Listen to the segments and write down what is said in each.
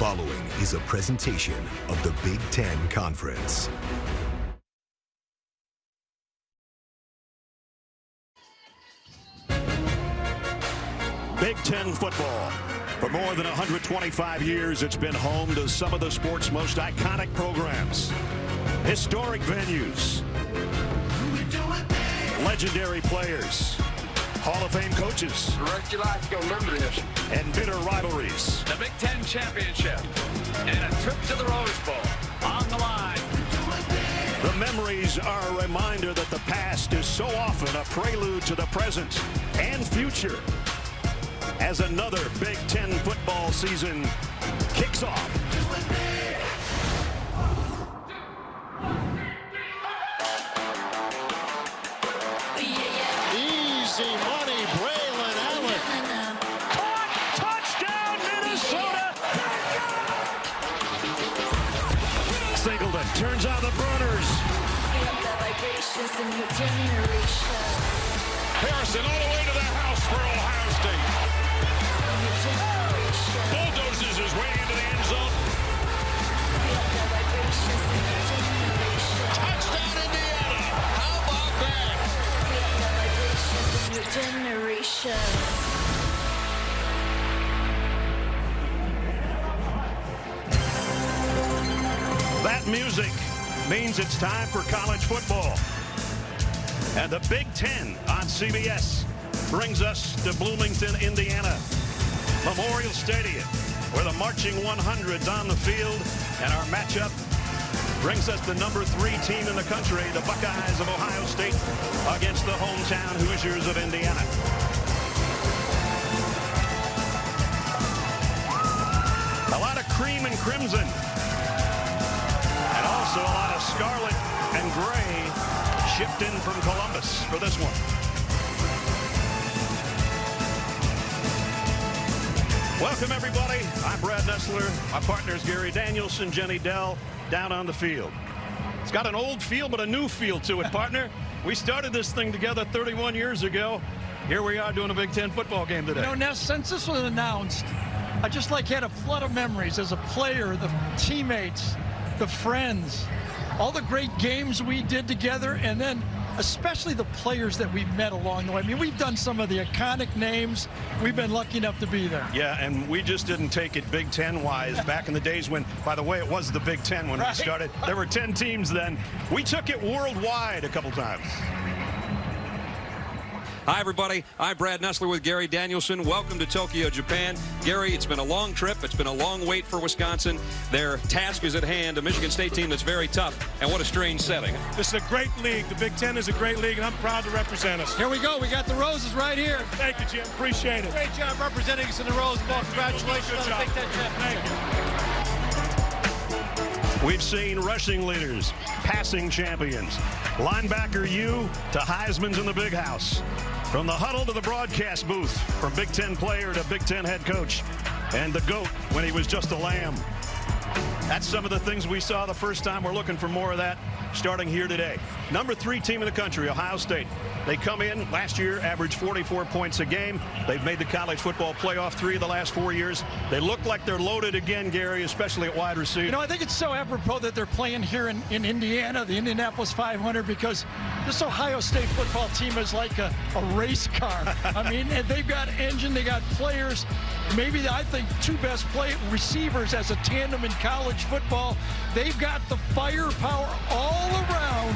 following is a presentation of the Big Ten Conference. Big Ten football. For more than 125 years, it's been home to some of the sport's most iconic programs. Historic venues. Legendary players. Hall of Fame coaches. The rest of your life, you'll remember this. And bitter rivalries. The Big Ten championship and a trip to the Rose Bowl on the line. The memories are a reminder that the past is so often a prelude to the present and future. As another Big Ten football season kicks off. Easy money, Braylon Allen. Caught! Touchdown, Minnesota! Singleton turns on the burners. Harrison all the way to the house for Ohio State. Bulldozes his way into the end zone. Touchdown, Indiana. How about that? That music means it's time for college football. And the Big Ten on CBS brings us to Bloomington, Indiana. Memorial Stadium, where the marching 100's on the field, and our matchup brings us the #3 team in the country, the Buckeyes of Ohio State, against the hometown Hoosiers of Indiana. A lot of cream and crimson, and also a lot of scarlet and gray shipped in from Columbus for this one. Welcome, everybody. I'm Brad Nessler. My partner is Gary Danielson, Jenny Dell, down on the field. It's got an old feel, but a new feel to it, partner. We started this thing together 31 years ago. Here we are doing a Big Ten football game today. You know, Ness, since this was announced, I just had a flood of memories as a player, the teammates, the friends, all the great games we did together, and then especially the players that we've met along the way. I mean, we've done some of the iconic names. We've been lucky enough to be there. Yeah, and we just didn't take it Big Ten-wise back in the days when, by the way, it was the Big Ten when we started. There were 10 teams then. We took it worldwide a couple times. Hi, everybody. I'm Brad Nessler with Gary Danielson. Welcome to Tokyo, Japan. Gary, it's been a long trip. It's been a long wait for Wisconsin. Their task is at hand, a Michigan State team that's very tough, and what a strange setting. This is a great league. The Big Ten is a great league, and I'm proud to represent us. Here we go. We got the Roses right here. Thank you, Jim. Appreciate it. Great job representing us in the Rose Bowl. Congratulations Good on the job. Big Ten championship. We've seen rushing leaders, passing champions, linebacker U to Heisman's in the big house. From the huddle to the broadcast booth, from Big Ten player to Big Ten head coach, and the GOAT when he was just a lamb. That's some of the things we saw the first time. We're looking for more of that starting here today. #3 team in the country, Ohio State. They come in last year, averaged 44 points a game. They've made the college football playoff 3 of the last 4 years. They look like they're loaded again, Gary, especially at wide receiver. You know, I think it's so apropos that they're playing here in Indiana, the Indianapolis 500, because this Ohio State football team is like a race car. I mean, and they've got engine, they got players, maybe I think 2 best receivers as a tandem in college football. They've got the firepower all around,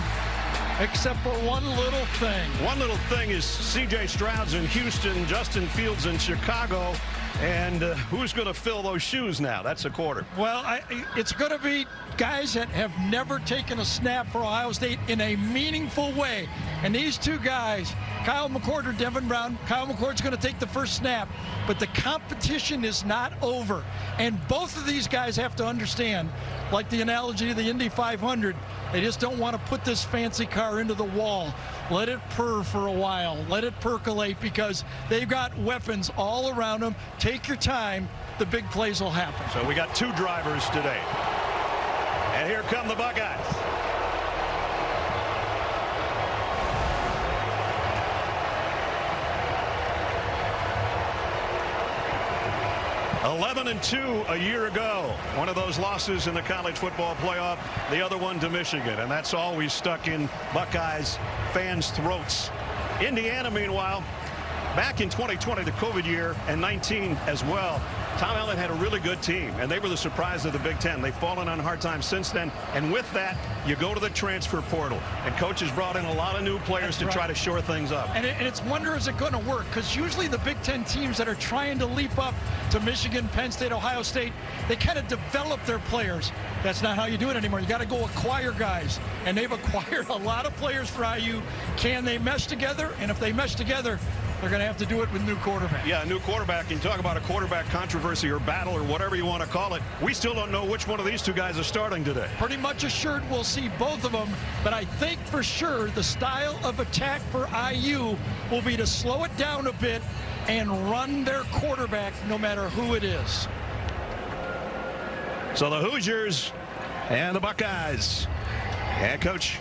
except for one little thing. One little thing is C.J. Stroud's in Houston, Justin Fields in Chicago, and who's going to fill those shoes now? That's a quarter. Well, it's going to be guys that have never taken a snap for Ohio State in a meaningful way. And these 2 guys, Kyle McCord or Devin Brown, Kyle McCord's going to take the first snap, but the competition is not over. And both of these guys have to understand, like the analogy of the Indy 500, they just don't want to put this fancy car into the wall. Let it purr for a while. Let it percolate, because they've got weapons all around them. Take your time. The big plays will happen. So we got 2 drivers today. And here come the Buckeyes. 11-2 a year ago. One of those losses in the college football playoff, the other one to Michigan, and that's always stuck in Buckeyes fans' throats. Indiana, meanwhile, back in 2020, the COVID year, and 19 as well, Tom Allen had a really good team, and they were the surprise of the Big Ten. They've fallen on hard times since then, and with that, you go to the transfer portal, and coaches brought in a lot of new players to try to shore things up. And it's wonder, is it going to work? Because usually the Big Ten teams that are trying to leap up to Michigan, Penn State, Ohio State, they kind of develop their players. That's not how you do it anymore. You got to go acquire guys, and they've acquired a lot of players for IU. Can they mesh together? And if they mesh together, they're going to have to do it with new quarterback. Yeah, a new quarterback. You talk about a quarterback controversy or battle or whatever you want to call it. We still don't know which one of these two guys are starting today. Pretty much assured we'll see both of them, but I think for sure the style of attack for IU will be to slow it down a bit and run their quarterback no matter who it is. So the Hoosiers and the Buckeyes. And Coach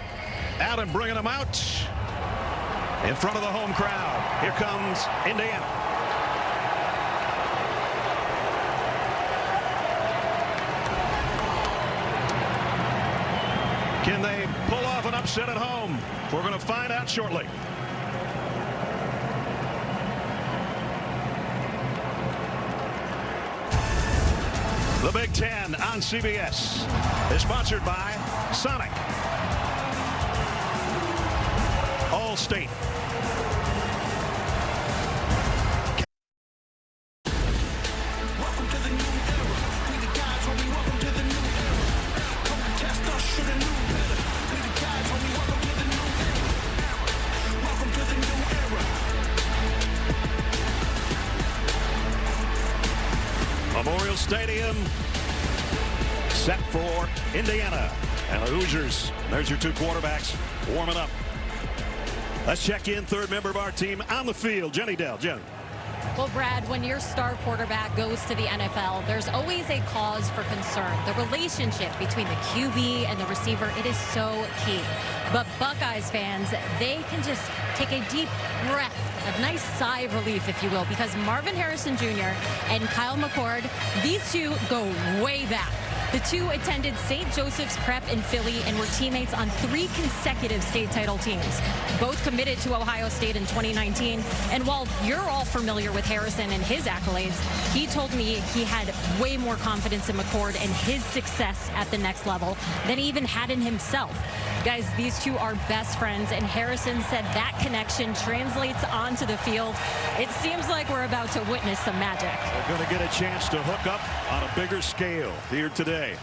Allen bringing them out in front of the home crowd. Here comes Indiana. Can they pull off an upset at home? We're going to find out shortly. The Big Ten on CBS is sponsored by Sonic, Allstate, Memorial Stadium set for Indiana and the Hoosiers. There's your two quarterbacks warming up. Let's check in. Third member of our team on the field, Jenny Dell. Jen. Well, Brad, when your star quarterback goes to the NFL, there's always a cause for concern. The relationship between the QB and the receiver, it is so key. But Buckeyes fans, they can just take a deep breath, a nice sigh of relief, if you will, because Marvin Harrison Jr. and Kyle McCord, these two go way back. The two attended St. Joseph's Prep in Philly and were teammates on 3 consecutive state title teams. Both committed to Ohio State in 2019. And while you're all familiar with Harrison and his accolades, he told me he had way more confidence in McCord and his success at the next level than he even had in himself. Guys, these two are best friends, and Harrison said that connection translates onto the field. It seems like we're about to witness some magic. They're going to get a chance to hook up on a bigger scale here today.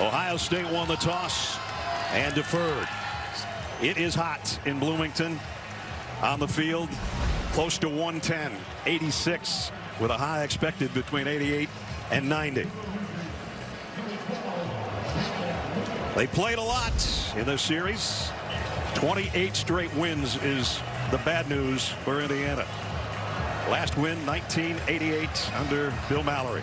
Ohio State won the toss and deferred. It is hot in Bloomington on the field, close to 110, 86, with a high expected between 88 and 90. They played a lot in this series. 28 straight wins is the bad news for Indiana. Last win, 1988, under Bill Mallory.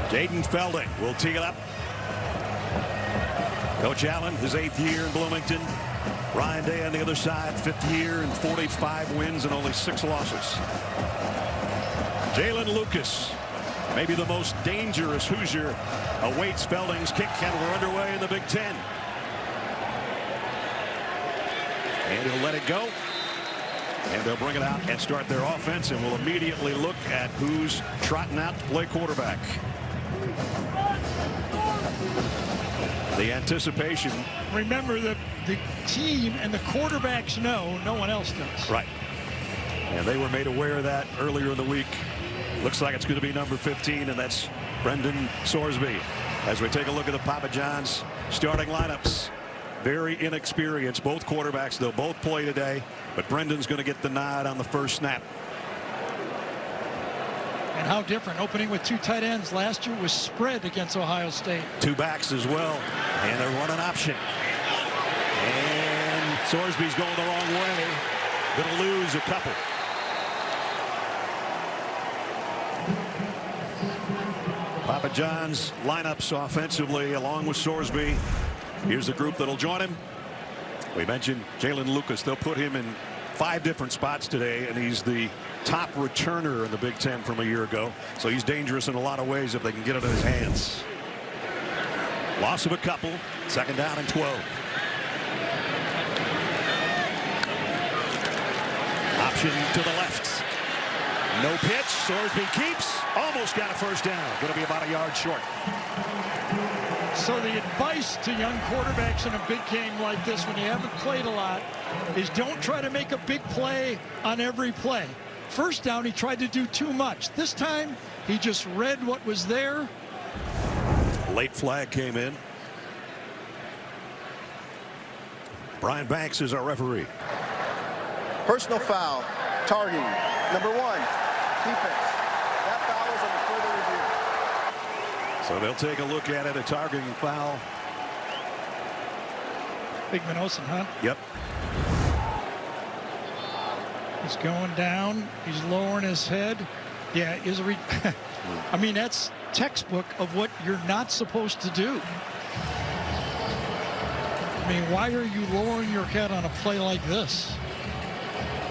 Jaden Felding will tee it up. Coach Allen, his 8th year in Bloomington. Ryan Day on the other side, 5th year and 45 wins and only 6 losses. Jalen Lucas, maybe the most dangerous Hoosier, awaits Felding's kick, and we're underway in the Big Ten. And he'll let it go. And they'll bring it out and start their offense, and we'll immediately look at who's trotting out to play quarterback. The anticipation. Remember that the team and the quarterbacks know, no one else does. Right. And they were made aware of that earlier in the week. Looks like it's going to be number 15, and that's Brendan Sorsby. As we take a look at the Papa John's starting lineups. Very inexperienced. Both quarterbacks, they'll both play today, but Brendan's going to get the nod on the first snap. And how different. Opening with 2 tight ends last year was spread against Ohio State. 2 backs as well, and a run an option. And Sorsby's going the wrong way. Going to lose a couple. Papa John's lineups offensively along with Sorsby. Here's the group that'll join him. We mentioned Jalen Lucas. They'll put him in 5 different spots today, and he's the top returner in the Big Ten from a year ago. So he's dangerous in a lot of ways if they can get it in his hands. Loss of a couple. 2nd down and 12. Option to the left. No pitch. Sorsby keeps. Almost got a 1st down. Going to be about a yard short. So the advice to young quarterbacks in a big game like this, when you haven't played a lot, is don't try to make a big play on every play. 1st down, he tried to do too much. This time, he just read what was there. Late flag came in. Brian Banks is our referee. Personal foul, targeting, number 1, defense. That foul is under further review. So they'll take a look at it, a targeting foul. Big Minosan, huh? Yep. He's going down. He's lowering his head. Yeah, I mean, that's textbook of what you're not supposed to do. I mean, why are you lowering your head on a play like this?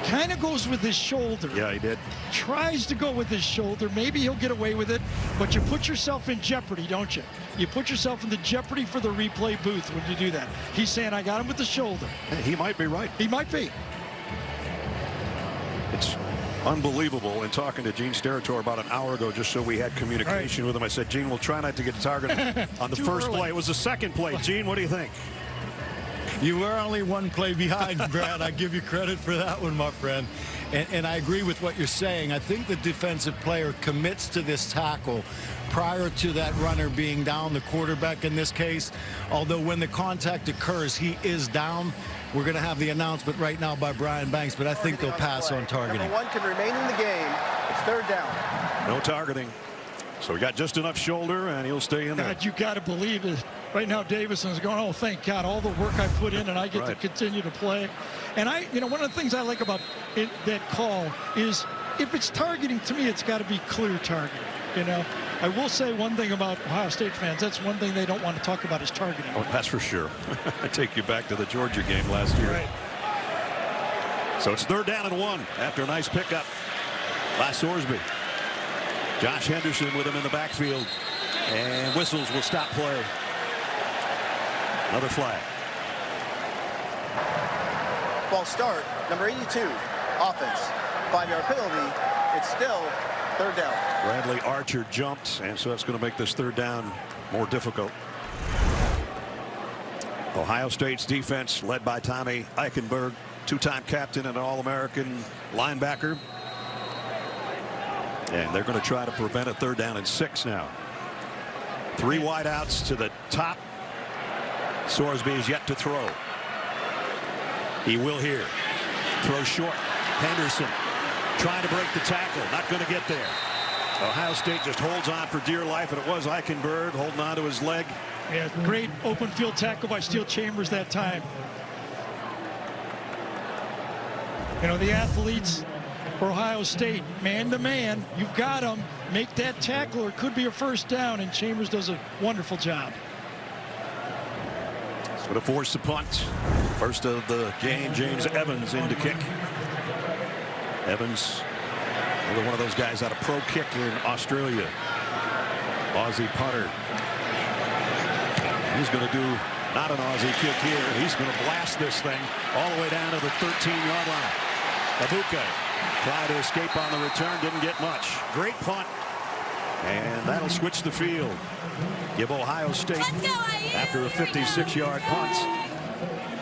Kind of goes with his shoulder. Yeah, he did. Tries to go with his shoulder. Maybe he'll get away with it, but you put yourself in jeopardy, don't you? You put yourself in the jeopardy for the replay booth when you do that. He's saying, I got him with the shoulder. He might be right. He might be. It's unbelievable. In talking to Gene Steratore about an hour ago, just so we had communication with him, I said, Gene, we'll try not to get targeted on the first play. It was the 2nd play. Gene, what do you think? You were only 1 play behind, Brad. I give you credit for that one, my friend. And I agree with what you're saying. I think the defensive player commits to this tackle prior to that runner being down, the quarterback in this case. Although when the contact occurs, he is down. We're going to have the announcement right now by Brian Banks, but I think they'll pass on targeting. Number 1 can remain in the game. It's 3rd down. No targeting. So we got just enough shoulder, and he'll stay in there. God, you got to believe it. Right now, Davison's going, oh, thank God, all the work I put in, and I get to continue to play. And one of the things I like about that call is if it's targeting, to me, it's got to be clear targeting. I will say one thing about Ohio State fans. That's one thing they don't want to talk about is targeting. Oh, that's for sure. I take you back to the Georgia game last year. Right. So it's 3rd down and 1 after a nice pickup by Sorsby. Josh Henderson with him in the backfield, and whistles will stop play. Another flag. False start, number 82, offense. 5-yard penalty. It's still 3rd down. Bradley Archer jumped, and so that's going to make this 3rd down more difficult. Ohio State's defense led by Tommy Eichenberg, 2-time captain and an All-American linebacker. And they're going to try to prevent a 3rd down and 6 now. 3 wideouts to the top. Sorsby is yet to throw. He will here. Throw short. Henderson trying to break the tackle. Not going to get there. Ohio State just holds on for dear life, and it was Eichenberg holding on to his leg. Yeah, great open field tackle by Steel Chambers that time. The athletes for Ohio State, man to man, you've got them. Make that tackle, or it could be a 1st down, and Chambers does a wonderful job. It's going to force the punt. First of the game, James Evans in to kick. Evans, another one of those guys out of pro kick in Australia. Aussie punter. He's going to do not an Aussie kick here. He's going to blast this thing all the way down to the 13-yard line. Abuka tried to escape on the return, didn't get much. Great punt, and that'll switch the field. Give Ohio State, after a 56-yard punt,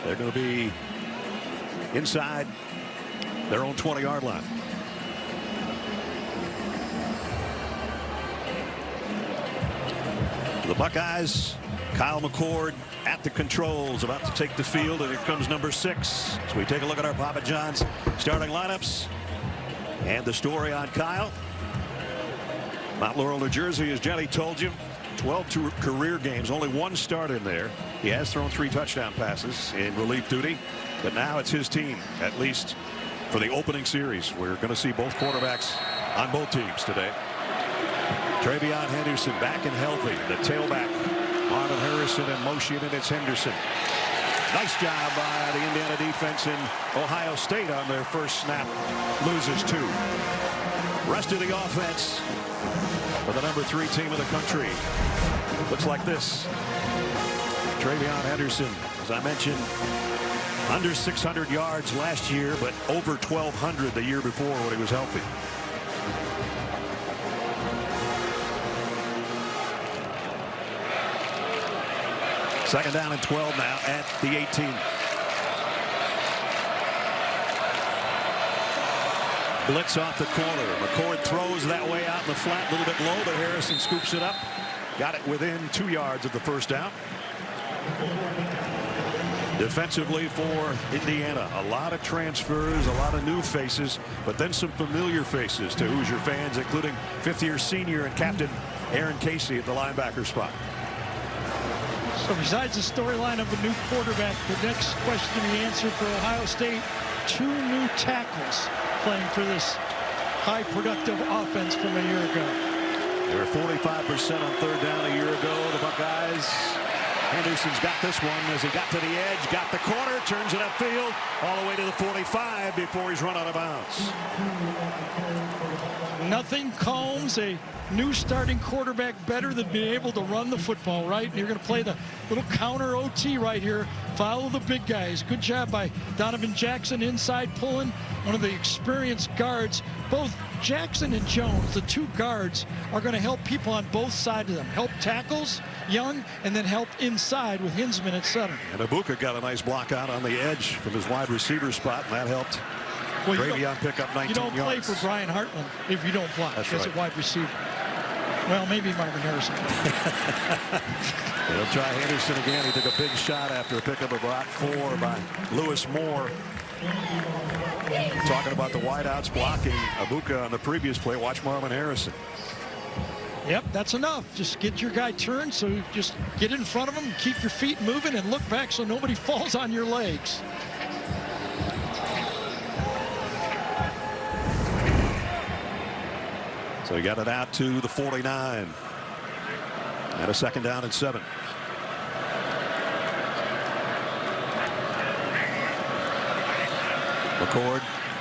they're going to be inside their own 20-yard line. The Buckeyes, Kyle McCord at the controls, about to take the field, and here comes number 6. So we take a look at our Papa John's starting lineups and the story on Kyle. Mount Laurel, New Jersey, as Jenny told you, 12 career games, only 1 start in there. He has thrown 3 touchdown passes in relief duty, but now it's his team, at least for the opening series. We're going to see both quarterbacks on both teams today. Travion Henderson back and healthy. The tailback, Marvin Harrison in motion, and it's Henderson. Nice job by the Indiana defense in Ohio State on their first snap. Loses 2. Rest of the offense for the #3 team of the country. Looks like this. Travion Henderson, as I mentioned, under 600 yards last year, but over 1,200 the year before when he was healthy. Second down and 12 now at the 18. Blitz off the corner. McCord throws that way out in the flat, a little bit low, but Harrison scoops it up. Got it within 2 yards of the first down. Defensively for Indiana, a lot of transfers, a lot of new faces, but then some familiar faces to Hoosier fans, including 5th-year senior and captain Aaron Casey at the linebacker spot. So besides the storyline of a new quarterback, the next question to be answered for Ohio State, 2 new tackles playing for this high productive offense from a year ago. They were 45% on third down a year ago. The Buckeyes. Henderson's got this one as he got to the edge, got the corner, turns it upfield, all the way to the 45 before he's run out of bounds. Nothing calms a new starting quarterback better than being able to run the football, right? And you're going to play the little counter OT right here. Follow the big guys. Good job by Donovan Jackson inside pulling. One of the experienced guards. Both Jackson and Jones, the 2 guards, are going to help people on both sides of them. Help tackles, Young, and then help inside with Hinsman at center. And Ibuka got a nice block out on the edge from his wide receiver spot, and that helped. Well, Travion pick up 19 yards. You don't play for Brian Hartland if you don't block as a wide receiver. Well, maybe Marvin Harrison. He'll try Henderson again. He took a big shot after a pickup of Brock 4 by Lewis Moore. Talking about the wideouts blocking Ibuka on the previous play. Watch Marvin Harrison. Yep, that's enough. Just get your guy turned, so just get in front of him, keep your feet moving, and look back so nobody falls on your legs. So he got it out to the 49. And a second down and 7. McCord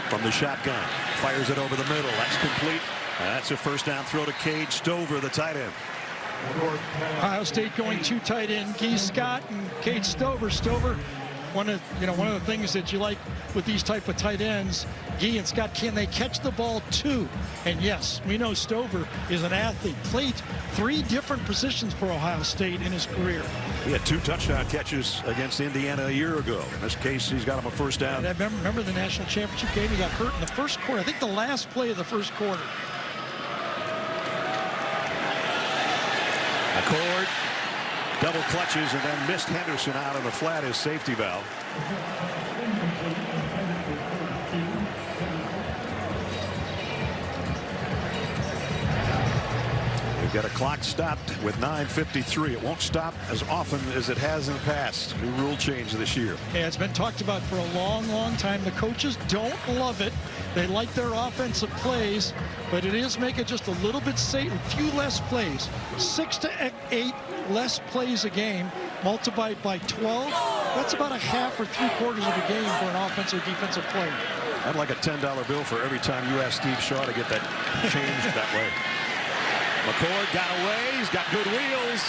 from the shotgun. Fires it over the middle. That's complete. That's a first down throw to Cade Stover, the tight end. Ohio State going 2 tight end, Gee Scott and Cade Stover. Stover, one of the things that you like with these type of tight ends, Gee and Scott, can they catch the ball too? And yes, we know Stover is an athlete. Played 3 different positions for Ohio State in his career. He had 2 touchdown catches against Indiana a year ago. In this case, he's got him a first down. And remember the national championship game? He got hurt in the first quarter. I think the last play of the first quarter. McCord double clutches and then missed Henderson out of the flat, his safety valve. We've got a clock stopped with 9:53. It won't stop as often as it has in the past. New rule change this year. Yeah, it's been talked about for a long time. The coaches don't love it. They like their offensive plays, but it is making just a little bit safe, a few less plays. 6 to 8 less plays a game, multiplied by 12. That's about a half or 3/4 of a game for an offensive or defensive player. I'd like a $10 bill for every time you ask Steve Shaw to get that changed that way. McCord got away. He's got good wheels.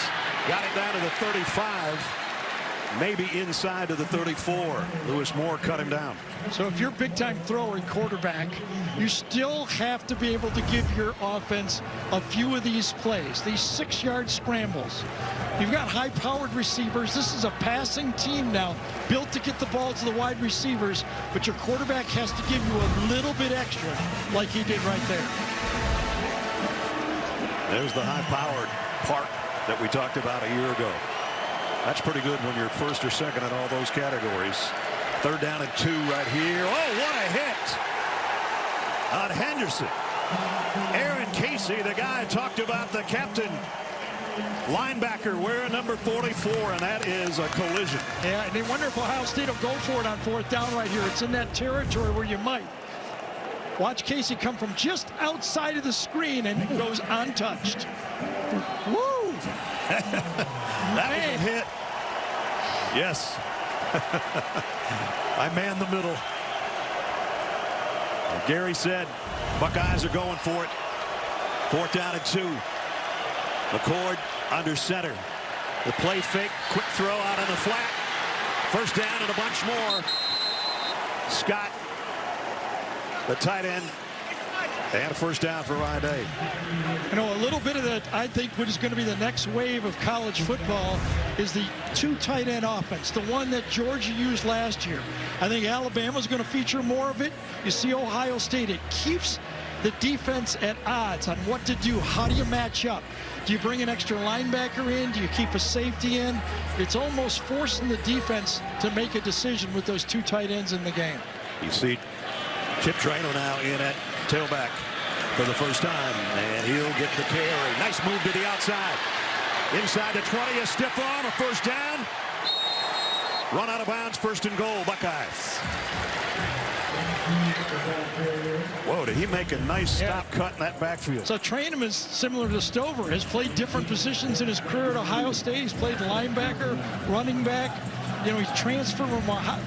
Got it down to the 35. Maybe inside to the 34. Lewis Moore cut him down. So if you're a big-time thrower and quarterback, you still have to be able to give your offense a few of these plays, these 6-yard scrambles. You've got high-powered receivers. This is a passing team now, built to get the ball to the wide receivers, but your quarterback has to give you a little bit extra, like he did right there. There's the high-powered part that we talked about a year ago. That's pretty good when you're first or second in all those categories. Third down and 2 right here. Oh, what a hit on Henderson. Aaron Casey, the guy I talked about, the captain linebacker wearing number 44, and that is a collision. Yeah, and they wonder if Ohio State will go for it on 4th down right here. It's in that territory where you might. Watch Casey come from just outside of the screen and goes untouched. Woo! That was a hit. Yes. I man the middle. And Gary said Buckeyes are going for it. 4th down and 2. McCord under center. The play fake, quick throw out on the flat. 1st down and a bunch more. Scott, the tight end, and a 1st down for Ryan Day. You know, a little bit of that, I think, what is going to be the next wave of college football is the 2 tight end offense, the one that Georgia used last year. I think Alabama's going to feature more of it. You see Ohio State, it keeps the defense at odds on what to do. How do you match up? Do you bring an extra linebacker in? Do you keep a safety in? It's almost forcing the defense to make a decision with those 2 tight ends in the game. You see Chip Traynor now in at tailback for the first time, and he'll get the carry. Nice move to the outside. Inside the 20, a stiff arm, a 1st down. Run out of bounds, 1st and goal, Buckeyes. Whoa, did he make a nice stop cut in that backfield? So Traynor is similar to Stover, has played different positions in his career at Ohio State. He's played linebacker, running back. You know, he's transferred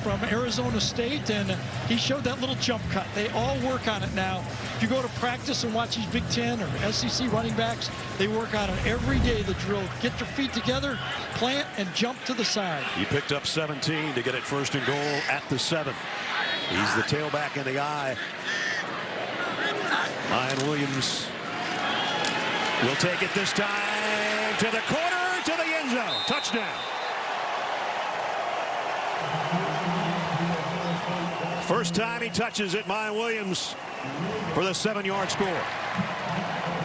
from Arizona State, and he showed that little jump cut. They all work on it now. If you go to practice and watch these Big Ten or SEC running backs, they work on it every day, the drill. Get your feet together, plant, and jump to the side. He picked up 17 to get it 1st and goal at the 7. He's the tailback in the eye. Miyan Williams will take it this time to the corner, to the end zone. Touchdown. First time he touches it, Miyan Williams for the 7-yard score.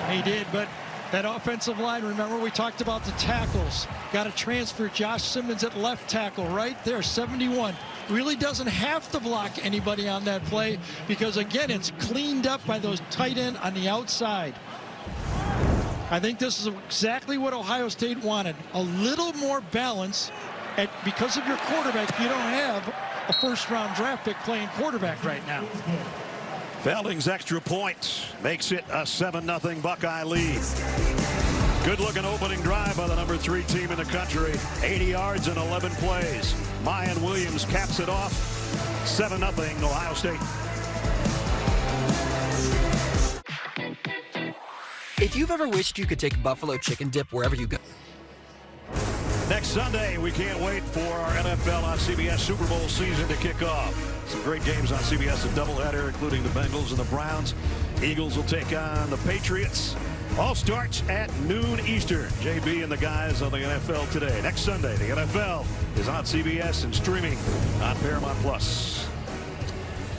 He did, but that offensive line, remember we talked about the tackles. Got to transfer Josh Simmons at left tackle right there, 71. Really doesn't have to block anybody on that play because, again, it's cleaned up by those tight end on the outside. I think this is exactly what Ohio State wanted. A little more balance because of your quarterback. You don't have a 1st-round draft pick playing quarterback right now. Belding's extra point makes it a 7-0 Buckeye lead. Good-looking opening drive by the number 3 team in the country. 80 yards and 11 plays. Miyan Williams caps it off. 7-0 Ohio State. If you've ever wished you could take buffalo chicken dip wherever you go. Next Sunday, we can't wait for our NFL on CBS Super Bowl season to kick off. Some great games on CBS, a doubleheader, including the Bengals and the Browns. Eagles will take on the Patriots. All starts at noon Eastern. JB and the guys on the NFL Today. Next Sunday, the NFL is on CBS and streaming on Paramount Plus.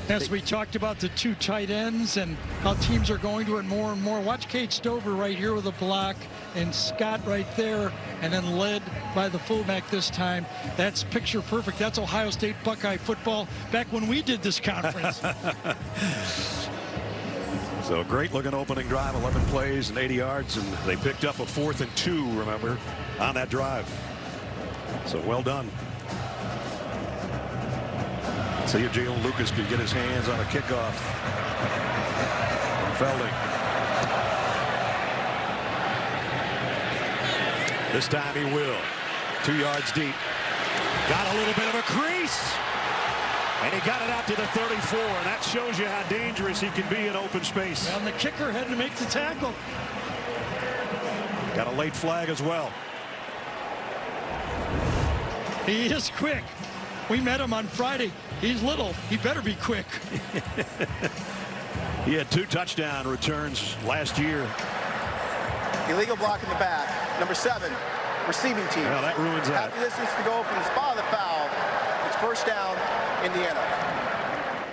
As we talked about the 2 tight ends and how teams are going to it more and more. Watch Cade Stover right here with a block and Scott right there, and then led by the fullback this time. That's picture perfect. That's Ohio State Buckeye football back when we did this conference. So great looking opening drive, 11 plays and 80 yards, and they picked up a 4th and 2, remember, on that drive. So well done. See if Jalen Lucas could get his hands on a kickoff from Belding. This time he will. 2 yards deep. Got a little bit of a crease. And he got it out to the 34. And that shows you how dangerous he can be in open space. And the kicker had to make the tackle. Got a late flag as well. He is quick. We met him on Friday. He's little. He better be quick. He had 2 touchdown returns last year. Illegal block in the back. Number 7, receiving team. Well, that ruins that. Half the distance to go from the spot of the foul. It's 1st down, Indiana.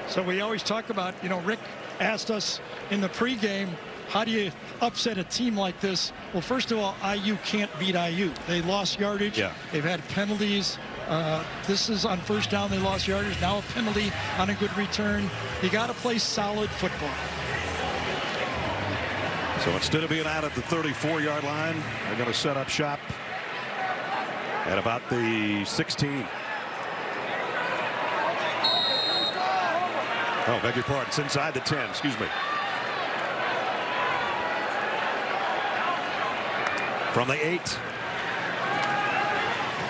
So we always talk about, you know, Rick asked us in the pregame, how do you upset a team like this? Well, first of all, IU can't beat IU. They lost yardage. Yeah. They've had penalties. This is on 1st down. They lost yardage. Now a penalty on a good return. You got to play solid football. So instead of being out at the 34-yard line, they're going to set up shop at about the 16. Oh, beg your pardon. It's inside the 10. Excuse me. From the 8.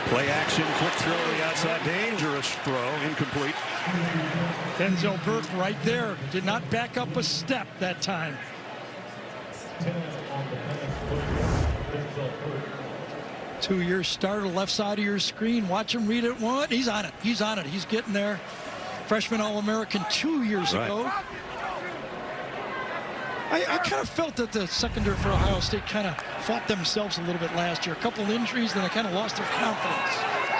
Play action, quick throw to the outside, dangerous throw, incomplete. Denzel Burke right there, did not back up a step that time. Two-year starter, left side of your screen. Watch him read it one. He's on it. He's on it. He's getting there. Freshman All-American 2 years ago. I kind of felt that the secondary for Ohio State kind of fought themselves a little bit last year. A couple of injuries, then they kind of lost their confidence.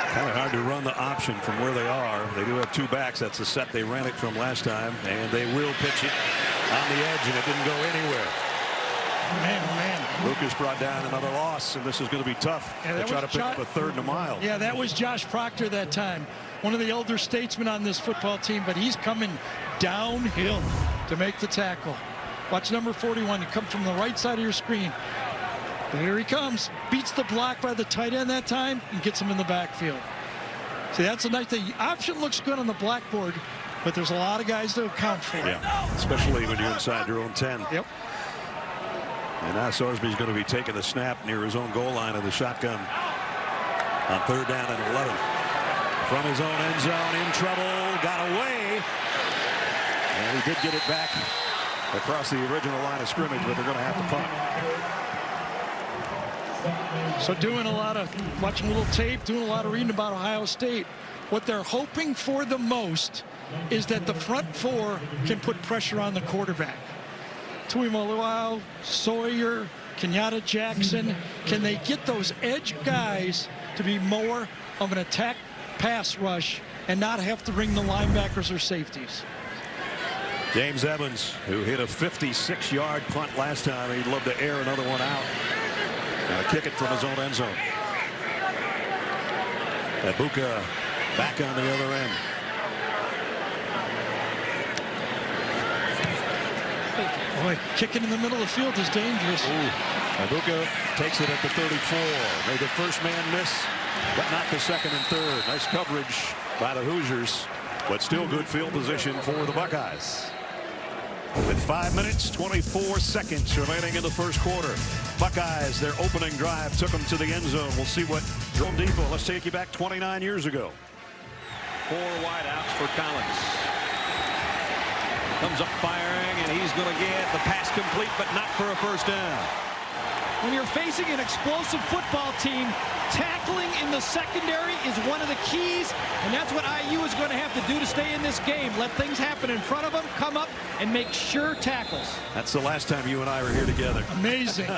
Kind of hard to run the option from where they are. They do have two backs. That's the set they ran it from last time. And they will pitch it on the edge, and it didn't go anywhere. Man, oh man. Lucas brought down another loss, and this is going to be tough. They try to pick up a third and a mile. Yeah, that was Josh Proctor that time. One of the elder statesmen on this football team, but he's coming downhill to make the tackle. Watch number 41 come from the right side of your screen. There he comes. Beats the block by the tight end that time and gets him in the backfield. See, that's a nice thing. The option looks good on the blackboard, but there's a lot of guys to account for. Yeah, especially when you're inside your own 10. Yep. And now Sorsby's going to be taking the snap near his own goal line of the shotgun on 3rd down and 11. From his own end zone, in trouble, got away. And he did get it back across the original line of scrimmage, but they're going to have to punt. So doing a lot of watching a little tape, doing a lot of reading about Ohio State. What they're hoping for the most is that the front four can put pressure on the quarterback. Tuimoloau, Sawyer, Kenyatta Jackson, can they get those edge guys to be more of an attack pass rush and not have to bring the linebackers or safeties? James Evans, who hit a 56-yard punt last time. He'd love to air another one out. Got to kick it from his own end zone. Ibuka back on the other end. Boy, kicking in the middle of the field is dangerous. Ibuka takes it at the 34. Made the first man miss, but not the second and third. Nice coverage by the Hoosiers, but still good field position for the Buckeyes. With 5 minutes, 24 seconds remaining in the first quarter. Buckeyes, their opening drive took them to the end zone. We'll see what Jerome Depot. Let's take you back 29 years ago. 4 wideouts for Collins. Comes up firing, and he's going to get the pass complete, but not for a first down. When you're facing an explosive football team, tackling in the secondary is one of the keys, and that's what IU is going to have to do to stay in this game. Let things happen in front of them, come up, and make sure tackles. That's the last time you and I were here together. Amazing.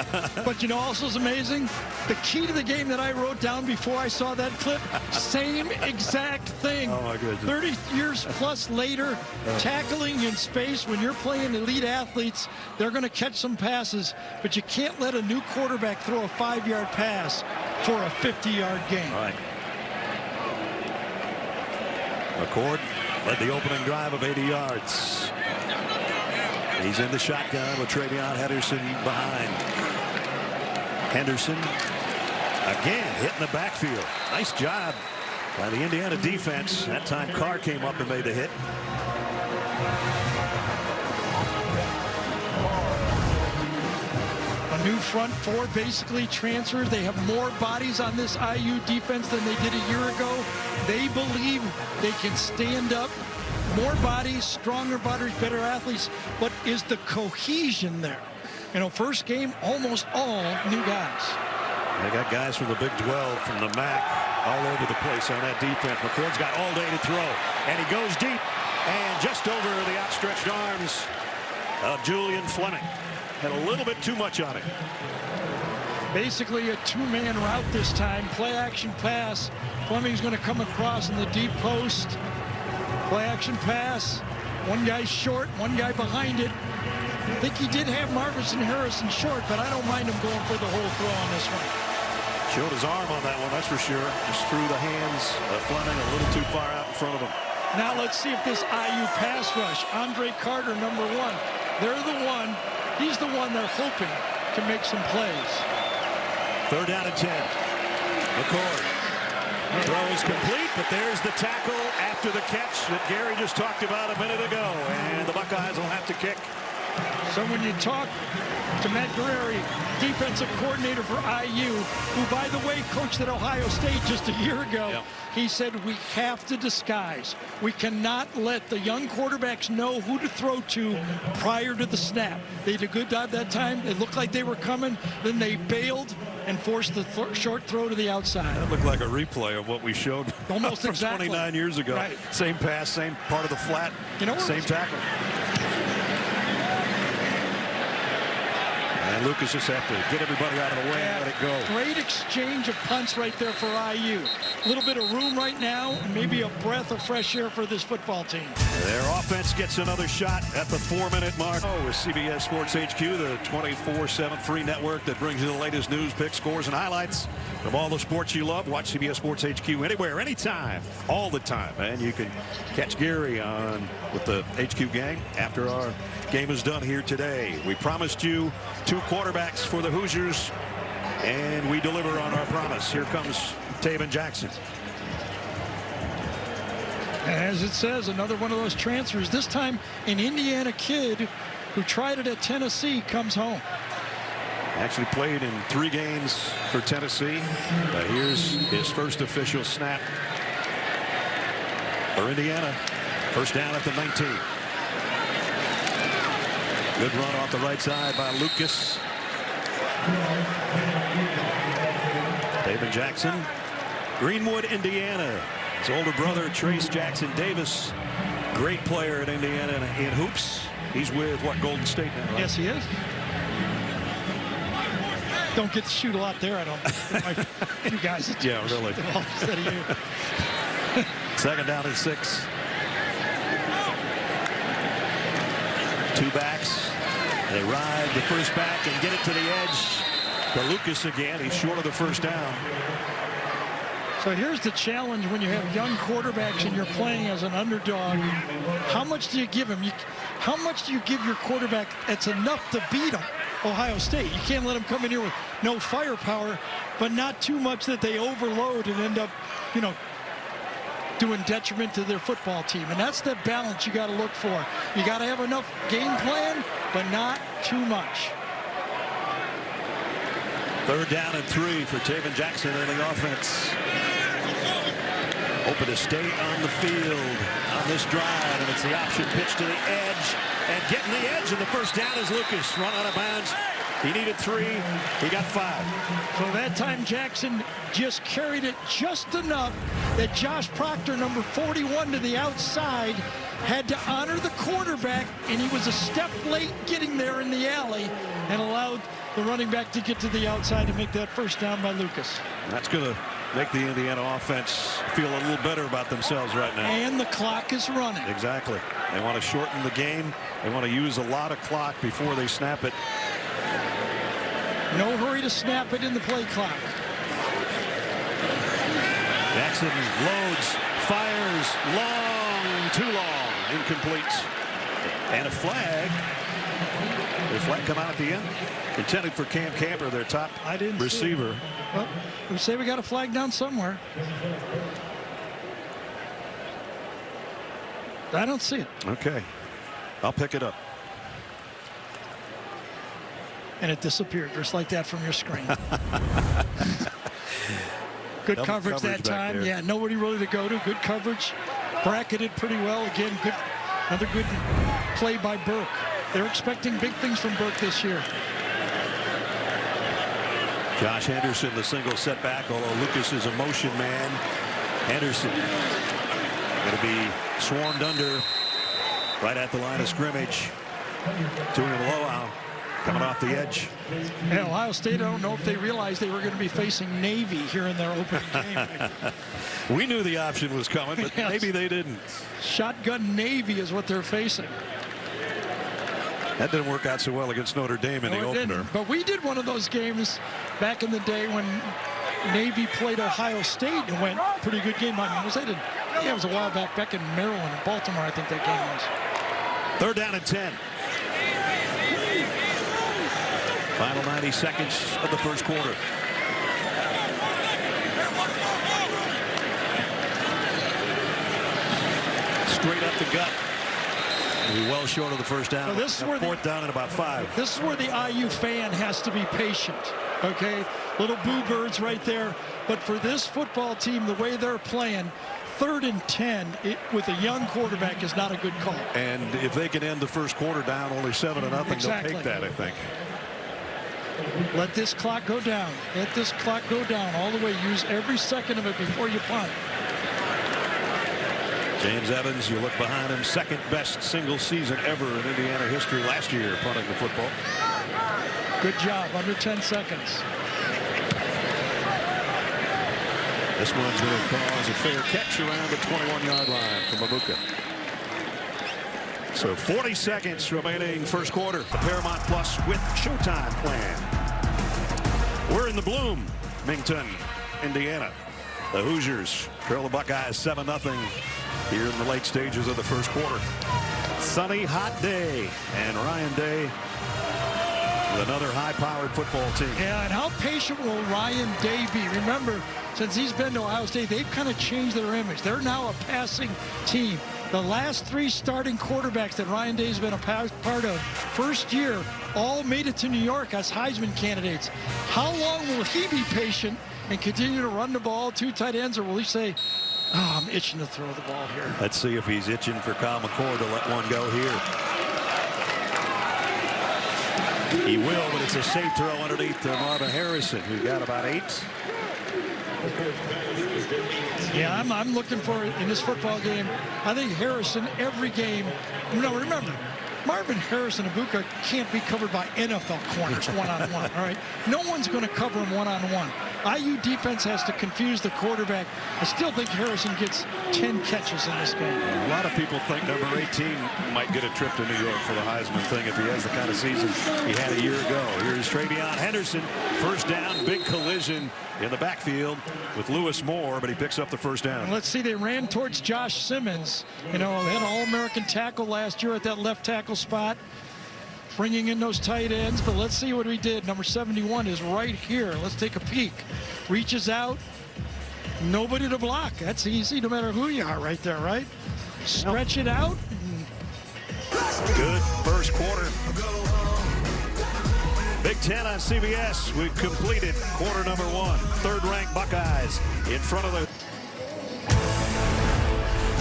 But you know also is amazing? The key to the game that I wrote down before I saw that clip, same exact thing. Oh, my goodness. 30 years plus later, tackling in space, when you're playing elite athletes, they're going to catch some passes, but you can't let a new quarterback throw a 5-yard pass for a 50-yard gain. All right. McCord led the opening drive of 80 yards. He's in the shotgun with Travion Henderson behind. Henderson again hitting the backfield. Nice job by the Indiana defense. That time Carr came up and made the hit. A new front four basically transfers. They have more bodies on this IU defense than they did a year ago. They believe they can stand up. More bodies, stronger bodies, better athletes. But is the cohesion there? You know, first game, almost all new guys. They got guys from the Big 12, from the MAC, all over the place on that defense. McCord's got all day to throw, and he goes deep, and just over the outstretched arms of Julian Fleming. Had a little bit too much on it. Basically a two-man route this time. Play action pass. Fleming's going to come across in the deep post. Play action pass. One guy short, one guy behind it. I think he did have Marvin Harrison short, but I don't mind him going for the whole throw on this one. Showed his arm on that one, that's for sure. Just threw the hands of Fleming a little too far out in front of him. Now let's see if this IU pass rush, Andre Carter, number 1. They're the one. He's the one they're hoping can make some plays. 3rd down and 10. McCord. Throw is complete, but there's the tackle after the catch that Gary just talked about a minute ago. And the Buckeyes will have to kick. So when you talk to Matt Guerrieri, defensive coordinator for IU, who, by the way, coached at Ohio State just a year ago, he said we have to disguise. We cannot let the young quarterbacks know who to throw to prior to the snap. They did a good job that time. It looked like they were coming. Then they bailed and forced the short throw to the outside. That looked like a replay of what we showed almost from exactly 29 years ago. Right. Same pass, same part of the flat, same tackle. And Lucas just have to get everybody out of the way and let it go. Great exchange of punts right there for IU. A little bit of room right now, and maybe a breath of fresh air for this football team. Their offense gets another shot at the 4-minute mark. With CBS Sports HQ, the 24/7 free network that brings you the latest news, picks, scores, and highlights from all the sports you love. Watch CBS Sports HQ anywhere, anytime, all the time. And you can catch Gary on with the HQ gang after our game is done here today. We promised you 2 quarterbacks for the Hoosiers, and we deliver on our promise. Here comes Taven Jackson. As it says, another one of those transfers. This time an Indiana kid who tried it at Tennessee comes home. Actually played in 3 games for Tennessee. But here's his first official snap for Indiana. First down at the 19. Good run off the right side by Lucas. Taven Jackson, Greenwood, Indiana. His older brother, Trace Jackson Davis, great player at Indiana in hoops. He's with, what, Golden State now, right? Yes, he is. Don't get to shoot a lot there, I don't think. You guys. Yeah, really. Instead of you. Second down and 6. 2 backs. They ride the first back and get it to the edge. To Lucas again. He's short of the first down. So here's the challenge when you have young quarterbacks and you're playing as an underdog. How much do you give them? How much do you give your quarterback that's enough to beat them? Ohio State. You can't let them come in here with no firepower, but not too much that they overload and end up, you know, doing detriment to their football team. And that's the balance you got to look for. You got to have enough game plan, but not too much. Third down and 3 for Taven Jackson in the offense. Open to stay on the field on this drive, and it's the option pitch to the edge, and getting the edge, and the first down is Lucas. Run out of bounds. He needed 3. He got 5. So that time Jackson just carried it just enough that Josh Proctor, number 41, to the outside, had to honor the quarterback, and he was a step late getting there in the alley and allowed the running back to get to the outside to make that first down by Lucas. That's going to make the Indiana offense feel a little better about themselves right now. And the clock is running. Exactly. They want to shorten the game. They want to use a lot of clock before they snap it. No hurry to snap it in the play clock. Jackson loads, fires, long, too long, incomplete. And a flag. Did the flag come out at the end? Intended for Cam Camper, their top receiver. Well, we say we got a flag down somewhere. I don't see it. Okay. I'll pick it up. And it disappeared just like that from your screen. Good coverage that time. There. Yeah, nobody really to go to. Good coverage. Bracketed pretty well. Again, good. Another good play by Burke. They're expecting big things from Burke this year. Josh Henderson, the single setback, although Lucas is a motion man. Henderson going to be swarmed under right at the line of scrimmage. Doing a blowout. Coming off the edge. Yeah, Ohio State, I don't know if they realized they were going to be facing Navy here in their opening game. We knew the option was coming, but yes. Maybe they didn't. Shotgun Navy is what they're facing. That didn't work out so well against Notre Dame in the opener. But we did one of those games back in the day when Navy played Ohio State and went pretty good game. Was that it was a while back in Maryland and Baltimore, I think that game was. Third down and 10. Final 90 seconds of the first quarter. Straight up the gut. Be well short of the first down. Well, this is where fourth down and about 5. This is where the IU fan has to be patient. Okay, little boo birds right there. But for this football team, the way they're playing, 3rd and 10 with a young quarterback is not a good call. And if they can end the first quarter down only 7-0, Exactly. they'll take that, I think. Let this clock go down. Let this clock go down all the way. Use every second of it before you punt. James Evans, you look behind him, second best single season ever in Indiana history last year punting the football. Good job, under 10 seconds. This one's going to cause a fair catch around the 21-yard line from Ibuka. So 40 seconds remaining first quarter. The Paramount Plus with Showtime plan. We're in the Bloomington, Indiana. The Hoosiers trail the Buckeyes 7-0 here in the late stages of the first quarter. Sunny, hot day, and Ryan Day with another high-powered football team. Yeah, and how patient will Ryan Day be? Remember, since he's been to Ohio State, they've kind of changed their image. They're now a passing team. The last 3 starting quarterbacks that Ryan Day's been a part of, first year, all made it to New York as Heisman candidates. How long will he be patient and continue to run the ball, 2 tight ends, or will he say, oh, I'm itching to throw the ball here? Let's see if he's itching for Kyle McCord to let one go here. He will, but it's a safe throw underneath Marvin Harrison, who got about 8. Yeah, I'm looking for it in this football game. I think Harrison every game. No, remember, Marvin Harrison and Ibuka can't be covered by NFL corners one-on-one. All right, no one's going to cover him one-on-one. IU defense has to confuse the quarterback. I still think Harrison gets 10 catches in this game. A lot of people think number 18 might get a trip to New York for the Heisman thing if he has the kind of season he had a year ago. Here's Travion Henderson, first down, big collision in the backfield with Lewis Moore, but he picks up the first down. And let's see, they ran towards Josh Simmons. You know, they had an All-American tackle last year at that left tackle spot, bringing in those tight ends. But let's see what we did. Number 71 is right here. Let's take a peek. Reaches out. Nobody to block. That's easy no matter who you are right there, right? Stretch it out. Good first quarter. Big Ten on CBS. We've completed quarter number 1. 3rd-ranked Buckeyes in front of the...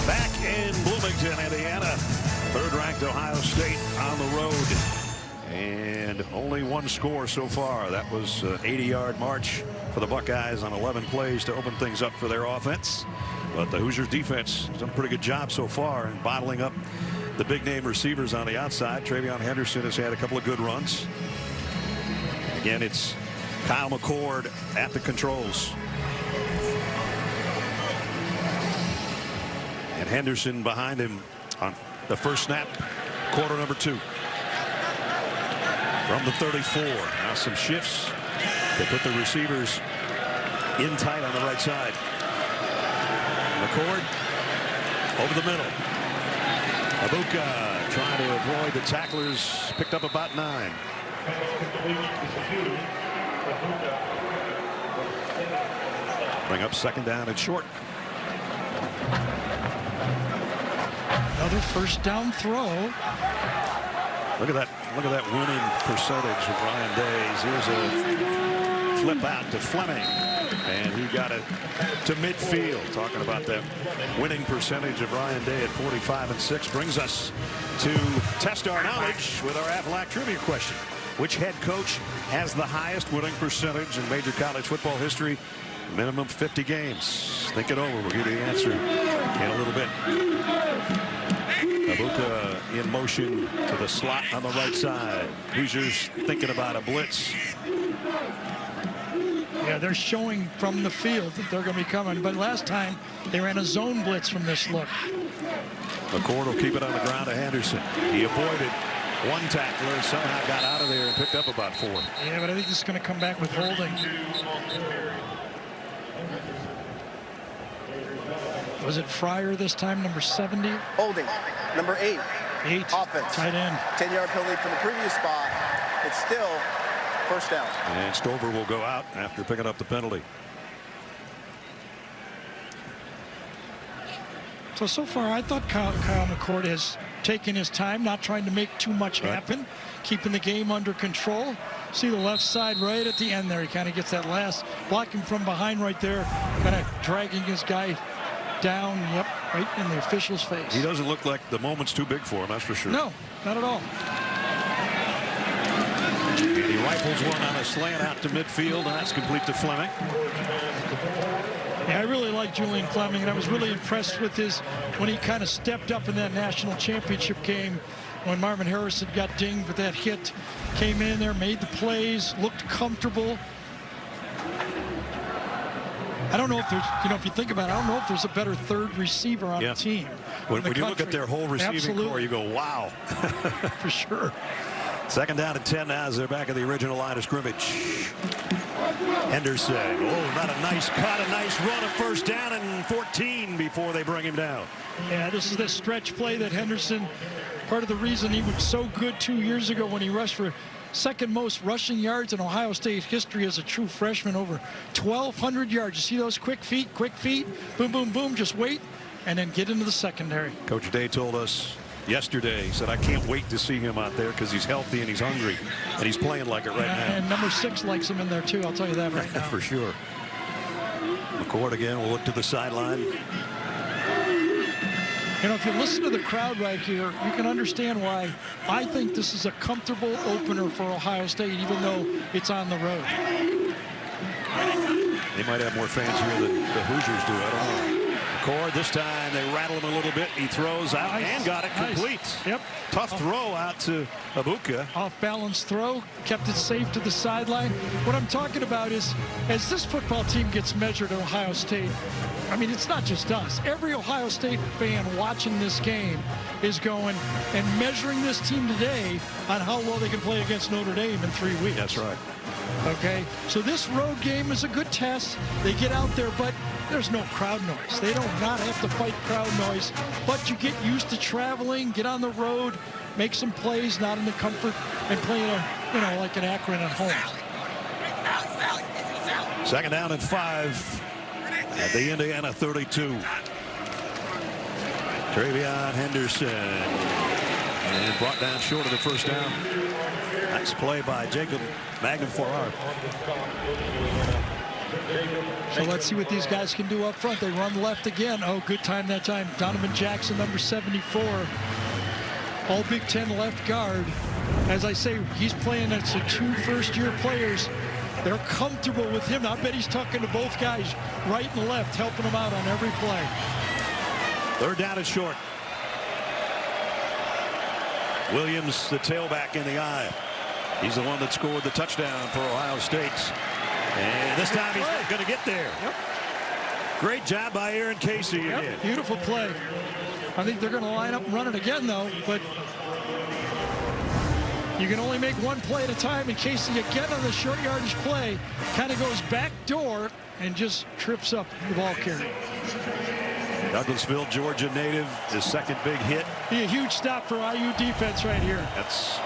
Back in Bloomington, Indiana. 3rd-ranked Ohio State on the road. And only 1 score so far. That was an 80-yard march for the Buckeyes on 11 plays to open things up for their offense. But the Hoosiers defense has done a pretty good job so far in bottling up the big-name receivers on the outside. Travion Henderson has had a couple of good runs. Again, it's Kyle McCord at the controls. And Henderson behind him on the first snap, quarter number 2. From the 34. Now some shifts. They put the receivers in tight on the right side. McCord over the middle. Ibuka trying to avoid the tacklers. Picked up about 9. Bring up second down and short. Another first down throw. Look at that winning percentage of Ryan Days. Here's a flip out to Fleming, and he got it to midfield. Talking about that winning percentage of Ryan Day at 45-6 brings us to test our knowledge with our Aflac trivia question. Which head coach has the highest winning percentage in major college football history? Minimum 50 games. Think it over. We'll give you the answer in a little bit. Ibuka in motion to the slot on the right side. Hoosiers thinking about a blitz. Yeah, they're showing from the field that they're going to be coming. But last time they ran a zone blitz from this look. McCord will keep it on the ground to Henderson. He avoided 1 tackler, somehow got out of there and picked up about 4. Yeah, but I think this is going to come back with holding. Was it Fryer this time, number 70? Holding, number 8. 8. Offense. Tight end. 10-yard penalty from the previous spot. It's still first down. And Stover will go out after picking up the penalty. So far, I thought Kyle McCord has taking his time, not trying to make too much happen, keeping the game under control. See the left side right at the end there. He kind of gets that last blocking from behind right there, kind of dragging his guy down, right in the official's face. He doesn't look like the moment's too big for him, that's for sure. No, not at all. And he rifles one on a slant out to midfield, and that's complete to Fleming. Yeah, I really like Julian Fleming, and I was really impressed with when he kind of stepped up in that national championship game when Marvin Harrison got dinged with that hit. Came in there, made the plays, looked comfortable. I don't know if there's, if you think about it, I don't know if there's a better third receiver on the team. When you look at their whole receiving core, you go, wow. For sure. 2nd down and 10 now as they're back at the original line of scrimmage. Henderson, not a nice cut, a nice run, a 1st down and 14 before they bring him down. Yeah, this is the stretch play that Henderson, part of the reason he was so good 2 years ago when he rushed for 2nd most rushing yards in Ohio State history as a true freshman, over 1,200 yards. You see those quick feet, boom, boom, boom, just wait, and then get into the secondary. Coach Day told us yesterday, he said, I can't wait to see him out there because he's healthy and he's hungry, and he's playing like it right now. And number 6 likes him in there, too. I'll tell you that right now. For sure. McCord again will look to the sideline. If you listen to the crowd right here, you can understand why I think this is a comfortable opener for Ohio State, even though it's on the road. They might have more fans here than the Hoosiers do. I don't know. McCord, this time they rattle him a little bit. He throws out and got it complete. Yep. Tough throw out to Abuka. Off-balance throw, kept it safe to the sideline. What I'm talking about is, as this football team gets measured at Ohio State, I mean, it's not just us. Every Ohio State fan watching this game is going and measuring this team today on how well they can play against Notre Dame in 3 weeks. That's right. Okay, so this road game is a good test. They get out there, but there's no crowd noise. They don't not have to fight crowd noise, but you get used to traveling, get on the road, make some plays, not in the comfort, and playing like an Akron at home. 2nd down and 5 at the Indiana 32. Travion Henderson, and brought down short of the 1st down. Nice play by Jacob Magnum for Art. So let's see what these guys can do up front. They run left again. Oh, good time that time. Donovan Jackson, number 74. All Big Ten left guard. As I say, he's playing as the 2 first-year players. They're comfortable with him. I bet he's talking to both guys, right and left, helping them out on every play. 3rd down and short. Williams, the tailback in the eye. He's the one that scored the touchdown for Ohio State. And this time he's not going to get there. Yep. Great job by Aaron Casey again. Beautiful play. I think they're going to line up and run it again, though. But you can only make one play at a time. And Casey again on the short yardage play kind of goes back door and just trips up the ball carrier. Douglasville, Georgia native, his 2nd big hit. Be a huge stop for IU defense right here. That's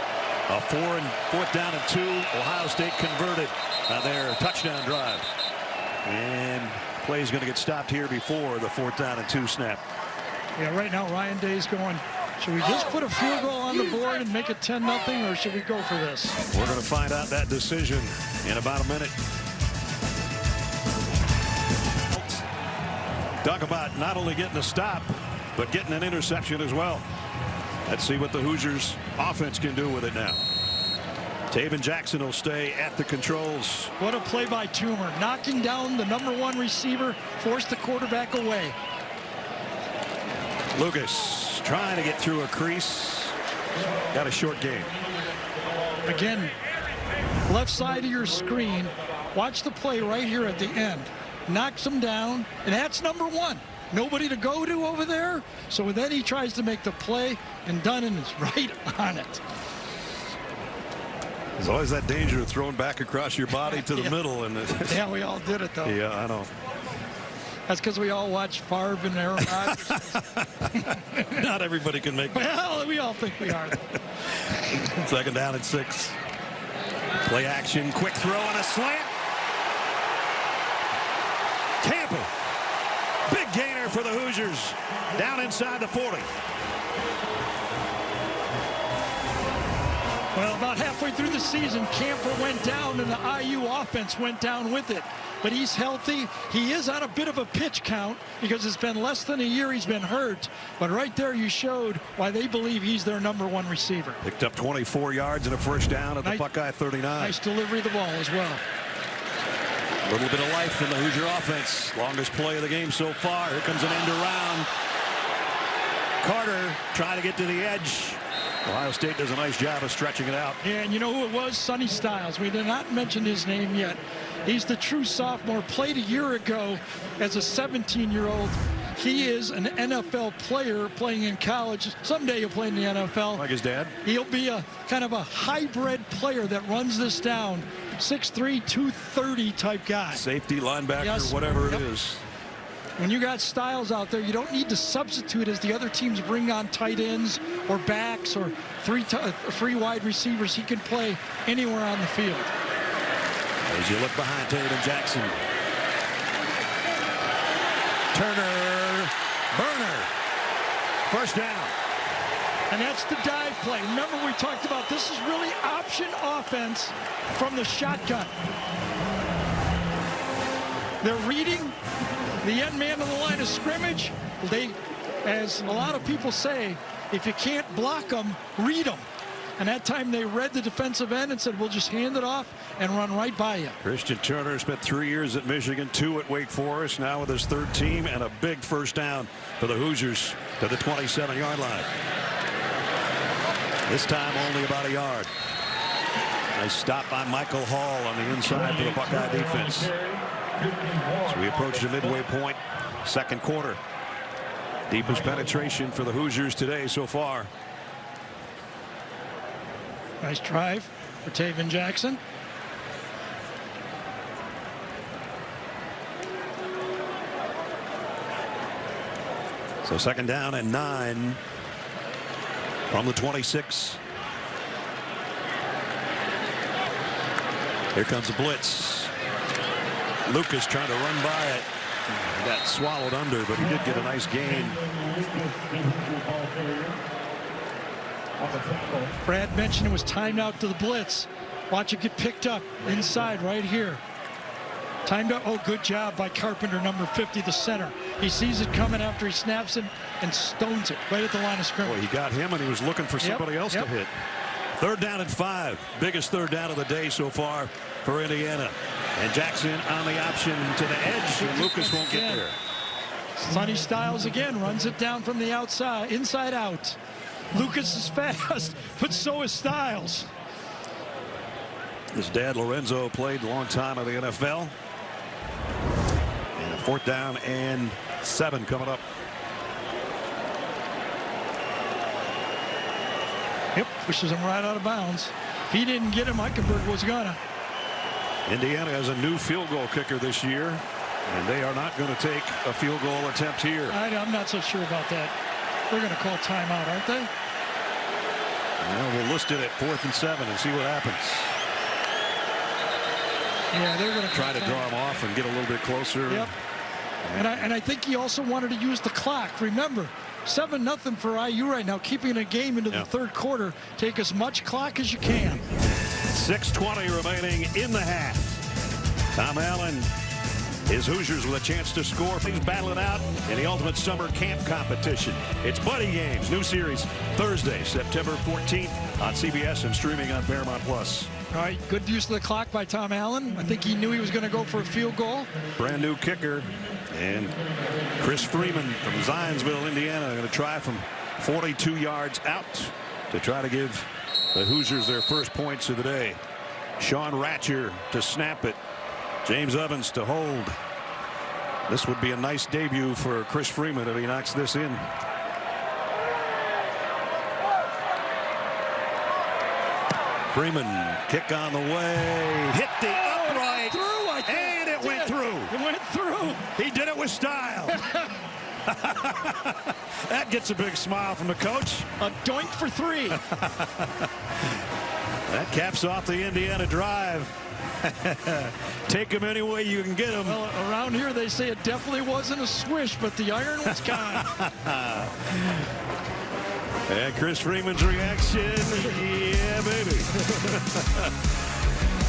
a 4th down and 2. Ohio State converted on their touchdown drive. And play is going to get stopped here before the 4th down and 2 snap. Yeah, right now Ryan Day's going, should we just put a field goal on the board and make it 10-0, or should we go for this? We're going to find out that decision in about a minute. Talk about not only getting a stop, but getting an interception as well. Let's see what the Hoosiers offense can do with it now. Taven Jackson will stay at the controls. What a play by Toomer. Knocking down the number 1 receiver, forced the quarterback away. Lucas trying to get through a crease. Got a short game. Again, left side of your screen. Watch the play right here at the end. Knocks him down, and that's number 1. Nobody to go to over there. So then he tries to make the play, and Dunnan is right on it. There's always that danger of throwing back across your body to the middle. And yeah, we all did it, though. Yeah, I know. That's because we all watch Favre and Aaron Rodgers. Not everybody can make that. Well, we all think we are. 2nd down and 6. Play action, quick throw on a slant. Tampa. Big gainer for the Hoosiers. Down inside the 40. Well, about halfway through the season, Camper went down and the IU offense went down with it. But he's healthy. He is on a bit of a pitch count because it's been less than a year he's been hurt. But right there you showed why they believe he's their #1 receiver. Picked up 24 yards and a first down at the Buckeye 39. Nice delivery of the ball as well. A little bit of life in the Hoosier offense. Longest play of the game so far. Here comes an end around. Carter trying to get to the edge. Ohio State does a nice job of stretching it out. Yeah, and you know who it was? Sonny Styles. We did not mention his name yet. He's the true sophomore. Played a year ago as a 17-year-old. He is an NFL player playing in college. Someday he'll play in the NFL. Like his dad? He'll be a kind of a hybrid player that runs this down. 6'3", 230 type guy. Safety, linebacker, yes. Whatever it is. When you got Styles out there, you don't need to substitute as the other teams bring on tight ends or backs or three wide receivers. He can play anywhere on the field. As you look behind Taven Jackson. Turner, Burner, first down. And that's the dive play. Remember, we talked about this is really option offense from the shotgun. They're reading the end man on the line of scrimmage. They, as a lot of people say, if you can't block them, read them. And that time they read the defensive end and said, we'll just hand it off and run right by you. Christian Turner spent 3 years at Michigan, 2 at Wake Forest, now with his third team, and a big first down for the Hoosiers to the 27-yard line. This time only about a yard. Nice stop by Michael Hall on the inside for the Buckeye defense. So we approach the midway point, second quarter. Deepest penetration for the Hoosiers today so far. Nice drive for Taven Jackson. So second down and 9 from the 26. Here comes a blitz. Lucas trying to run by it. He got swallowed under, but he did get a nice gain. Brad mentioned it was timed out to the blitz. Watch it get picked up inside right here. Timed out. Oh, good job by Carpenter, number 50, the center. He sees it coming after he snaps it and stones it right at the line of scrimmage. Boy, he got him, and he was looking for somebody else to hit. Third down and 5. Biggest third down of the day so far for Indiana. And Jackson on the option to the edge, and Lucas won't get there. Sonny Styles again runs it down from the outside, inside out. Lucas is fast, but so is Styles. His dad, Lorenzo, played a long time in the NFL. And 4th down and 7 coming up. Yep, pushes him right out of bounds. If he didn't get him, Eichenberg was gonna. Indiana has a new field goal kicker this year, and they are not going to take a field goal attempt here. I'm not so sure about that. They're going to call timeout, aren't they? Well, we'll list it at 4th and 7 and see what happens. Yeah, they're going to try to draw him off and get a little bit closer. Yep. And I think he also wanted to use the clock. Remember, 7-0 for IU right now, keeping a game into the third quarter. Take as much clock as you can. 6:20 remaining in the half. Tom Allen, his Hoosiers with a chance to score. Things battling out in the Ultimate Summer Camp Competition. It's Buddy Games, new series, Thursday, September 14th on CBS and streaming on Paramount+. All right, good use of the clock by Tom Allen. I think he knew he was going to go for a field goal. Brand new kicker, and Chris Freeman from Zionsville, Indiana, going to try from 42 yards out to try to give the Hoosiers their first points of the day. Sean Ratcher to snap it. James Evans to hold. This would be a nice debut for Chris Freeman if he knocks this in. Freeman, kick on the way, hit the upright, and it went through. It went through. He did it with style. That gets a big smile from the coach. A doink for 3. That caps off the Indiana drive. Take them any way you can get them. Well, around here they say it definitely wasn't a swish, but the iron was gone. And Chris Freeman's reaction, yeah, baby.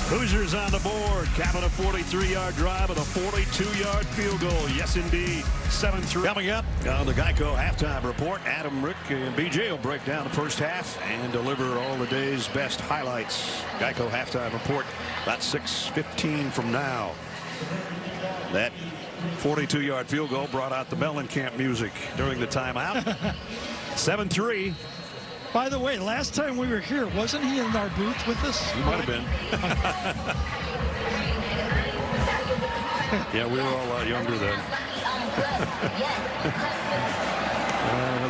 Hoosiers on the board, capping a 43-yard drive with a 42-yard field goal. Yes, indeed. 7-3. Coming up on the Geico halftime report, Adam, Rick, and BJ will break down the first half and deliver all the day's best highlights. Geico halftime report about 6:15 from now. That 42-yard field goal brought out the Mellencamp music during the timeout. 7-3. By the way, last time we were here, wasn't he in our booth with us? He might have been. Yeah, we were all a lot younger then.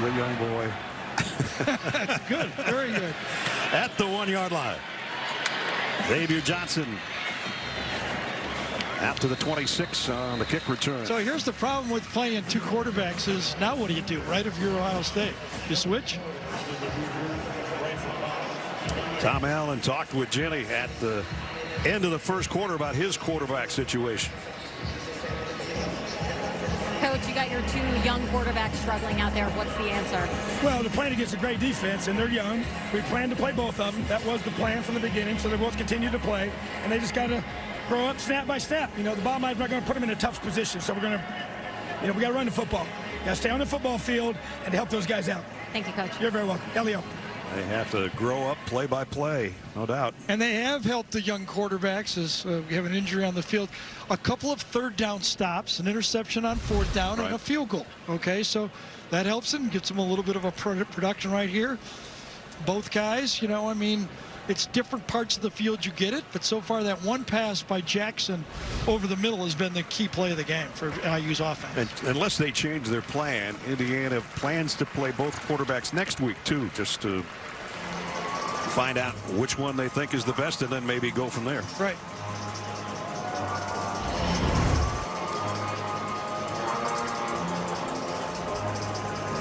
The young boy. Good, very good. At the 1-yard line, Xavier Johnson out to the 26 on the kick return. So here's the problem with playing two quarterbacks is now what do? Right, if you're Ohio State? You switch? Tom Allen talked with Jenny at the end of the first quarter about his quarterback situation. Coach, you got your two young quarterbacks struggling out there. What's the answer? Well, they're playing against a great defense, and they're young. We planned to play both of them. That was the plan from the beginning, so they both continue to play, and they just got to grow up step by step. You know, the bottom line is not going to put them in a tough position, so we're going to, you know, we got to run the football. Got to stay on the football field and help those guys out. Thank you, Coach. You're very welcome. Elio. They have to grow up play by play, no doubt. And they have helped the young quarterbacks as we have an injury on the field. A couple of third down stops, an interception on fourth down, and a field goal. Okay, so that helps them, gets them a little bit of a production right here. Both guys, you know, I mean, it's different parts of the field you get it, but so far that one pass by Jackson over the middle has been the key play of the game for IU's offense. And unless they change their plan, Indiana plans to play both quarterbacks next week too, just to find out which one they think is the best and then maybe go from there. Right.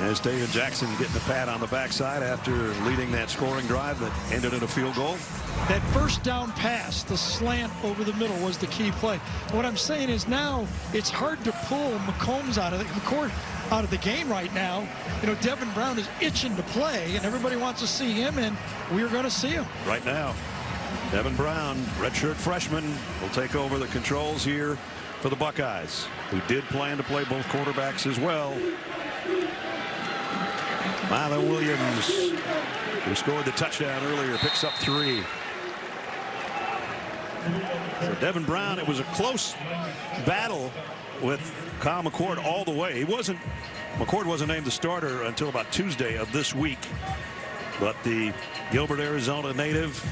As David Jackson getting the pat on the backside after leading that scoring drive that ended in a field goal. That first down pass, the slant over the middle, was the key play. What I'm saying is now it's hard to pull McCord out of the game right now. You know, Devin Brown is itching to play, and everybody wants to see him, and we're going to see him. Right now, Devin Brown, redshirt freshman, will take over the controls here for the Buckeyes, who did plan to play both quarterbacks as well. Miyan Williams, who scored the touchdown earlier, picks up 3. For Devin Brown, it was a close battle with Kyle McCord all the way. McCord wasn't named the starter until about Tuesday of this week. But the Gilbert, Arizona native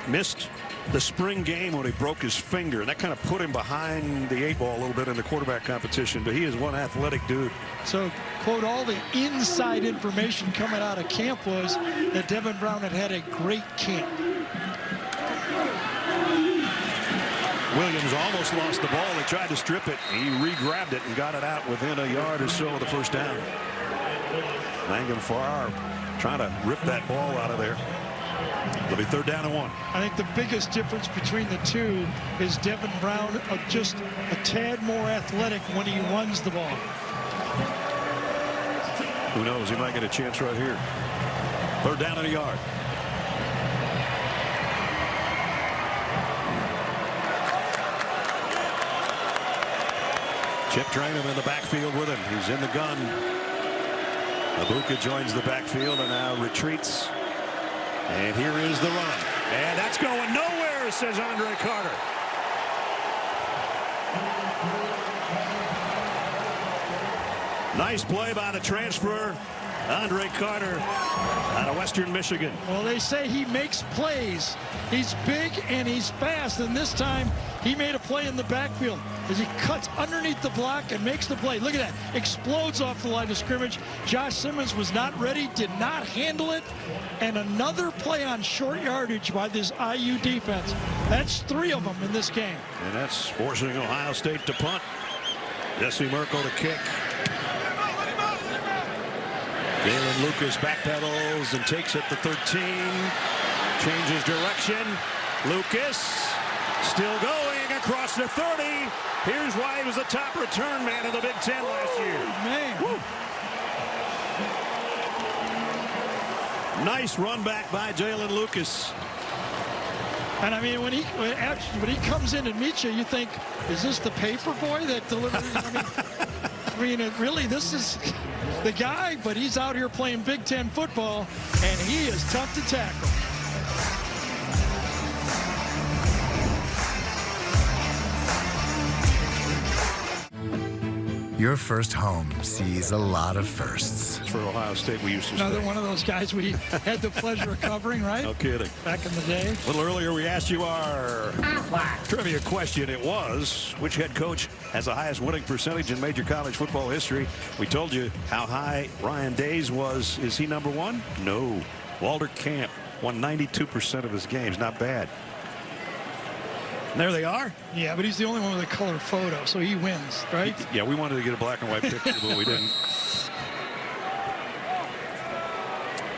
missed the spring game when he broke his finger, and that kind of put him behind the 8 ball a little bit in the quarterback competition. But he is one athletic dude. So, quote, all the inside information coming out of camp was that Devin Brown had a great camp. Williams almost lost the ball. He tried to strip it. He re-grabbed it and got it out within a yard or so of the first down. Mangum Farrar trying to rip that ball out of there. It'll be 3rd down and 1. I think the biggest difference between the two is Devin Brown just a tad more athletic when he runs the ball. Who knows? He might get a chance right here. 3rd down and a yard. Chip Trainum in the backfield with him. He's in the gun. Abuka joins the backfield and now retreats. And here is the run. And that's going nowhere, says Andre Carter. Nice play by the transfer, Andre Carter, out of Western Michigan. Well, they say he makes plays. He's big and he's fast, and this time he made a play in the backfield as he cuts underneath the block and makes the play. Look at that. Explodes off the line of scrimmage. Josh Simmons was not ready, did not handle it, and another play on short yardage by this IU defense. That's 3 of them in this game. And that's forcing Ohio State to punt. Jesse Merkel to kick. Galen Lucas backpedals and takes it to 13. Changes direction. Lucas still going across the 30. Here's why he was the top return man in the Big Ten last year. Man. Woo. Nice run back by Jalen Lucas. And I mean, when he comes in and meets you, you think, is this the paper boy that delivers? I mean, really, this is the guy, but he's out here playing Big Ten football, and he is tough to tackle. Your first home sees a lot of firsts. For Ohio State, we used to Another stay. one of those guys we had the pleasure of covering, right? No kidding. Back in the day. A little earlier, we asked you our trivia question. It was, which head coach has the highest winning percentage in major college football history? We told you how high Ryan Day's was. Is he number one? No. Walter Camp won 92% of his games. Not bad. And there they are. Yeah, but he's the only one with a color photo, so he wins, right? Yeah, we wanted to get a black and white picture, but we didn't.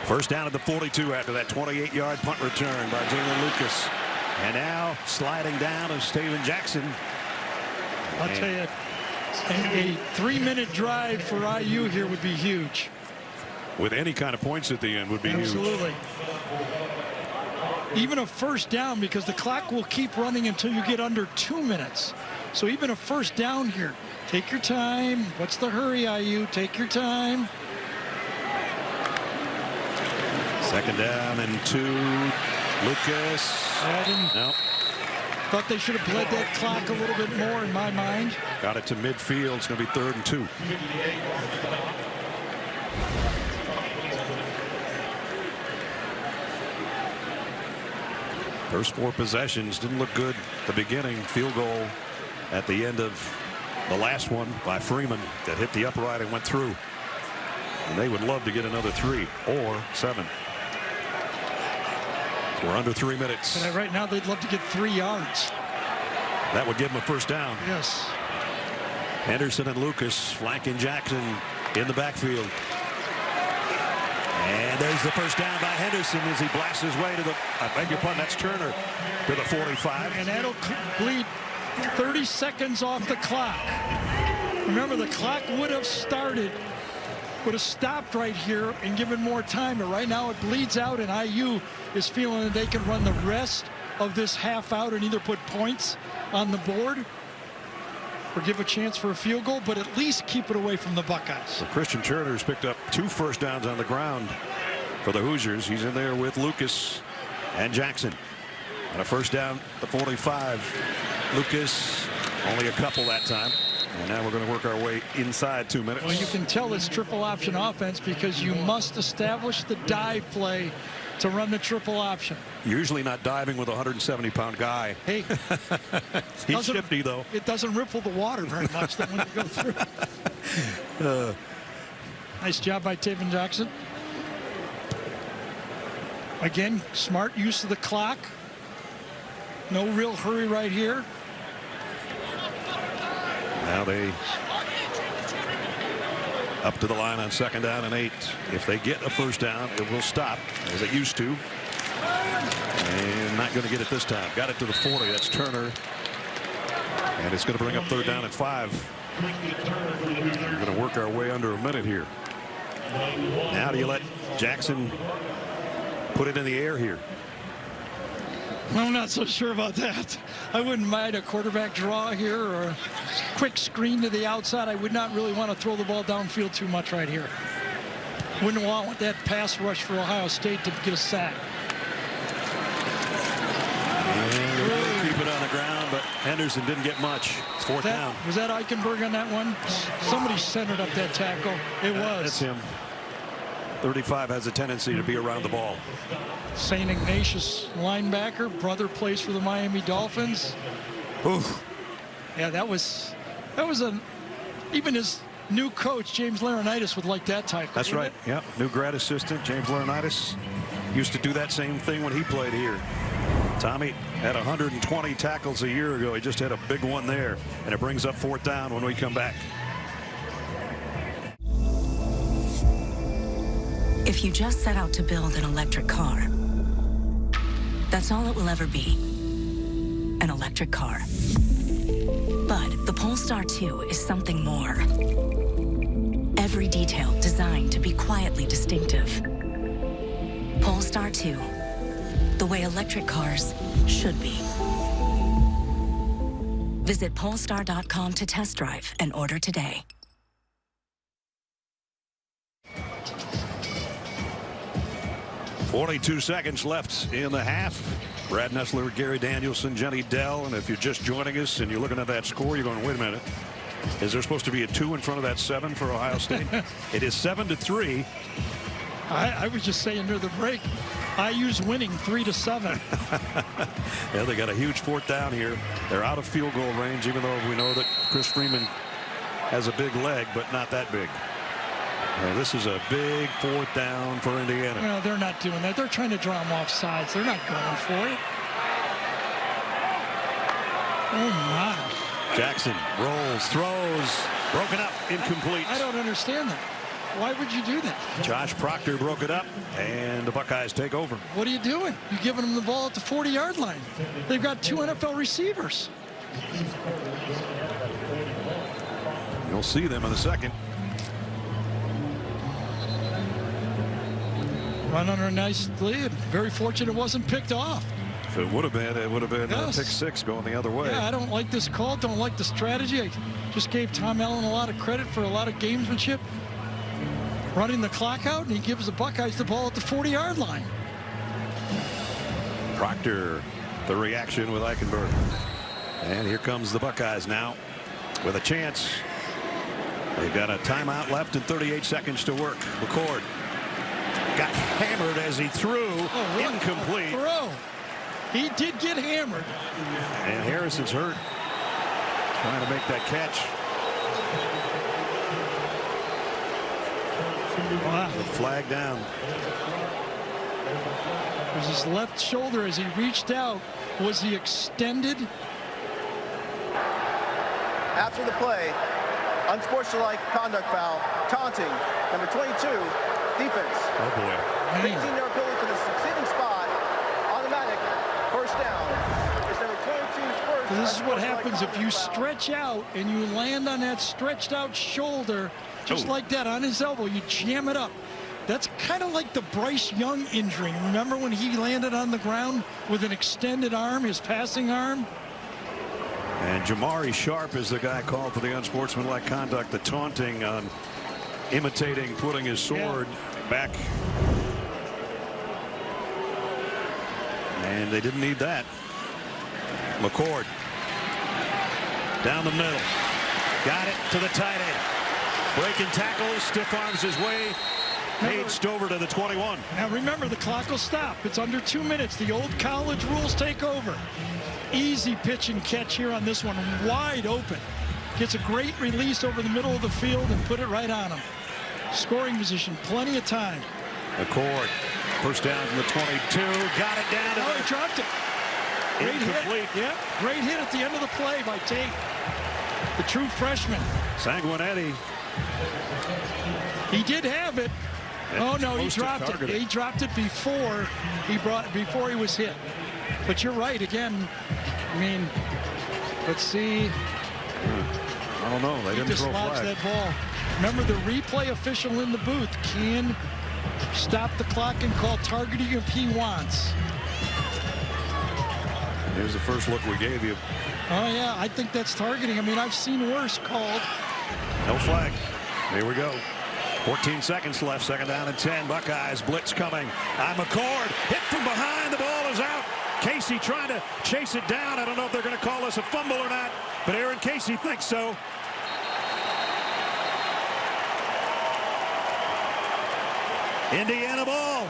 First down at the 42 after that 28-yard punt return by Jalen Lucas. And now sliding down is Steven Jackson. I'll tell you, a 3-minute drive for IU here would be huge. With any kind of points at the end would be huge. Absolutely. Even a first down, because the clock will keep running until you get under 2 minutes. So even a first down here, take your time. What's the hurry, IU? Take your time. Second down and 2. Lucas. No. Thought they should have bled that clock a little bit more in my mind. Got it to midfield. It's going to be 3rd and 2. First 4 possessions didn't look good at the beginning. Field goal at the end of the last one by Freeman that hit the upright and went through. And they would love to get another 3 or 7. We're under 3 minutes. And right now they'd love to get 3 yards. That would give them a first down. Yes. Henderson and Lucas flanking Jackson in the backfield. And there's the first down by Henderson as he blasts his way to the, I beg your pardon, that's Turner, to the 45. And that'll bleed 30 seconds off the clock. Remember, the clock would have stopped right here and given more time. But right now it bleeds out, and IU is feeling that they can run the rest of this half out and either put points on the board or give a chance for a field goal, but at least keep it away from the Buckeyes. So Christian Turner's picked up 2 first downs on the ground for the Hoosiers. He's in there with Lucas and Jackson. And a first down, the 45. Lucas, only a couple that time. And now we're going to work our way inside 2 minutes. Well, you can tell it's triple option offense because you must establish the dive play to run the triple option. Usually not diving with a 170-pound guy. Hey, he's shifty, though. It doesn't ripple the water very much then when you go through. Nice job by Steven Jackson. Again, smart use of the clock. No real hurry right here. Now they up to the line on 2nd down and 8. If they get a first down, it will stop as it used to. And not going to get it this time. Got it to the 40. That's Turner. And it's going to bring up 3rd down and 5. We're going to work our way under a minute here. Now do you let Jackson put it in the air here? I'm not so sure about that. I wouldn't mind a quarterback draw here or a quick screen to the outside. I would not really want to throw the ball downfield too much right here. Wouldn't want that pass rush for Ohio State to get a sack. And keep it on the ground, but Henderson didn't get much. It's 4th down. Was that Eichenberg on that one? Somebody centered up that tackle. It was. That's him. 35 has a tendency to be around the ball. St. Ignatius linebacker, brother plays for the Miami Dolphins. Oof. Yeah, that was even his new coach, James Laurinaitis, would like that tackle. That's right. Yep. New grad assistant, James Laurinaitis, used to do that same thing when he played here. Tommy had 120 tackles a year ago. He just had a big one there, and it brings up 4th down when we come back. If you just set out to build an electric car, that's all it will ever be, an electric car. But the Polestar 2 is something more. Every detail designed to be quietly distinctive. Polestar 2. The way electric cars should be. Visit Polestar.com to test drive and order today. .42 seconds left in the half. Brad Nessler, Gary Danielson, Jenny Dell. And if you're just joining us and you're looking at that score, you're going, wait a minute. Is there supposed to be a 2 in front of that 7 for Ohio State? It is 7-3. I was just saying near the break, IU's winning 3-7. Yeah, they got a huge 4th down here. They're out of field goal range, even though we know that Chris Freeman has a big leg, but not that big. This is a big 4th down for Indiana. No, they're not doing that. They're trying to draw them off sides. They're not going for it. Oh, my. Jackson rolls, throws, broken up, incomplete. I don't understand that. Why would you do that? Josh Proctor broke it up, and the Buckeyes take over. What are you doing? You're giving them the ball at the 40-yard line. They've got 2 NFL receivers. You'll see them in a second. Run under a nice lead. Very fortunate it wasn't picked off. If it would have been, Yes. pick 6 going the other way. Yeah, I don't like this call. Don't like the strategy. I just gave Tom Allen a lot of credit for a lot of gamesmanship. Running the clock out, and he gives the Buckeyes the ball at the 40-yard line. Proctor, the reaction with Eichenberg. And here comes the Buckeyes now with a chance. They've got a timeout left and 38 seconds to work. McCord got hammered as he threw. Incomplete. Throw. He did get hammered. And Harrison's hurt. Trying to make that catch. Wow. The flag down. There's his left shoulder as he reached out. Was he extended? After the play, unsportsmanlike conduct foul, taunting, number 22, defense. Oh, boy. 15-yard penalty to the succeeding spot, automatic, first down. It's number 22's first. So this is what unsportsmanlike happens if you conduct foul. stretch out and you land on that stretched out shoulder, just like that on his elbow, you jam it up. That's kind of like the Bryce Young injury. Remember when he landed on the ground with an extended arm, his passing arm? And Jamari Sharp is the guy called for the unsportsmanlike conduct, the taunting on imitating putting his sword back. And they didn't need that. McCord down the middle. Got it to the tight end. Breaking tackles, stiff arms his way. Paged over to the 21. Now remember, the clock will stop. It's under 2 minutes. The old college rules take over. Easy pitch and catch here on this one. Wide open. Gets a great release over the middle of the field and put it right on him. Scoring position, plenty of time. McCord, first down from the 22. Got it down to he dropped it. Great incomplete. hit. Yeah, great hit at the end of the play by Tate, the true freshman. Sanguinetti. He did have it. Oh no, he dropped it. He dropped it before he was hit. But you're right again. I mean, let's see. I don't know. They didn't throw a flag. That ball. Remember, the replay official in the booth can stop the clock and call targeting if he wants. Here's the first look we gave you. Oh yeah, I think that's targeting. I mean, I've seen worse called. No flag. Here we go. 14 seconds left. Second down and 10. Buckeyes blitz coming. McCord hit from behind. The ball is out. Casey trying to chase it down. I don't know if they're going to call this a fumble or not, but Aaron Casey thinks so. Indiana ball.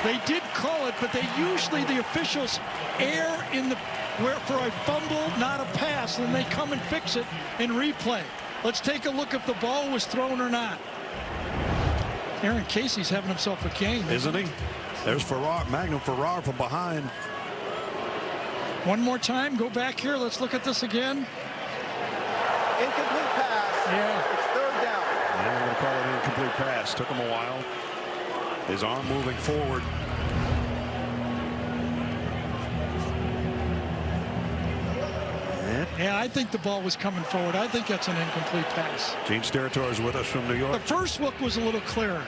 They did call it, but the officials err in the for a fumble, not a pass, and they come and fix it in replay. Let's take a look if the ball was thrown or not. Aaron Casey's having himself a game, isn't he? There's Farrar, Magnum Farrar from behind. One more time, go back here. Let's look at this again. Incomplete pass. Yeah. It's third down. Yeah, they're going to call it an incomplete pass. Took him a while. His arm moving forward. Yeah, I think the ball was coming forward. I think that's an incomplete pass. Gene Steratore is with us from New York. The first look was a little clearer.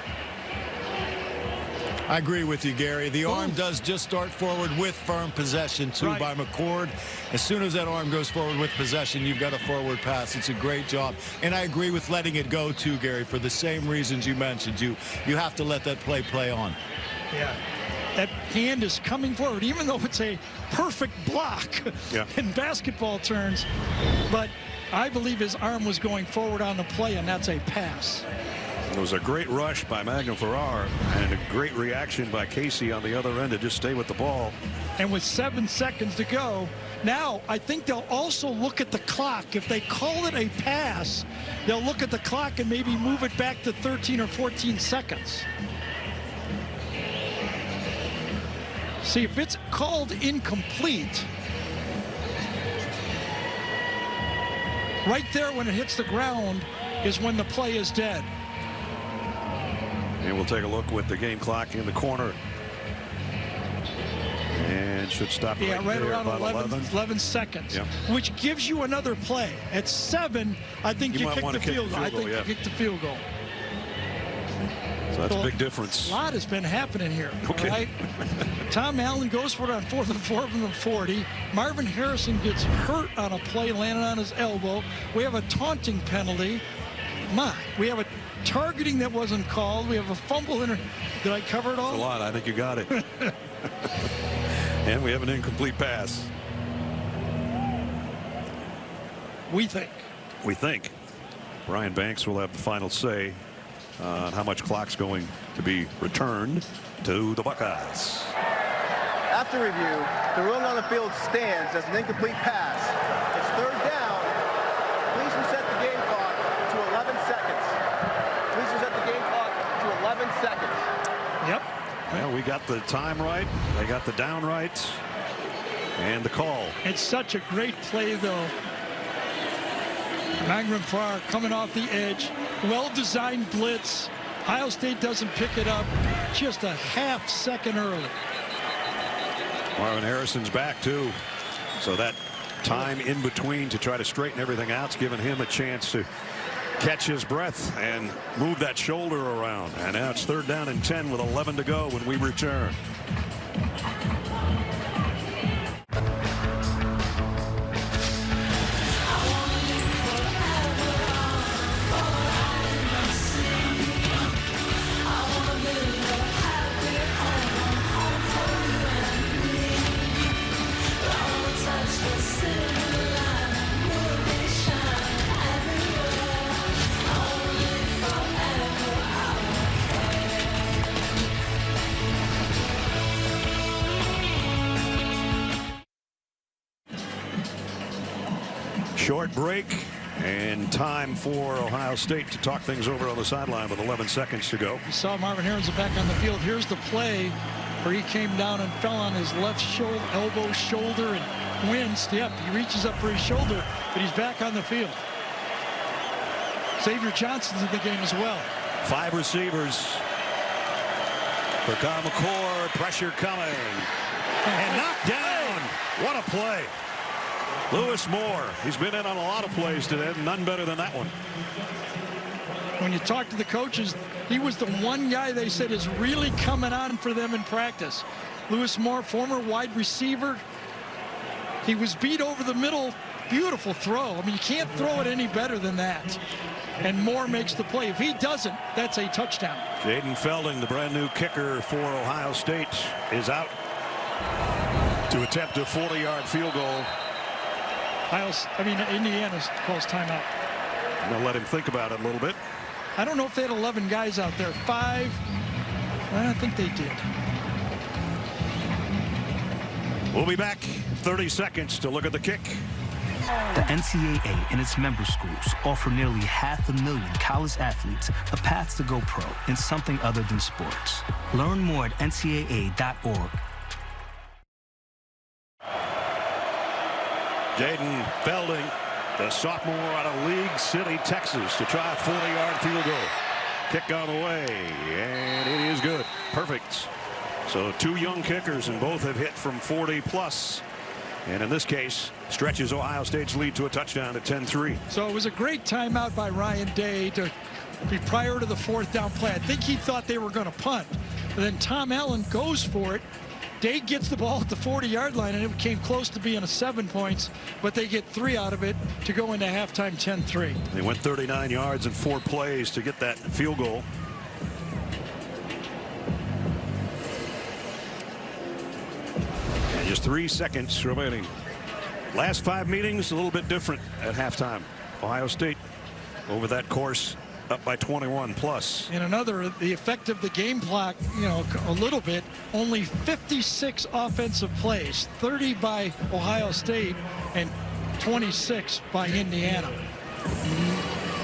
I agree with you, Gary. The arm does just start forward with firm possession, too, by McCord. As soon as that arm goes forward with possession, you've got a forward pass. It's a great job. And I agree with letting it go, too, Gary, for the same reasons you mentioned. You have to let that play on. Yeah. That hand is coming forward, even though it's a perfect block in basketball terms. But I believe his arm was going forward on the play, and that's a pass. It was a great rush by Magnum Farrar and a great reaction by Casey on the other end to just stay with the ball. And with 7 seconds to go, now I think they'll also look at the clock. If they call it a pass, they'll look at the clock and maybe move it back to 13 or 14 seconds. See, if it's called incomplete, right there when it hits the ground is when the play is dead. And we'll take a look with the game clock in the corner. And should stop right there, around about 11 seconds, which gives you another play. At 7, I think you kick the field goal. I think you kick the field goal. So that's a big difference. A lot has been happening here. Okay. Right? Tom Allen goes for it on 4th and 4 from the 40. Marvin Harrison gets hurt on a play, landing on his elbow. We have a taunting penalty. We have a targeting that wasn't called. We have a fumble. Did I cover it all? That's a lot. I think you got it. And we have an incomplete pass. We think. We think. Brian Banks will have the final say on how much clock's going to be returned to the Buckeyes. After review, the ruling on the field stands as an incomplete pass. It's 3rd down. Please reset the game clock to 11 seconds. Please reset the game clock to 11 seconds. Yep. Well, we got the time right. They got the down right. And the call. It's such a great play, though. Magnum Farrar coming off the edge. Well-designed blitz. Ohio State doesn't pick it up. Just a half second early. Marvin Harrison's back, too. So that time in between to try to straighten everything out's given him a chance to catch his breath and move that shoulder around. And now it's 3rd down and 10 with 11 to go when we return. Short break and time for Ohio State to talk things over on the sideline with 11 seconds to go. You saw Marvin Harrison back on the field. Here's the play where he came down and fell on his left shoulder, elbow, shoulder, and winced. Yep, he reaches up for his shoulder, but he's back on the field. Xavier Johnson's in the game as well. 5 receivers for Kyle McCord. Pressure coming. And knocked down. What a play. Lewis Moore. He's been in on a lot of plays today. None better than that one. When you talk to the coaches, he was the one guy they said is really coming on for them in practice. Lewis Moore, former wide receiver. He was beat over the middle. Beautiful throw. I mean, you can't throw it any better than that. And Moore makes the play. If he doesn't, that's a touchdown. Jaden Felding, the brand new kicker for Ohio State, is out to attempt a 40-yard field goal. Indiana calls timeout. I'm going to let him think about it a little bit. I don't know if they had 11 guys out there. 5. I think they did. We'll be back 30 seconds to look at the kick. The NCAA and its member schools offer nearly 500,000 college athletes a path to go pro in something other than sports. Learn more at ncaa.org. Jaden Felding, the sophomore out of League City, Texas, to try a 40-yard field goal. Kick on the way, and it is good. Perfect. So 2 young kickers, and both have hit from 40+. And in this case, stretches Ohio State's lead to a touchdown at 10-3. So it was a great timeout by Ryan Day to be prior to the 4th down play. I think he thought they were going to punt. Then Tom Allen goes for it. Dade gets the ball at the 40-yard line, and it came close to being a 7 points, but they get 3 out of it to go into halftime 10-3. They went 39 yards in 4 plays to get that field goal. And just 3 seconds remaining. Last 5 meetings a little bit different at halftime. Ohio State over that course up by 21 plus. And another, the effect of the game clock, you know, a little bit. Only 56 offensive plays, 30 by Ohio State and 26 by Indiana.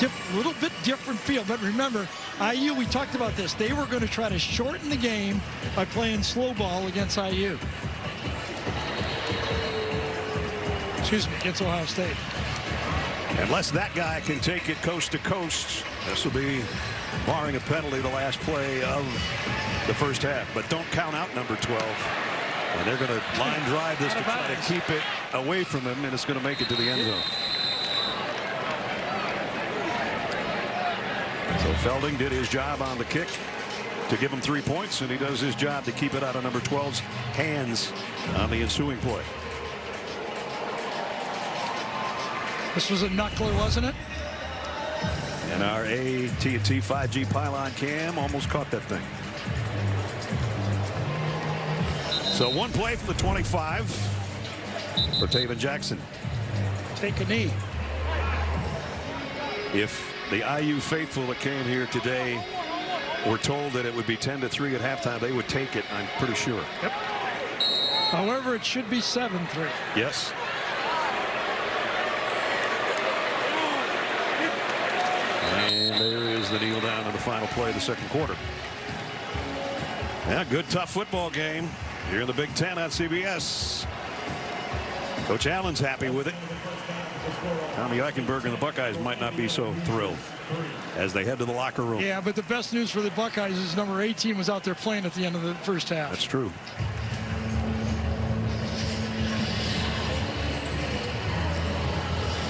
A little bit different feel, but remember, IU, we talked about this. They were going to try to shorten the game by playing slow ball against IU. Excuse me, against Ohio State. Unless that guy can take it coast to coast, this will be, barring a penalty, the last play of the first half. But don't count out number 12. And they're going to line drive this to try to keep it away from him, and it's going to make it to the end zone. So Felding did his job on the kick to give him 3 points, and he does his job to keep it out of number 12's hands on the ensuing play. This was a knuckler, wasn't it? And our AT&T 5G pylon cam almost caught that thing. So 1 play from the 25 for Taven Jackson. Take a knee. If the IU faithful that came here today were told that it would be 10-3 at halftime, they would take it, I'm pretty sure. Yep. However, it should be 7-3. Yes. And there is the kneel down in the final play of the second quarter. Yeah, good tough football game here in the Big Ten on CBS. Coach Allen's happy with it. Tommy Eichenberg and the Buckeyes might not be so thrilled as they head to the locker room. Yeah, but the best news for the Buckeyes is number 18 was out there playing at the end of the first half. That's true.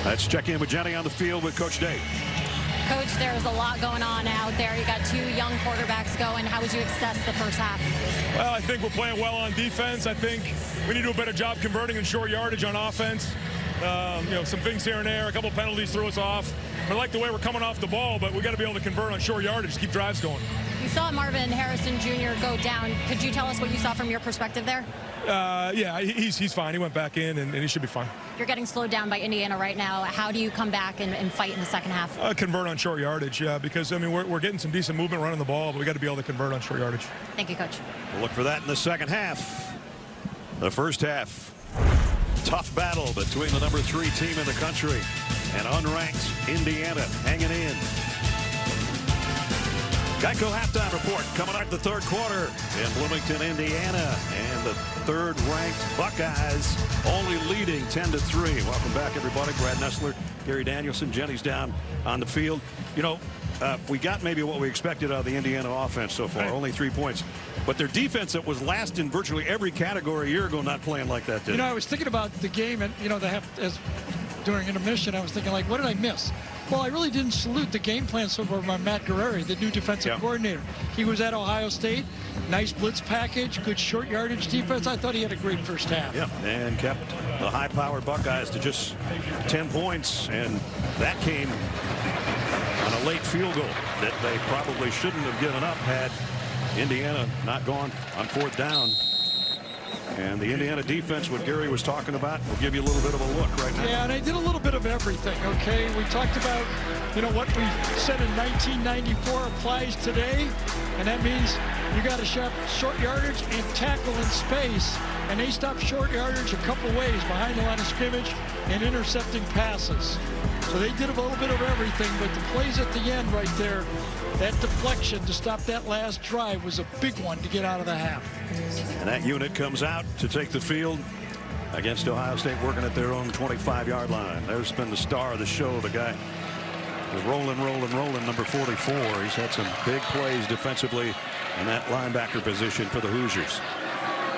Let's check in with Jenny on the field with Coach Day. Coach, there's a lot going on out there. You got 2 young quarterbacks going. How would you assess the first half? Well, I think we're playing well on defense. I think we need to do a better job converting in short yardage on offense. You know, some things here and there. A couple penalties threw us off. I like the way we're coming off the ball, but we got to be able to convert on short yardage, keep drives going. You saw Marvin Harrison Jr. go down. Could you tell us what you saw from your perspective there? Yeah, he's fine. He went back in, and he should be fine. You're getting slowed down by Indiana right now. How do you come back and fight in the second half? Convert on short yardage, yeah, because, I mean, we're getting some decent movement running the ball, but we got to be able to convert on short yardage. Thank you, Coach. We'll look for that in the second half. The first half, tough battle between the number 3 team in the country and unranked Indiana hanging in. Geico halftime report coming out the third quarter in Bloomington, Indiana, and the third-ranked Buckeyes only leading 10-3. Welcome back, everybody. Brad Nessler, Gary Danielson, Jenny's down on the field. You know, we got maybe what we expected out of the Indiana offense so far, only 3 points. But their defense that was last in virtually every category a year ago not playing like that, did it? You know, I was thinking about the game, and, you know, during intermission, I was thinking, like, what did I miss? Well, I really didn't salute the game plan so far by Matt Guerreri, the new defensive coordinator. He was at Ohio State. Nice blitz package, good short yardage defense. I thought he had a great first half. Yeah, and kept the high-powered Buckeyes to just 10 points, and that came on a late field goal that they probably shouldn't have given up had Indiana not gone on fourth down. And the Indiana defense, what Gary was talking about, will give you a little bit of a look right now. Yeah, and they did a little bit of everything, okay? We talked about, you know, what we said in 1994 applies today, and that means you got to shop short yardage and tackle in space, and they stopped short yardage a couple ways, behind the line of scrimmage and intercepting passes. So they did a little bit of everything, but the plays at the end right there, that deflection to stop that last drive was a big one to get out of the half. And that unit comes out to take the field against Ohio State, working at their own 25-yard line. There's been the star of the show, the guy is rolling, number 44. He's had some big plays defensively in that linebacker position for the Hoosiers.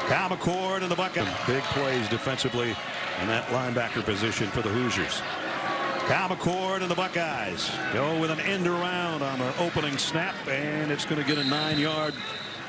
Cal McCord and the Buckeyes. Big plays defensively in that linebacker position for the Hoosiers. Cal McCord and the Buckeyes go with an end around on the opening snap, and it's going to get a 9-yard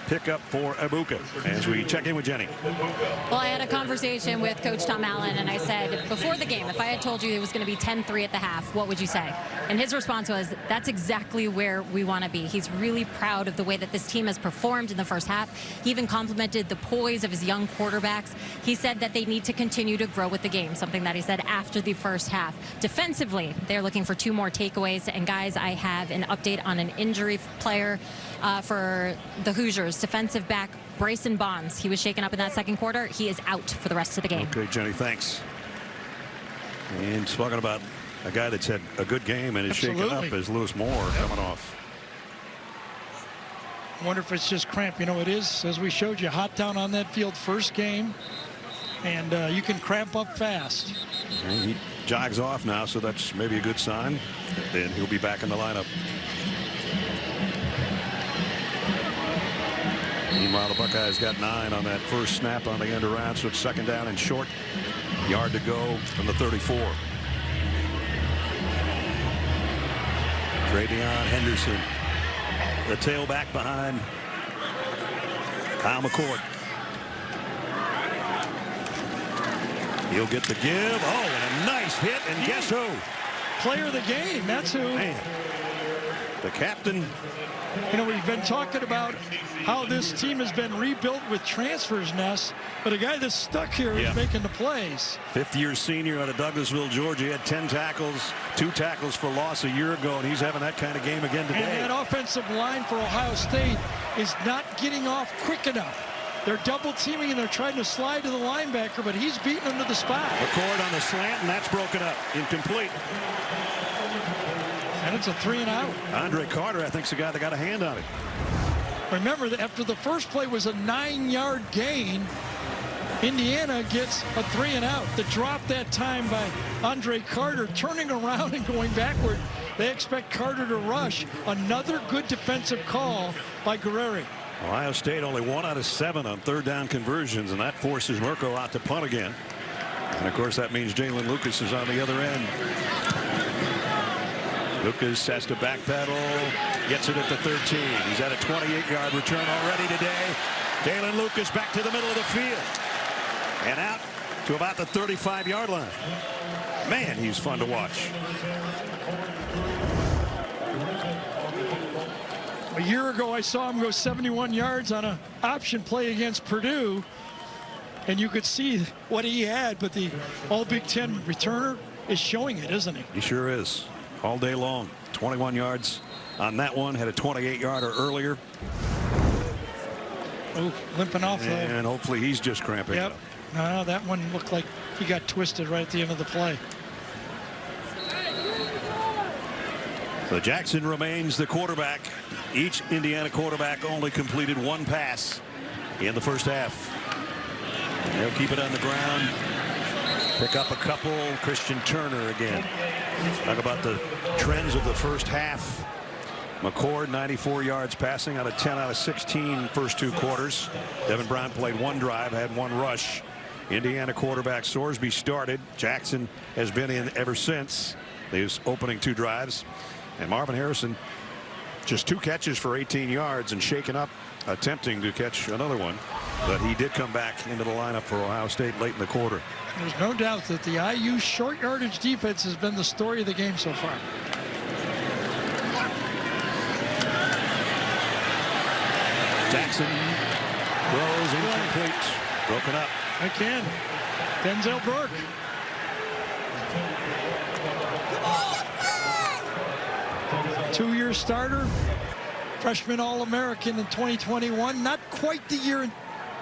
pickup for Ibuka as we check in with Jenny. Well, I had a conversation with Coach Tom Allen, and I said, before the game, if I had told you it was going to be 10-3 at the half, what would you say? And his response was, that's exactly where we want to be. He's really proud of the way that this team has performed in the first half. He even complimented the poise of his young quarterbacks. He said that they need to continue to grow with the game, something that he said after the first half. Defensively, they're looking for 2 more takeaways. And guys, I have an update on an injury player for the Hoosiers, defensive back Bryson Bonds. He was shaken up in that second quarter. He is out for the rest of the game. Okay, Jenny, thanks. And talking about a guy that's had a good game and is shaken up is Lewis Moore coming off. I wonder if it's just cramp. You know, it is, as we showed you, hot down on that field first game, and you can cramp up fast. And he jogs off now, so that's maybe a good sign. Then he'll be back in the lineup. Meanwhile, the Buckeyes got 9 on that first snap on the end around, so it's second down and short. Yard to go from the 34. Travion Henderson, the tailback behind Kyle McCord. He'll get the give. Oh, and a nice hit, and guess who? Player of the game, that's who. Man, the captain. You know, we've been talking about how this team has been rebuilt with transfers, Ness, but a guy that's stuck here is making the plays. 5th-year senior out of Douglasville, Georgia. He had 10 tackles, 2 tackles for loss a year ago, and he's having that kind of game again today. And that offensive line for Ohio State is not getting off quick enough. They're double teaming and they're trying to slide to the linebacker, but he's beating him to the spot. McCord on the slant, and that's broken up. Incomplete. And it's a 3-and-out. Andre Carter, I think, is the guy that got a hand on it. Remember that after the first play was a 9-yard gain, Indiana gets a 3-and-out. The drop that time by Andre Carter, turning around and going backward. They expect Carter to rush. Another good defensive call by Guerreri. Ohio State only 1 out of 7 on 3rd down conversions, and that forces Mirko out to punt again. And of course that means Jalen Lucas is on the other end. Lucas has to backpedal, gets it at the 13. He's at a 28-yard return already today. Jalen Lucas back to the middle of the field and out to about the 35-yard line. Man, he's fun to watch. A year ago, I saw him go 71 yards on an option play against Purdue, and you could see what he had, but the All-Big Ten returner is showing it, isn't he? He sure is. All day long. 21 yards on that one. Had a 28-yarder earlier. Oh, limping off. And hopefully he's just cramping up. No, that one looked like he got twisted right at the end of the play. So Jackson remains the quarterback. Each Indiana quarterback only completed 1 pass in the first half. They'll keep it on the ground. Pick up a couple. Christian Turner again. Talk about the trends of the first half. McCord 94 yards passing out of 10 out of 16 first 2 quarters. Devin Brown played 1 drive, had 1 rush. Indiana quarterback Sorsby started. Jackson has been in ever since these opening 2 drives. And Marvin Harrison just 2 catches for 18 yards and shaken up attempting to catch another one. But he did come back into the lineup for Ohio State late in the quarter. There's no doubt that the IU short yardage defense has been the story of the game so far. Jackson throws incomplete. Broken up. Again, Denzel Burke. Two-year starter, freshman All-American in 2021. Not quite the year in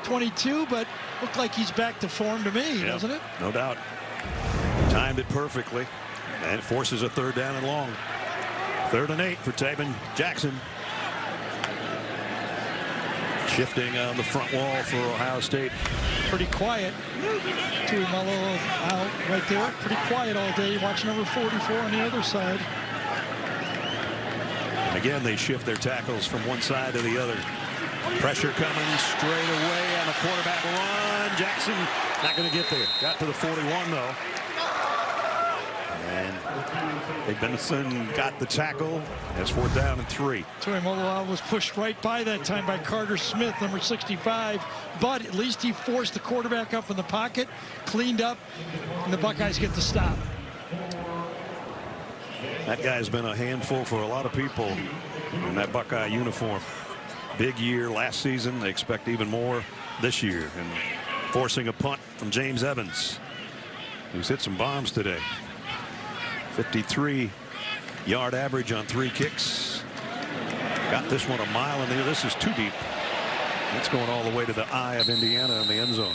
22, but looked like he's back to form to me, doesn't it? No doubt. Timed it perfectly, and it forces a 3rd down and long. 3rd and 8 for Taven Jackson. Shifting on the front wall for Ohio State. Pretty quiet. Tuimoloau out right there. Pretty quiet all day. Watch number 44 on the other side. And again, they shift their tackles from one side to the other. Pressure coming straight away on the quarterback run. Jackson not going to get there. Got to the 41 though. And Benson got the tackle. That's 4th down and 3. Tuimoloau was pushed right by that time by Carter Smith, number 65. But at least he forced the quarterback up in the pocket, cleaned up, and the Buckeyes get the stop. That guy's been a handful for a lot of people in that Buckeye uniform. Big year last season. They expect even more this year. And forcing a punt from James Evans, who's hit some bombs today. 53-yard average on 3 kicks. Got this one a mile in the air. This is too deep. It's going all the way to the eye of Indiana in the end zone.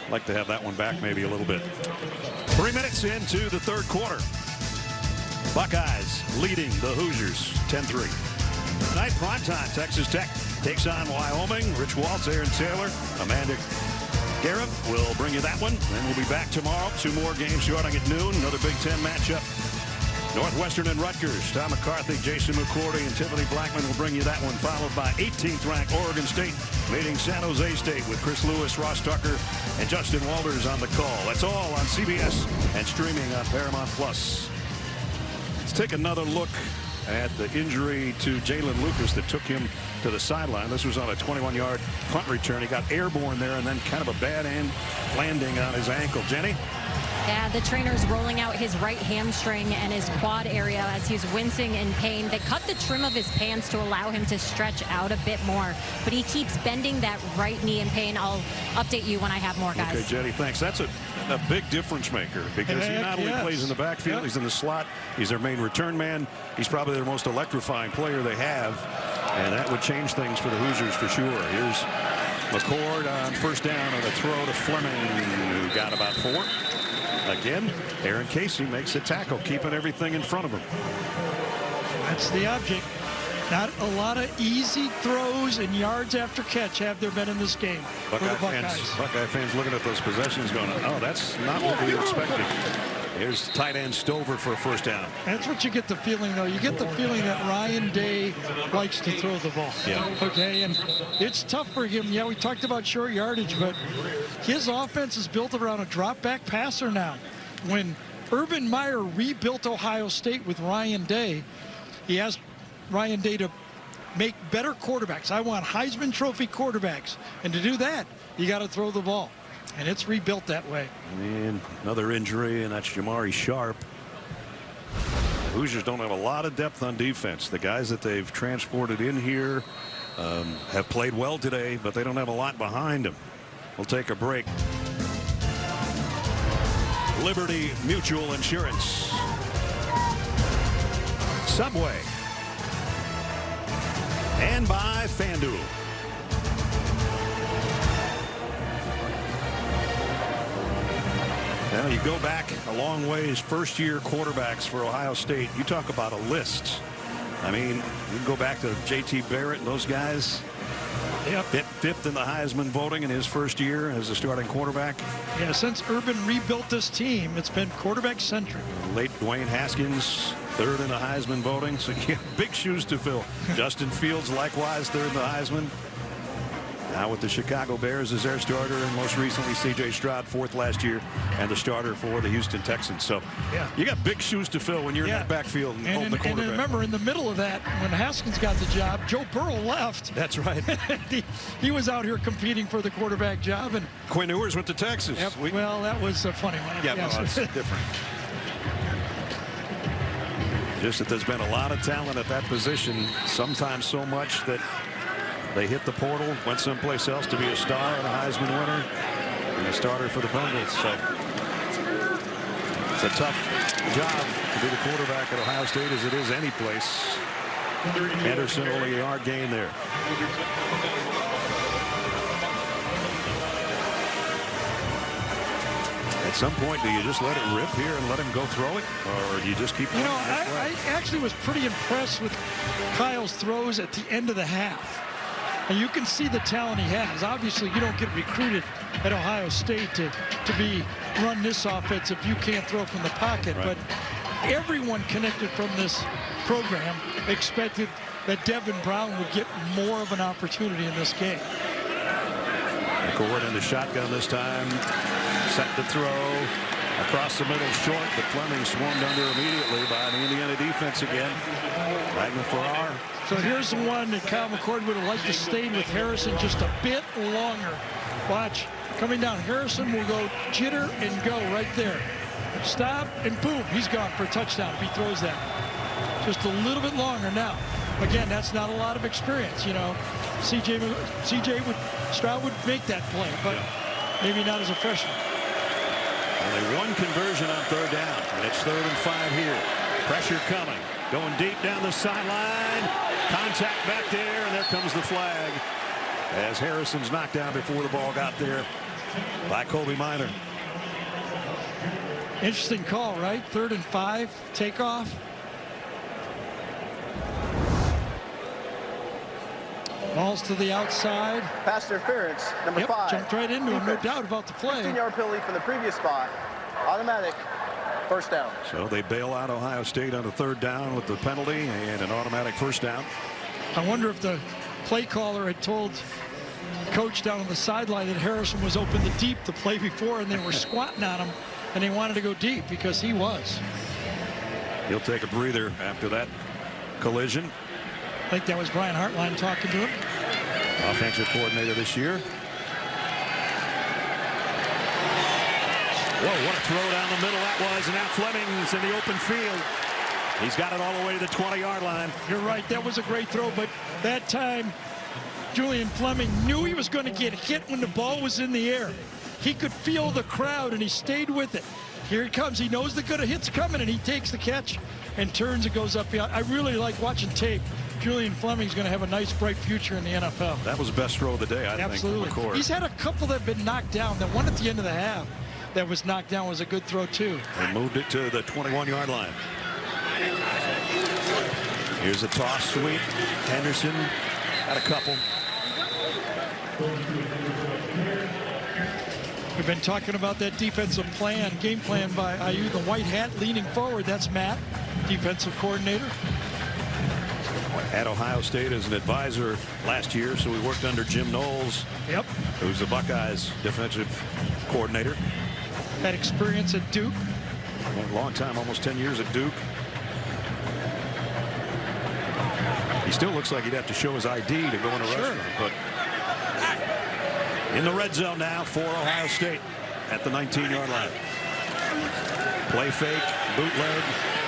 Like to have that one back maybe a little bit. 3 minutes into the 3rd quarter. Buckeyes leading the Hoosiers 10-3. Tonight, primetime, Texas Tech takes on Wyoming. Rich Waltz, Aaron Taylor, Amanda Garrett will bring you that one. Then we'll be back tomorrow. 2 more games starting at noon. Another Big Ten matchup. Northwestern and Rutgers. Tom McCarthy, Jason McCord, and Tiffany Blackman will bring you that one, followed by 18th ranked Oregon State meeting San Jose State with Chris Lewis, Ross Tucker, and Justin Walters on the call. That's all on CBS and streaming on Paramount Plus. Let's take another look at the injury to Jalen Lucas that took him to the sideline. This was on a 21-yard punt return. He got airborne there and then kind of a bad end landing on his ankle. Jenny? Yeah, the trainer's rolling out his right hamstring and his quad area as he's wincing in pain. They cut the trim of his pants to allow him to stretch out a bit more, but he keeps bending that right knee in pain. I'll update you when I have more, guys. Okay, Jenny, thanks. That's a big difference maker because he not only plays in the backfield, he's in the slot. He's their main return man. He's probably their most electrifying player they have, and that would change things for the Hoosiers for sure. Here's McCord on 1st down on a throw to Fleming, who got about 4. Again, Aaron Casey makes the tackle, keeping everything in front of him. That's the object. Not a lot of easy throws and yards after catch have there been in this game. Buckeye fans looking at those possessions going, oh, that's not what we expected. Here's tight end Stover for a 1st down. That's what you get the feeling, though. You get the feeling that Ryan Day likes to throw the ball. Yeah. Okay, and it's tough for him. Yeah, we talked about short yardage, but his offense is built around a drop-back passer now. When Urban Meyer rebuilt Ohio State with Ryan Day, he asked Ryan Day to make better quarterbacks. I want Heisman Trophy quarterbacks. And to do that, you got to throw the ball. And it's rebuilt that way. And another injury, and that's Jamari Sharp. The Hoosiers don't have a lot of depth on defense. The guys that they've transported in here have played well today, but they don't have a lot behind them. We'll take a break. Liberty Mutual Insurance. Subway. And by FanDuel. Now you go back a long ways, 1st-year quarterbacks for Ohio State. You talk about a list. I mean, you can go back to J.T. Barrett and those guys. Yep. 5th in the Heisman voting in his 1st year as a starting quarterback. Yeah, since Urban rebuilt this team, it's been quarterback-centric. Late Dwayne Haskins, 3rd in the Heisman voting. So yeah, big shoes to fill. Justin Fields, likewise, 3rd in the Heisman. Now with the Chicago Bears as their starter, and most recently C.J. Stroud, 4th last year, and the starter for the Houston Texans. So yeah, you got big shoes to fill when you're in that backfield and holding the quarterback. And remember, in the middle of that, when Haskins got the job, Joe Burrow left. That's right. he was out here competing for the quarterback job. And Quinn Ewers went to Texas. Yep, well, that was a funny one. Yeah, yes. No, it's different. Just that there's been a lot of talent at that position, sometimes so much that they hit the portal, went someplace else to be a star and a Heisman winner and a starter for the Bengals. So it's a tough job to be the quarterback at Ohio State as it is any place. Anderson only a yard gain there. At some point, do you just let it rip here and let him go throw it, or do you just keep? You know, I actually was pretty impressed with Kyle's throws at the end of the half. And you can see the talent he has. Obviously, you don't get recruited at Ohio State to run this offense if you can't throw from the pocket. Right. But everyone connected from this program expected that Devin Brown would get more of an opportunity in this game. McCord in the shotgun this time. Set to throw. Across the middle short, but Fleming swarmed under immediately by the Indiana defense again. Wagner Farrar. So here's the one that Kyle McCord would have liked to stay with Harrison just a bit longer. Watch. Coming down. Harrison will go jitter and go right there. Stop, and boom, he's gone for a touchdown if he throws that. Just a little bit longer now. Again, that's not a lot of experience, you know. Stroud would make that play, but maybe not as a freshman. Only one conversion on third down, and it's 3rd and 5 here. Pressure coming. Going deep down the sideline. Contact back there, and there comes the flag as Harrison's knocked down before the ball got there by Kobe Minor. Interesting call, right? 3rd and 5, takeoff. Balls to the outside. Pass interference, number 5. Jumped right into him, no doubt about the play. 15-yard penalty from the previous spot. Automatic first down. So they bail out Ohio State on a 3rd down with the penalty and an automatic first down. I wonder if the play caller had told coach down on the sideline that Harrison was open to deep the play before, and they were squatting on him, and they wanted to go deep because he was. He'll take a breather after that collision. I think that was Brian Hartline talking to him. Offensive coordinator this year. Whoa, what a throw down the middle that was, and now Fleming's in the open field. He's got it all the way to the 20-yard line. You're right, that was a great throw, but that time Julian Fleming knew he was going to get hit when the ball was in the air. He could feel the crowd, and he stayed with it. Here he comes. He knows the good hit's coming, and he takes the catch and turns and goes up beyond. I really like watching tape. Julian Fleming's going to have a nice, bright future in the NFL. That was the best throw of the day, I think. Absolutely. He's had a couple that have been knocked down. The one at the end of the half that was knocked down was a good throw, too. They moved it to the 21-yard line. Here's a toss sweep. Henderson had a couple. We've been talking about that defensive plan, game plan by IU. The white hat leaning forward. That's Matt, defensive coordinator. At Ohio State as an advisor last year, so we worked under Jim Knowles. Yep. Who's the Buckeyes defensive coordinator. Had experience at Duke. A long time, almost 10 years at Duke. He still looks like he'd have to show his ID to go in a restaurant, but in the red zone now for Ohio State at the 19-yard line. Play fake, bootleg,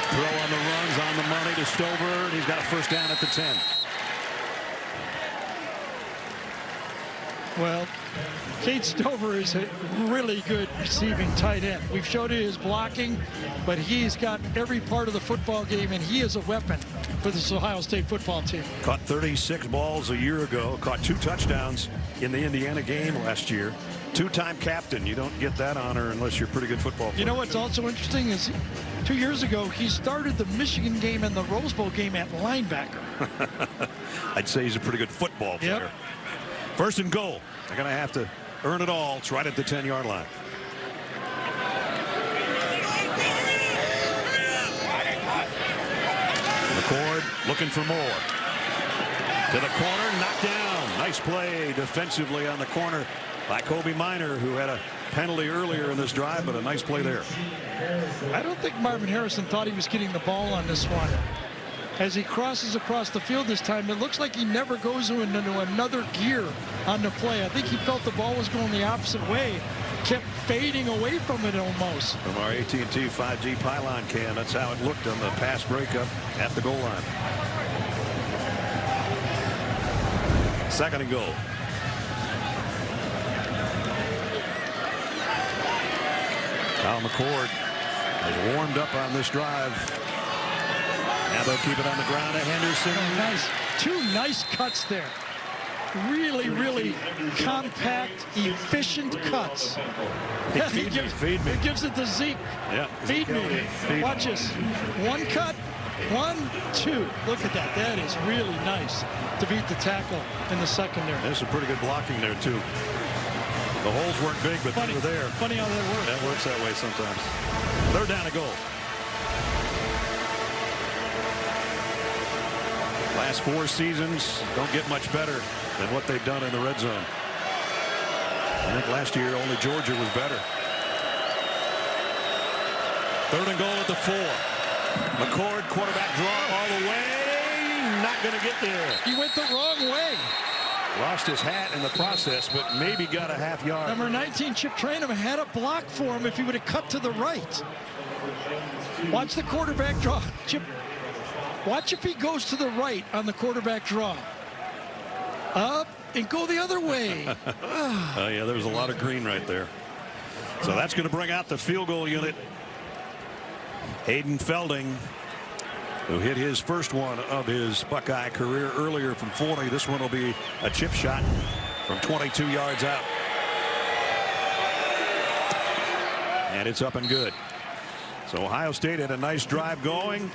throw on the runs, on the money to Stover, and he's got a first down at the 10. Well, Kate Stover is a really good receiving tight end. We've showed you his blocking, but he's got every part of the football game, and he is a weapon for this Ohio State football team. Caught 36 balls a year ago, caught 2 touchdowns in the Indiana game last year. 2-time captain. You don't get that honor unless you're a pretty good football player. You know what's also interesting is 2 years ago, he started the Michigan game and the Rose Bowl game at linebacker. I'd say he's a pretty good football player. Yep. First and goal. They're going to have to earn it all. It's right at the 10-yard line. McCord looking for more. To the corner, knocked down. Nice play defensively on the corner by Kobe Minor, who had a penalty earlier in this drive, but a nice play there. I don't think Marvin Harrison thought he was getting the ball on this one. As he crosses across the field this time, it looks like he never goes into another gear on the play. I think he felt the ball was going the opposite way. Kept fading away from it almost. From our AT&T 5G pylon cam, that's how it looked on the pass breakup at the goal line. Second and goal. Kyle McCord has warmed up on this drive. Now they'll keep it on the ground to Henderson. Oh, nice. 2 nice cuts there. Really, really compact, efficient cuts. Feed me. It gives it to Zeke. Yeah. Feed me. Watch this. 1 cut, 1, 2. Look at that. That is really nice to beat the tackle in the secondary. There's some pretty good blocking there, too. The holes weren't big, but they were there. Funny how that works. That works that way sometimes. 3rd down to goal. Last 4 seasons don't get much better than what they've done in the red zone. I think last year only Georgia was better. Third and goal at the 4. McCord, quarterback draw all the way. Not going to get there. He went the wrong way. Lost his hat in the process, but maybe got a half yard. Number 19, Chip Trainum, had a block for him if he would have cut to the right. Watch the quarterback draw. Chip, watch if he goes to the right on the quarterback draw. Up and go the other way. Oh, yeah, there was a lot of green right there. So that's going to bring out the field goal unit. Hayden Felding, who hit his first one of his Buckeye career earlier from 40. This one will be a chip shot from 22 yards out. And it's up and good. So Ohio State had a nice drive going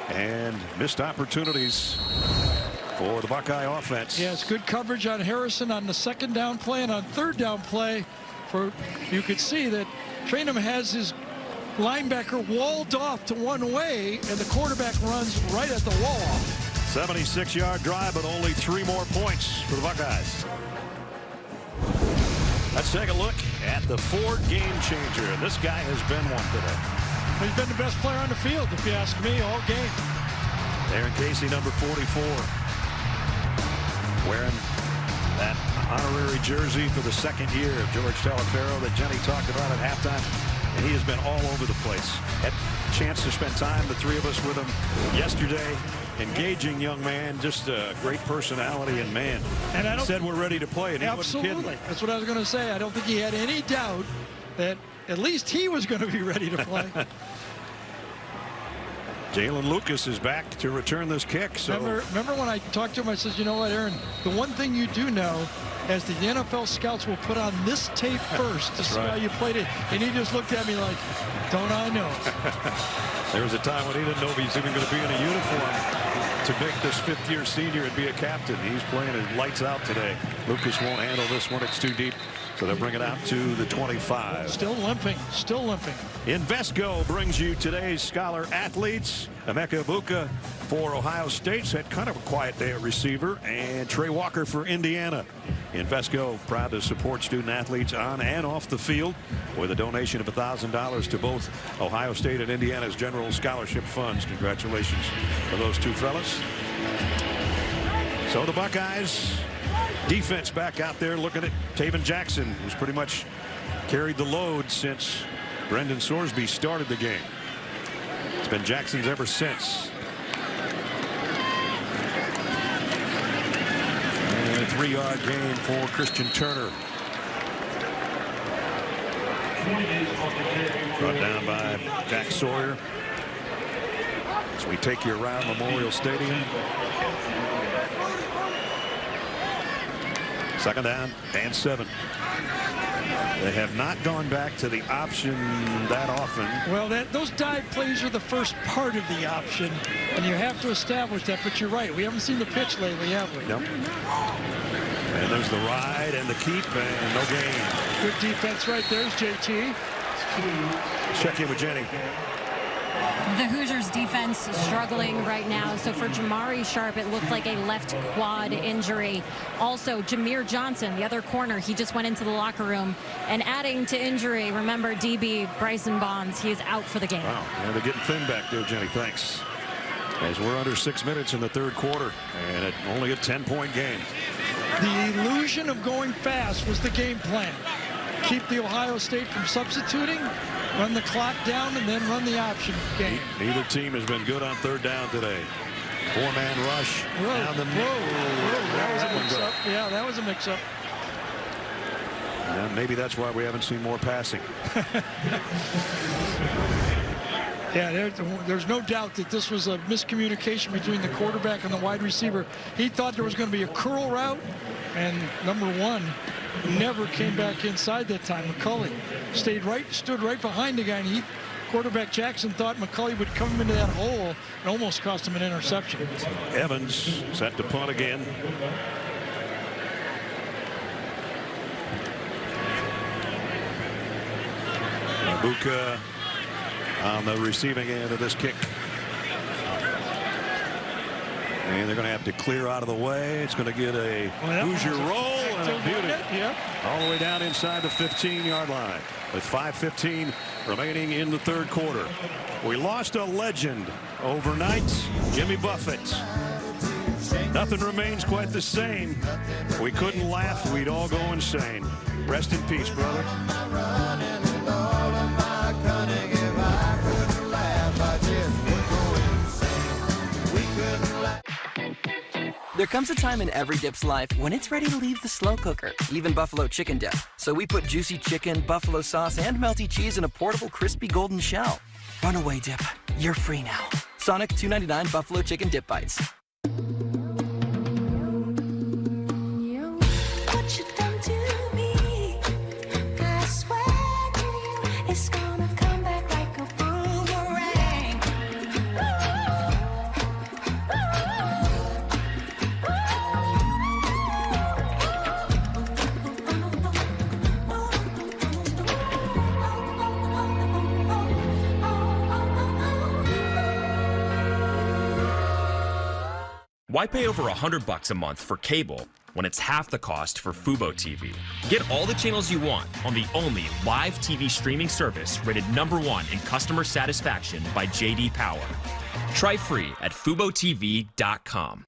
and missed opportunities for the Buckeye offense. Yeah, it's good coverage on Harrison on the second down play, and on third down play, you could see that Trainum has his linebacker walled off to one way, and the quarterback runs right at the wall. 76-yard drive, but only 3 more points for the Buckeyes. Let's take a look at the Ford game changer. And this guy has been one today. He's been the best player on the field, if you ask me, all game. Aaron Casey, number 44, wearing that honorary jersey for the second year of George Talafero that Jenny talked about at halftime. And he has been all over the place. Had a chance to spend time, the 3 of us, with him yesterday. Engaging young man, just a great personality, and man, and I said we're ready to play, and he wasn't kidding. Absolutely. That's what I was going to say. I don't think he had any doubt that at least he was going to be ready to play. Jalen Lucas is back to return this kick. So remember when I talked to him, I said, you know what, Aaron, the one thing you do know is the NFL scouts will put on this tape first to see how you played it. And he just looked at me like, don't I know? There was a time when he didn't know if he's even going to be in a uniform to make this 5th-year senior and be a captain. He's playing his lights out today. Lucas won't handle this one. It's too deep. So they'll bring it out to the 25. Still limping. Still limping. Invesco brings you today's Scholar Athletes. Emeka Egbuka for Ohio State's had kind of a quiet day at receiver, and Trey Walker for Indiana. Invesco proud to support student athletes on and off the field with a donation of $1,000 to both Ohio State and Indiana's general scholarship funds. Congratulations to those 2 fellas. So the Buckeyes defense back out there looking at Taven Jackson, who's pretty much carried the load since Brendan Sorsby started the game. It's been Jackson's ever since. And a 3-yard gain for Christian Turner. Brought down by Jack Sawyer. As we take you around Memorial Stadium. Second down and 7. They have not gone back to the option that often. Well, those dive plays are the first part of the option, and you have to establish that. But you're right. We haven't seen the pitch lately, have we? Nope. And there's the ride and the keep, and no gain. Good defense right there. There's JT. Check in with Jenny. The Hoosiers defense is struggling right now. So for Jamari Sharp, it looked like a left quad injury. Also, Jameer Johnson, the other corner, he just went into the locker room. And adding to injury, remember DB Bryson Bonds, he is out for the game. Wow, yeah, they're getting thin back there, Jenny. Thanks. As we're under 6 minutes in the 3rd quarter, and only a 10-point game. The illusion of going fast was the game plan. Keep the Ohio State from substituting, run the clock down, and then run the option game. Neither team has been good on 3rd down today. 4-man rush. Down the middle. That was a mix-up. Yeah, that was a mix-up. And maybe that's why we haven't seen more passing. Yeah, there's no doubt that this was a miscommunication between the quarterback and the wide receiver. He thought there was going to be a curl route, and number 1 never came back inside that time. McCulley stood right behind the guy, and quarterback Jackson thought McCulley would come into that hole and almost cost him an interception. Evans set to punt again. Egbuka on the receiving end of this kick. And they're going to have to clear out of the way. It's going to get a Hoosier roll and a beauty. All the way down inside the 15-yard line. with 5:15 remaining in the third quarter. We lost a legend overnight, Jimmy Buffett. Nothing remains quite the same. If we couldn't laugh, we'd all go insane. Rest in peace, brother. There comes a time in every dip's life when it's ready to leave the slow cooker, even buffalo chicken dip. So we put juicy chicken, buffalo sauce, and melty cheese in a portable crispy golden shell. Runaway dip, you're free now. Sonic $2.99 buffalo chicken dip bites. Why pay over $100 a month for cable when it's half the cost for Fubo TV? Get all the channels you want on the only live TV streaming service rated #1 in customer satisfaction by J.D. Power. Try free at FuboTV.com.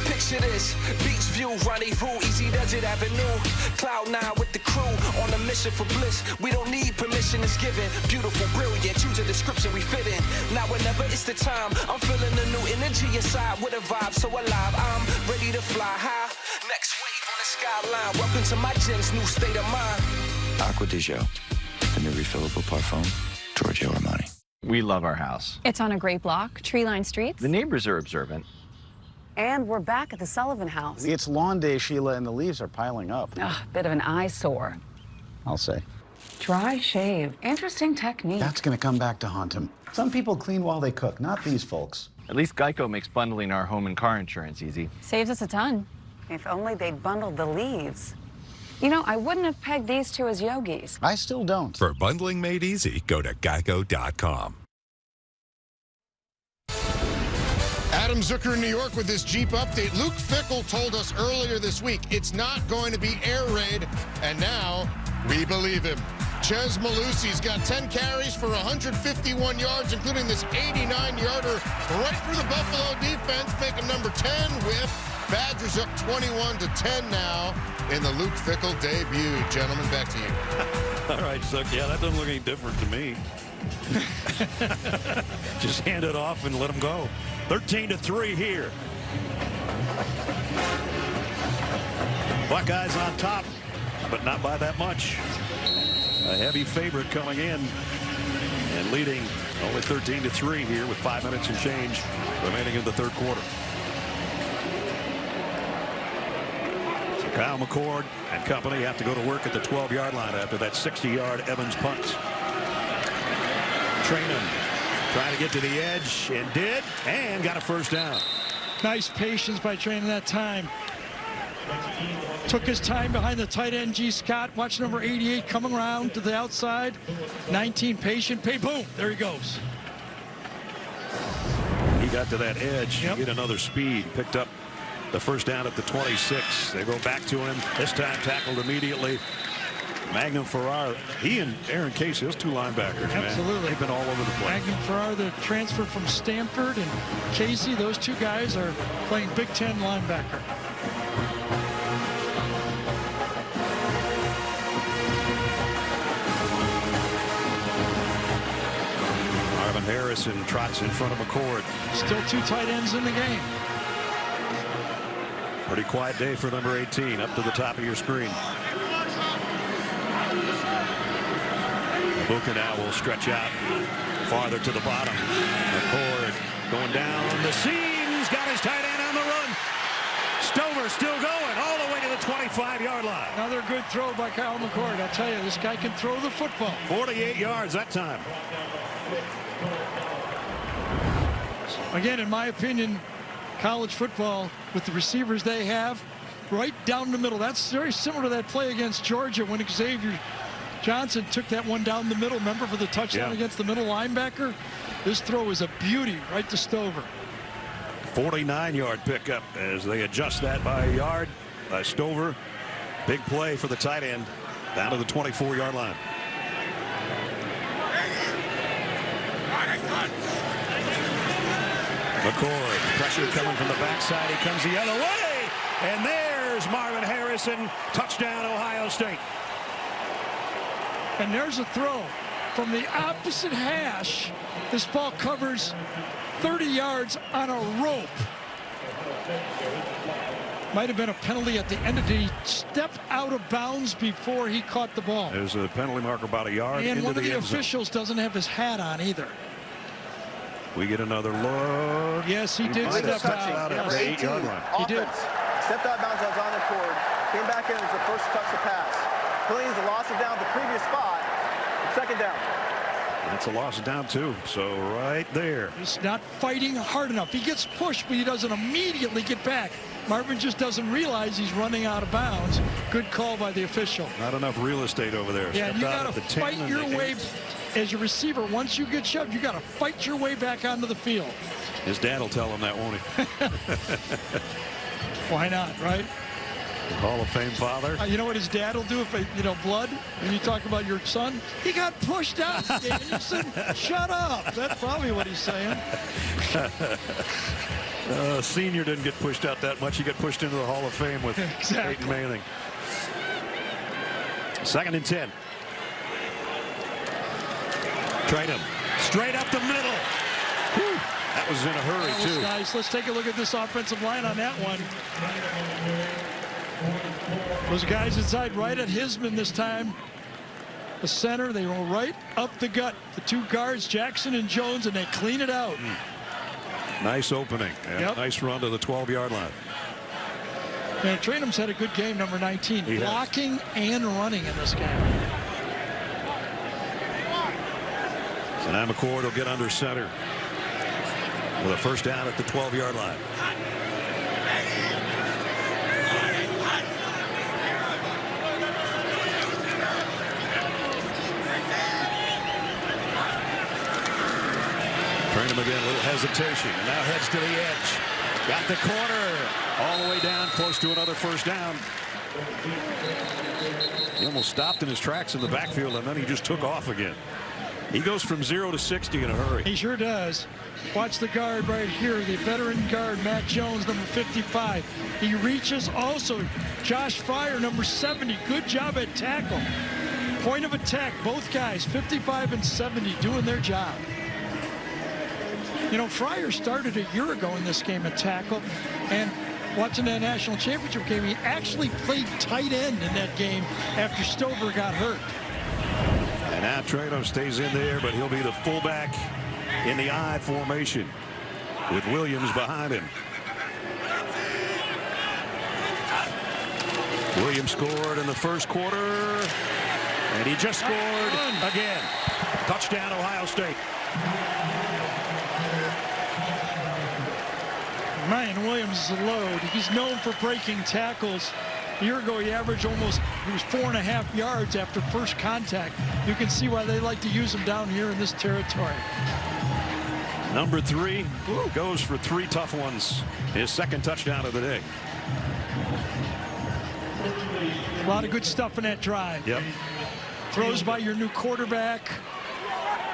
Picture this, beach view, rendezvous, Easy Desert Avenue, Cloud9 with the crew, on a mission for bliss. We don't need permission, it's given. Beautiful, brilliant, choose a description we fit in. Now whenever it's the time, I'm feeling the new energy inside with a vibe so alive. I'm ready to fly high, next wave on the skyline. Welcome to my gym's new state of mind. Acqua di Gio, the new refillable parfum, Giorgio Armani. We love our house. It's on a great block, tree-lined streets. The neighbors are observant. And we're back at the Sullivan house. It's lawn day, Sheila, and the leaves are piling up. Ugh, bit of an eyesore. I'll say. Dry shave. Interesting technique. That's going to come back to haunt him. Some people clean while they cook, not these folks. At least Geico makes bundling our home and car insurance easy. Saves us a ton. If only they'd bundled the leaves. You know, I wouldn't have pegged these two as yogis. I still don't. For bundling made easy, go to geico.com. Adam Zucker in New York with this Jeep update. Luke Fickell told us earlier this week it's not going to be air raid, and now we believe him. Chez Malusi's got 10 carries for 151 yards, including this 89-yarder right for the Buffalo defense, make him number 10 with Badgers up 21-10 now in the Luke Fickell debut. Gentlemen, back to you. All right, Zuck. Yeah, that doesn't look any different to me. Just hand it off and let them go. 13-3 here. Buckeyes on top, but not by that much. A heavy favorite coming in and leading only 13-3 here with 5 minutes and change remaining in the third quarter. So Kyle McCord and company have to go to work at the 12-yard line after that 60-yard Evans punt. Trainum trying to get to the edge and did, and got a first down. Nice patience by Trainum that time. Took his time behind the tight end, G. Scott. Watch number 88 coming around to the outside. 19 patient. Boom, there he goes. He got to that edge, get another speed, picked up the first down at the 26. They go back to him, this time tackled immediately. Magnum Farrar, he and Aaron Casey, those two linebackers, absolutely, man, they've been all over the place. Magnum Farrar, the transfer from Stanford, and Casey, those two guys are playing Big Ten linebacker. Marvin Harrison trots in front of McCord. Still two tight ends in the game. Pretty quiet day for number 18, up to the top of your screen. Buka now will stretch out farther to the bottom. McCord going down the seams, got his tight end on the run. Stover still going all the way to the 25-yard line. Another good throw by Kyle McCord. I tell you, this guy can throw the football. 48 yards that time. Again, in my opinion, college football with the receivers they have right down the middle. That's very similar to that play against Georgia when Xavier Johnson took that one down the middle, remember, for the touchdown against the middle linebacker. This throw is a beauty right to Stover. 49-yard pickup as they adjust that by a yard. by Stover. Big play for the tight end down to the 24-yard line. McCord, pressure coming from the backside. He comes the other way, and there's Marvin Harrison. Touchdown, Ohio State. And there's a throw from the opposite hash. This ball covers 30 yards on a rope. Might have been a penalty at the end. Did he step out of bounds before he caught the ball? There's a penalty mark about a yard into the end zone. And one of the officials doesn't have his hat on either. We get another look. Yes, he did step out. At the 8-yard line. He did. Stepped out of bounds on the cord. Came back in as the first touch to pass. Phillies lost it down at the previous spot. Second down. That's a loss of down too. So right there. He's not fighting hard enough. He gets pushed, but he doesn't immediately get back. Marvin just doesn't realize he's running out of bounds. Good call by the official. Not enough real estate over there. Yeah, you got to fight your way as your receiver. Once you get shoved, you got to fight your way back onto the field. His dad will tell him that, won't he? Why not, right? Hall of Fame father. You know what his dad will do if, blood, when you talk about your son? He got pushed out, Danielson. Shut up. That's probably what he's saying. Senior didn't get pushed out that much. He got pushed into the Hall of Fame with Peyton Manning. 2nd and 10. Trade him. Straight up the middle. Whew. That was in a hurry, too. Nice. Let's take a look at this offensive line on that one. Those guys inside right at Hisman this time. The center, they roll right up the gut. The two guards, Jackson and Jones, and they clean it out. Nice opening. And nice run to the 12-yard line. Yeah, Trainum's had a good game, number 19. Blocking and running in this game. So now McCord will get under center with a first down at the 12-yard line. Trainum again, a little hesitation, and now heads to the edge. Got the corner all the way down, close to another first down. He almost stopped in his tracks in the backfield, and then he just took off again. He goes from 0 to 60 in a hurry. He sure does. Watch the guard right here, the veteran guard, Matt Jones, number 55. He reaches also. Josh Fryer, number 70. Good job at tackle. Point of attack, both guys, 55 and 70, doing their job. You know, Fryer started a year ago in this game at tackle, and watching that national championship game, he actually played tight end in that game after Stover got hurt. And now Trainum stays in there, but he'll be the fullback in the I formation with Williams behind him. Williams scored in the first quarter, and he just scored again. Touchdown, Ohio State. Miyan Williams is a load. He's known for breaking tackles. A year ago, he averaged he was 4.5 yards after first contact. You can see why they like to use him down here in this territory. Number 3 goes for 3 tough ones. His second touchdown of the day. A lot of good stuff in that drive. Yep. Throws by your new quarterback.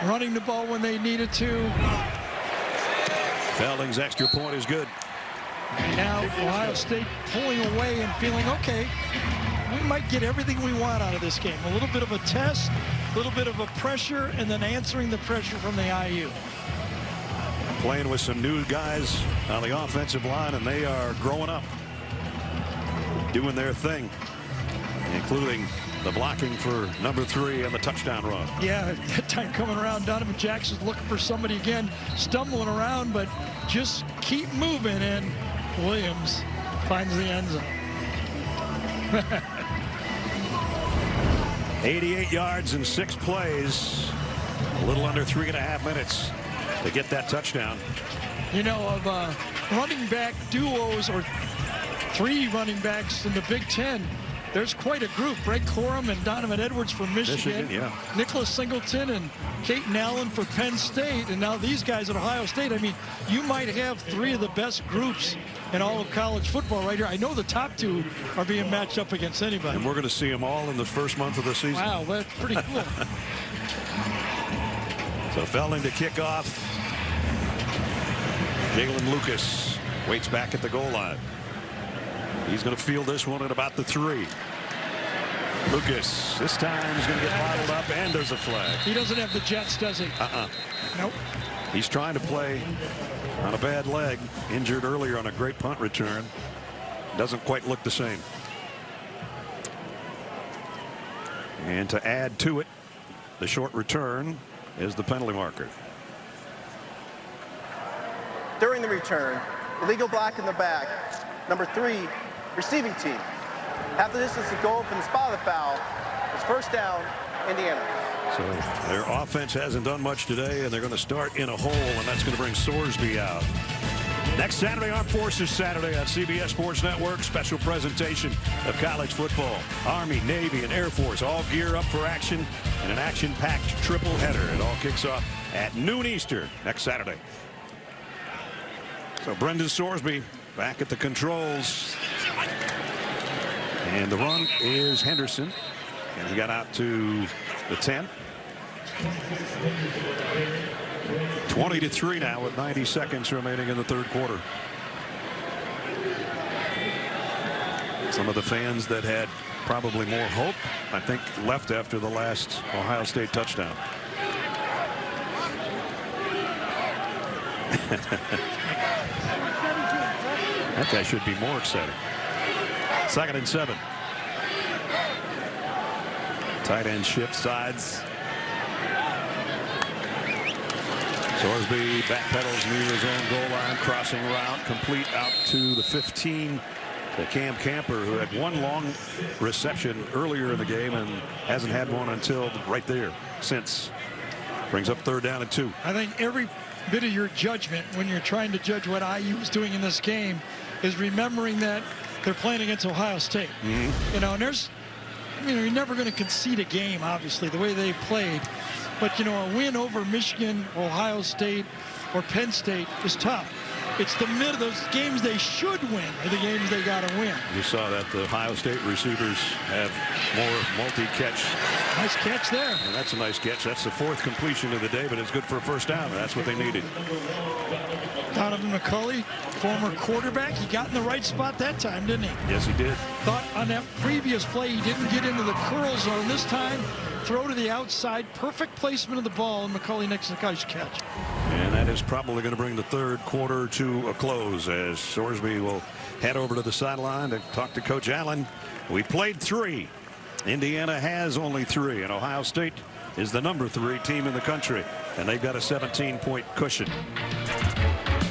Running the ball when they needed to. Felding's extra point is good. Now Ohio State pulling away and feeling, okay, we might get everything we want out of this game. A little bit of a test, a little bit of a pressure, and then answering the pressure from the IU. Playing with some new guys on the offensive line, and they are growing up, doing their thing, including the blocking for number 3 and the touchdown run. Yeah, that time coming around, Donovan Jackson's looking for somebody again, stumbling around, but just keep moving, and Williams finds the end zone. 88 yards in 6 plays, a little under 3.5 minutes to get that touchdown. You know, of running back duos or 3 running backs in the Big Ten, there's quite a group. Greg Corum and Donovan Edwards from Michigan. Yeah. Nicholas Singleton and Caton Allen for Penn State. And now these guys at Ohio State. I mean, you might have 3 of the best groups in all of college football right here. I know the top 2 are being matched up against anybody. And we're going to see them all in the first month of the season. Wow, that's pretty cool. So Felding to kick off. Jalen Lucas waits back at the goal line. He's going to field this one at about the 3. Lucas this time is going to get bottled up, and there's a flag. He doesn't have the Jets, does he? Nope. He's trying to play on a bad leg, injured earlier on a great punt return. Doesn't quite look the same. And to add to it, the short return is the penalty marker. During the return, illegal block in the back, number 3, receiving team. Half the distance to go from the spot of the foul. It's first down, Indiana. So their offense hasn't done much today, and they're going to start in a hole, and that's going to bring Sorsby out. Next Saturday, Armed Forces Saturday on CBS Sports Network. Special presentation of college football. Army, Navy, and Air Force all gear up for action in an action-packed triple header. It all kicks off at noon Eastern next Saturday. So Brendan Sorsby back at the controls. And the run is Henderson. And he got out to the 10. 20-3 now with 90 seconds remaining in the third quarter. Some of the fans that had probably more hope, I think, left after the last Ohio State touchdown. That guy should be more excited. 2nd and 7. Tight end shift sides. Sorsby backpedals near his own goal line, crossing route, complete out to the 15 to Cam Camper, who had one long reception earlier in the game and hasn't had one until right there since. Brings up 3rd down and 2. I think every bit of your judgment when you're trying to judge what IU is doing in this game is remembering that they're playing against Ohio State. You know, and there's, you know, you're never going to concede a game, obviously, the way they played. But, you know, a win over Michigan, Ohio State, or Penn State is tough. It's the mid of those games they should win are the games they got to win. You saw that the Ohio State receivers have more multi-catch. Nice catch there. And that's a nice catch. That's the 4th completion of the day, but it's good for a first down. That's what they needed. Donovan McCulley, former quarterback, he got in the right spot that time, didn't he? Yes, he did. Thought on that previous play he didn't get into the curl zone. This time, throw to the outside, perfect placement of the ball, and McCulley next to the catch. And that is probably going to bring the third quarter to a close as Sorsby will head over to the sideline to talk to Coach Allen. We played 3. Indiana has only 3, and Ohio State is the number 3 team in the country, and they've got a 17-point cushion.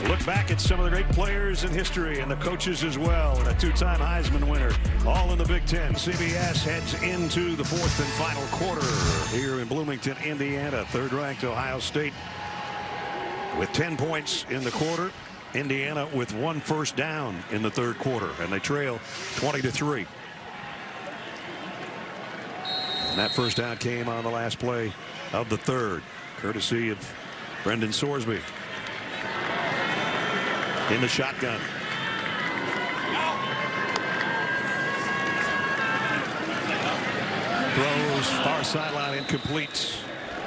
Look back at some of the great players in history and the coaches as well, and a 2-time Heisman winner, all in the Big Ten. CBS heads into the 4th and final quarter here in Bloomington, Indiana. 3rd-ranked Ohio State with 10 points in the quarter. Indiana with 1 first down in the 3rd quarter, and they trail 20-3. And that first down came on the last play of the 3rd, courtesy of Brendan Sorsby. In the shotgun. Throws far sideline incomplete.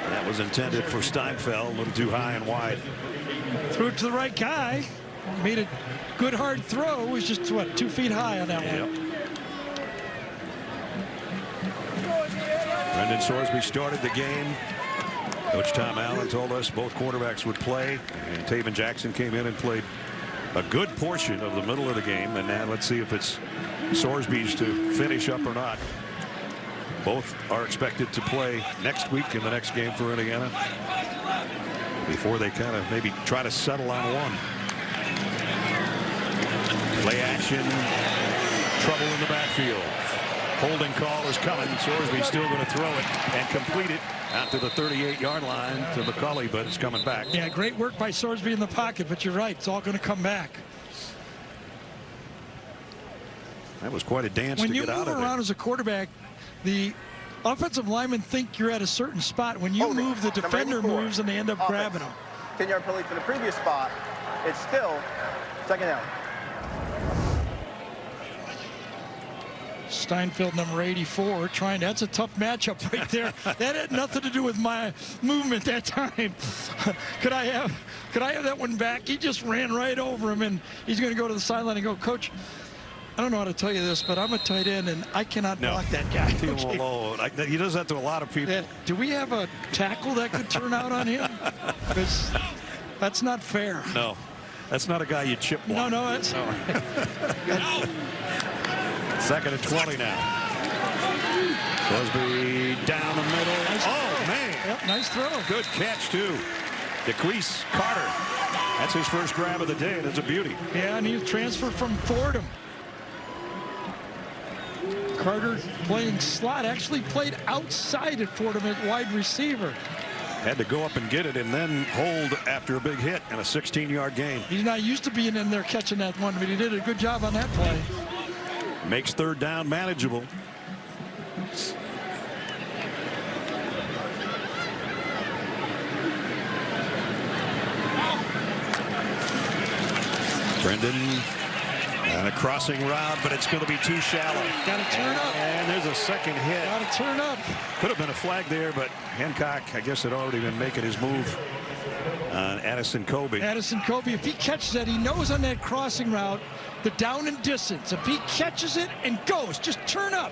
That was intended for Steinfeld, a little too high and wide. Threw it to the right guy. Made a good hard throw. It was just, what, 2 feet high on that one. Brendan Sorsby started the game. Coach Tom Allen told us both quarterbacks would play, and Taven Jackson came in and played a good portion of the middle of the game. And now let's see if it's Sorsby's to finish up or not. Both are expected to play next week in the next game for Indiana before they kind of maybe try to settle on one. Play action, trouble in the backfield. Holding call is coming. Sorsby's still going to throw it and complete it out to the 38-yard line to McCulley, but it's coming back. Yeah, great work by Sorsby in the pocket, but you're right. It's all going to come back. That was quite a dance When to you get out move of around it. as a quarterback, the offensive linemen think you're at a certain spot. When you move, the defender moves, and they end up grabbing them. 10-yard penalty for the previous spot. It's still second down. Steinfeld, number 84, trying. That's a tough matchup right there. That had nothing to do with my movement that time. Could I have that one back? He just ran right over him, and he's going to go to the sideline and go, Coach, I don't know how to tell you this, but I'm a tight end, and I cannot block that guy. Leave him alone. He does that to a lot of people. Do we have a tackle that could turn out on him? Because that's not fair. No, that's not a guy you chip block. No, that's Second and 20 now. Crosby down the middle. Oh, man. Yep, nice throw. Good catch, too. DeQuise Carter. That's his first grab of the day, and it's a beauty. Yeah, and he was transferred from Fordham. Carter playing slot, actually played outside at Fordham at wide receiver. Had to go up and get it and then hold after a big hit and a 16-yard gain. He's not used to being in there catching that one, but he did a good job on that play. Makes third down manageable. Brendan and a crossing route, but it's going to be too shallow. Got to turn up. And there's a second hit. Got to turn up. Could have been a flag there, but Hancock, I guess, had already been making his move on Addison Kobe. Addison Kobe, if he catches that, he knows on that crossing route the down and distance. If he catches it and goes, just turn up.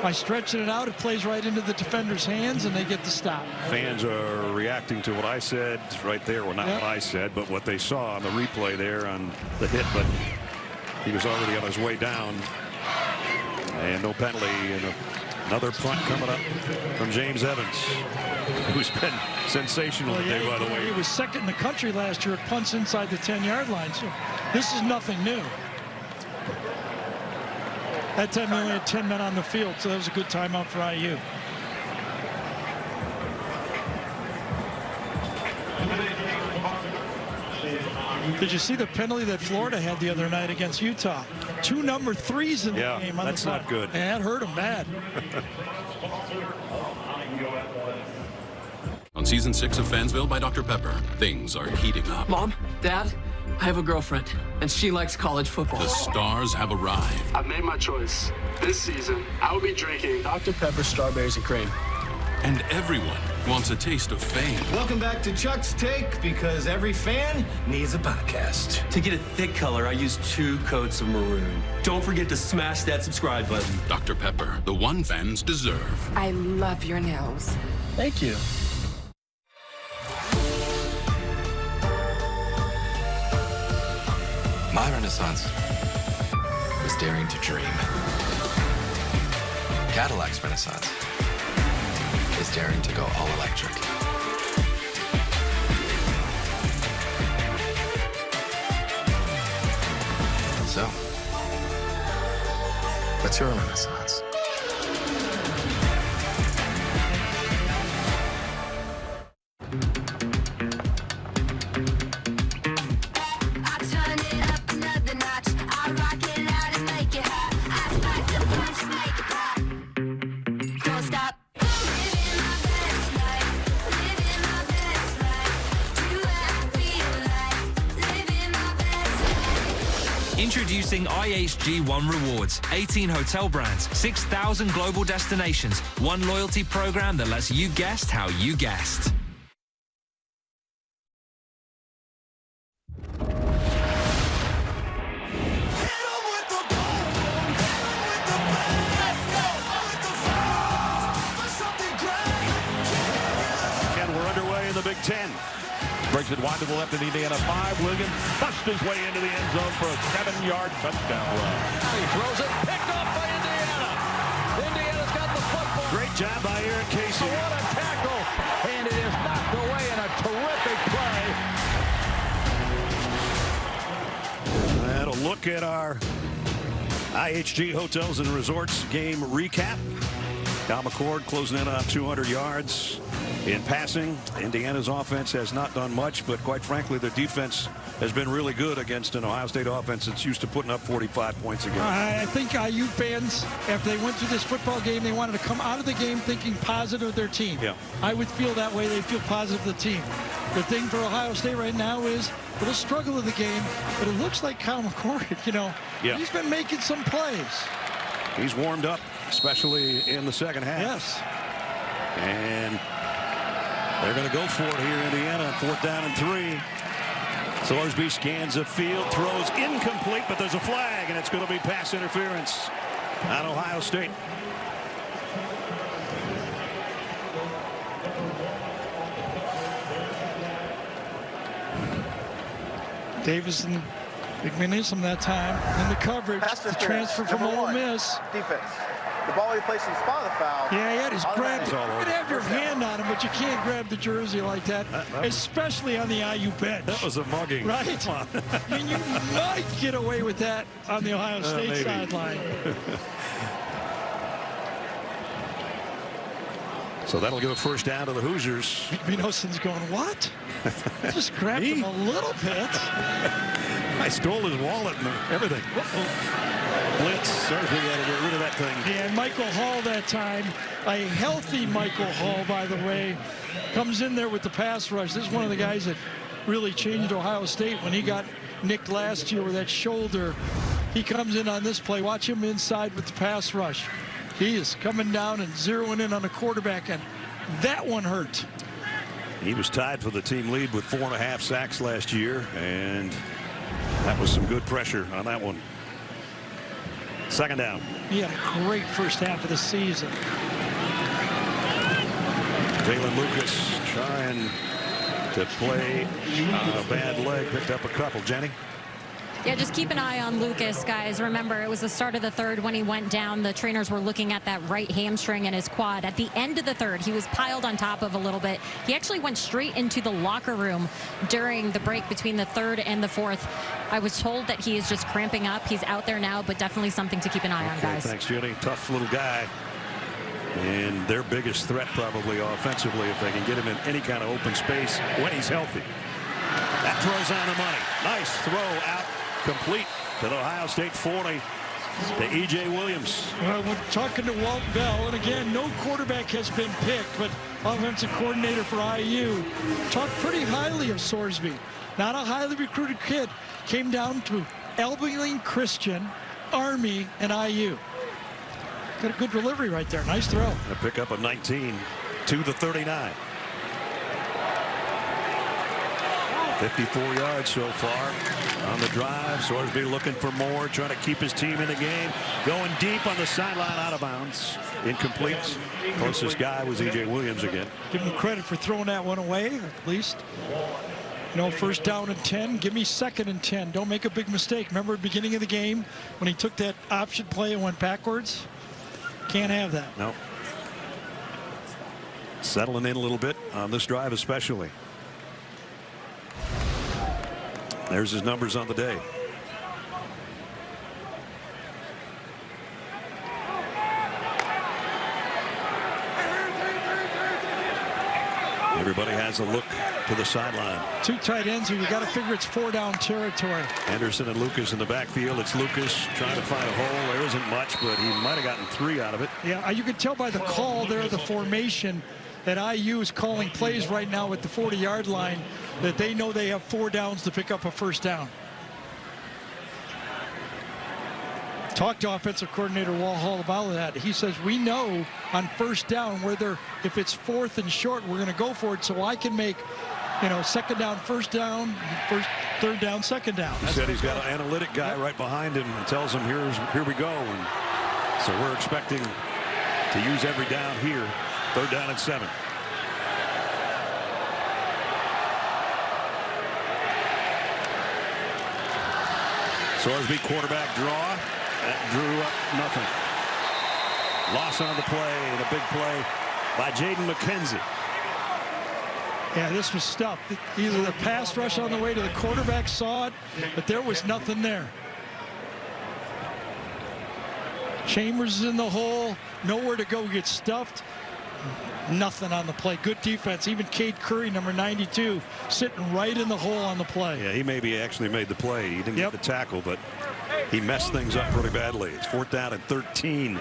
By stretching it out, it plays right into the defender's hands, and they get the stop. Fans are reacting to what I said right there. Well, not what I said, but what they saw on the replay there on the hit. But he was already on his way down. And no penalty. And another punt coming up from James Evans, who's been sensational today, by the way. He was second in the country last year at punts inside the 10-yard line. So this is nothing new. That time we only had 10 men on the field, so that was a good timeout for IU. Did you see the penalty that Florida had the other night against Utah? 2 number 3s in the game. On that's not good. And that hurt him bad. On season 6 of Fansville by Dr. Pepper, things are heating up. Mom, Dad, I have a girlfriend, and she likes college football. The stars have arrived. I've made my choice. This season, I will be drinking Dr. Pepper strawberries and cream. And everyone wants a taste of fame. Welcome back to Chuck's Take, because every fan needs a podcast. To get a thick color, I use 2 coats of maroon. Don't forget to smash that subscribe button. Dr. Pepper, the one fans deserve. I love your nails. Thank you. My renaissance was daring to dream. Cadillac's renaissance is daring to go all electric. So, what's your renaissance? Introducing IHG One Rewards. 18 hotel brands, 6,000 global destinations. One loyalty program that lets you guest how you guest. And we're underway in the Big Ten. Brings it wide to the left in Indiana 5. Williams pushed his way into the end zone for a 7-yard touchdown run. He throws it, picked off by Indiana. Indiana's got the football. Great job by Aaron Casey. What a tackle. And it is knocked away in a terrific play. And a look at our IHG Hotels and Resorts game recap. Kyle McCord closing in on 200 yards. In passing, Indiana's offense has not done much, but quite frankly, their defense has been really good against an Ohio State offense that's used to putting up 45 points a game. I think IU fans, after they went through this football game, they wanted to come out of the game thinking positive of their team. Yeah. I would feel that way. They feel positive of the team. The thing for Ohio State right now is a little struggle of the game, but it looks like Kyle McCord, you know, he's been making some plays. He's warmed up, especially in the second half. Yes. And they're going to go for it here, Indiana, on 4th down and 3. Sorsby scans the field, throws incomplete, but there's a flag, and it's going to be pass interference on Ohio State. Davison, McManus that time in the coverage. The transfer from Ole Miss. Defense. The ball he placed in the spot of the foul. Yeah, he had his grab. You can have your hand on him, but you can't grab the jersey like that, especially on the IU bench. That was a mugging. Right? I mean, you might get away with that on the Ohio State sideline. So that'll give a first down to the Hoosiers. McManus's going, what? Just grabbed him a little bit. I stole his wallet and everything. Blitz. Sorsby had to get rid of that thing. Yeah, and Michael Hall that time, a healthy Michael Hall, by the way, comes in there with the pass rush. This is one of the guys that really changed Ohio State when he got nicked last year with that shoulder. He comes in on this play. Watch him inside with the pass rush. He is coming down and zeroing in on the quarterback, and that one hurt. He was tied for the team lead with 4.5 sacks last year, and that was some good pressure on that one. 2nd down. He had a great first half of the season. Jalen Lucas trying to play on a bad leg. Picked up a couple. Jenny? Yeah, just keep an eye on Lucas, guys. Remember, it was the start of the 3rd when he went down. The trainers were looking at that right hamstring and his quad. At the end of the 3rd, he was piled on top of a little bit. He actually went straight into the locker room during the break between the 3rd and the 4th. I was told that he is just cramping up. He's out there now, but definitely something to keep an eye on, guys. Thanks, Jenny. Tough little guy. And their biggest threat probably offensively if they can get him in any kind of open space when he's healthy. That throws on the money. Nice throw out. Complete to the Ohio State 40 to E.J. Williams. Well, we're talking to Walt Bell, and again, no quarterback has been picked, but offensive coordinator for IU talked pretty highly of Sorsby. Not a highly recruited kid. Came down to Abilene Christian, Army, and IU. Got a good delivery right there. Nice throw. A pickup of 19 to the 39. 54 yards so far on the drive. Sorsby looking for more, trying to keep his team in the game. Going deep on the sideline, out of bounds. Incomplete. Closest guy was E.J. Williams again. Give him credit for throwing that one away, at least. You know, 1st down and 10. Give me 2nd and 10. Don't make a big mistake. Remember at the beginning of the game when he took that option play and went backwards? Can't have that. No. Settling in a little bit on this drive especially. There's his numbers on the day. Everybody has a look to the sideline. 2 tight ends here. You got to figure it's 4-down territory. Anderson and Lucas in the backfield. It's Lucas trying to find a hole. There isn't much, but he might have gotten 3 out of it. Yeah, you can tell by the call there, the formation, that IU is calling plays right now at the 40-yard line, that they know they have 4 downs to pick up a 1st down. Talked to offensive coordinator Wall Hall about that. He says, we know on 1st down whether if it's 4th and short, we're going to go for it, so I can make, you know, 2nd down, 1st down, 3rd down, 2nd down. He said he's got an analytic guy right behind him and tells him, here we go. And so we're expecting to use every down here. 3rd down and 7. Sorsby quarterback draw. That drew up nothing. Loss on the play, and a big play by Jaden McKenzie. Yeah, this was stuff. Either the pass rush on the way to the quarterback saw it, but there was nothing there. Chambers is in the hole, nowhere to go, get stuffed. Nothing on the play. Good defense. Even Cade Curry, number 92, sitting right in the hole on the play. Yeah, he maybe actually made the play. He didn't get the tackle, but he messed things up pretty badly. It's 4th down and 13.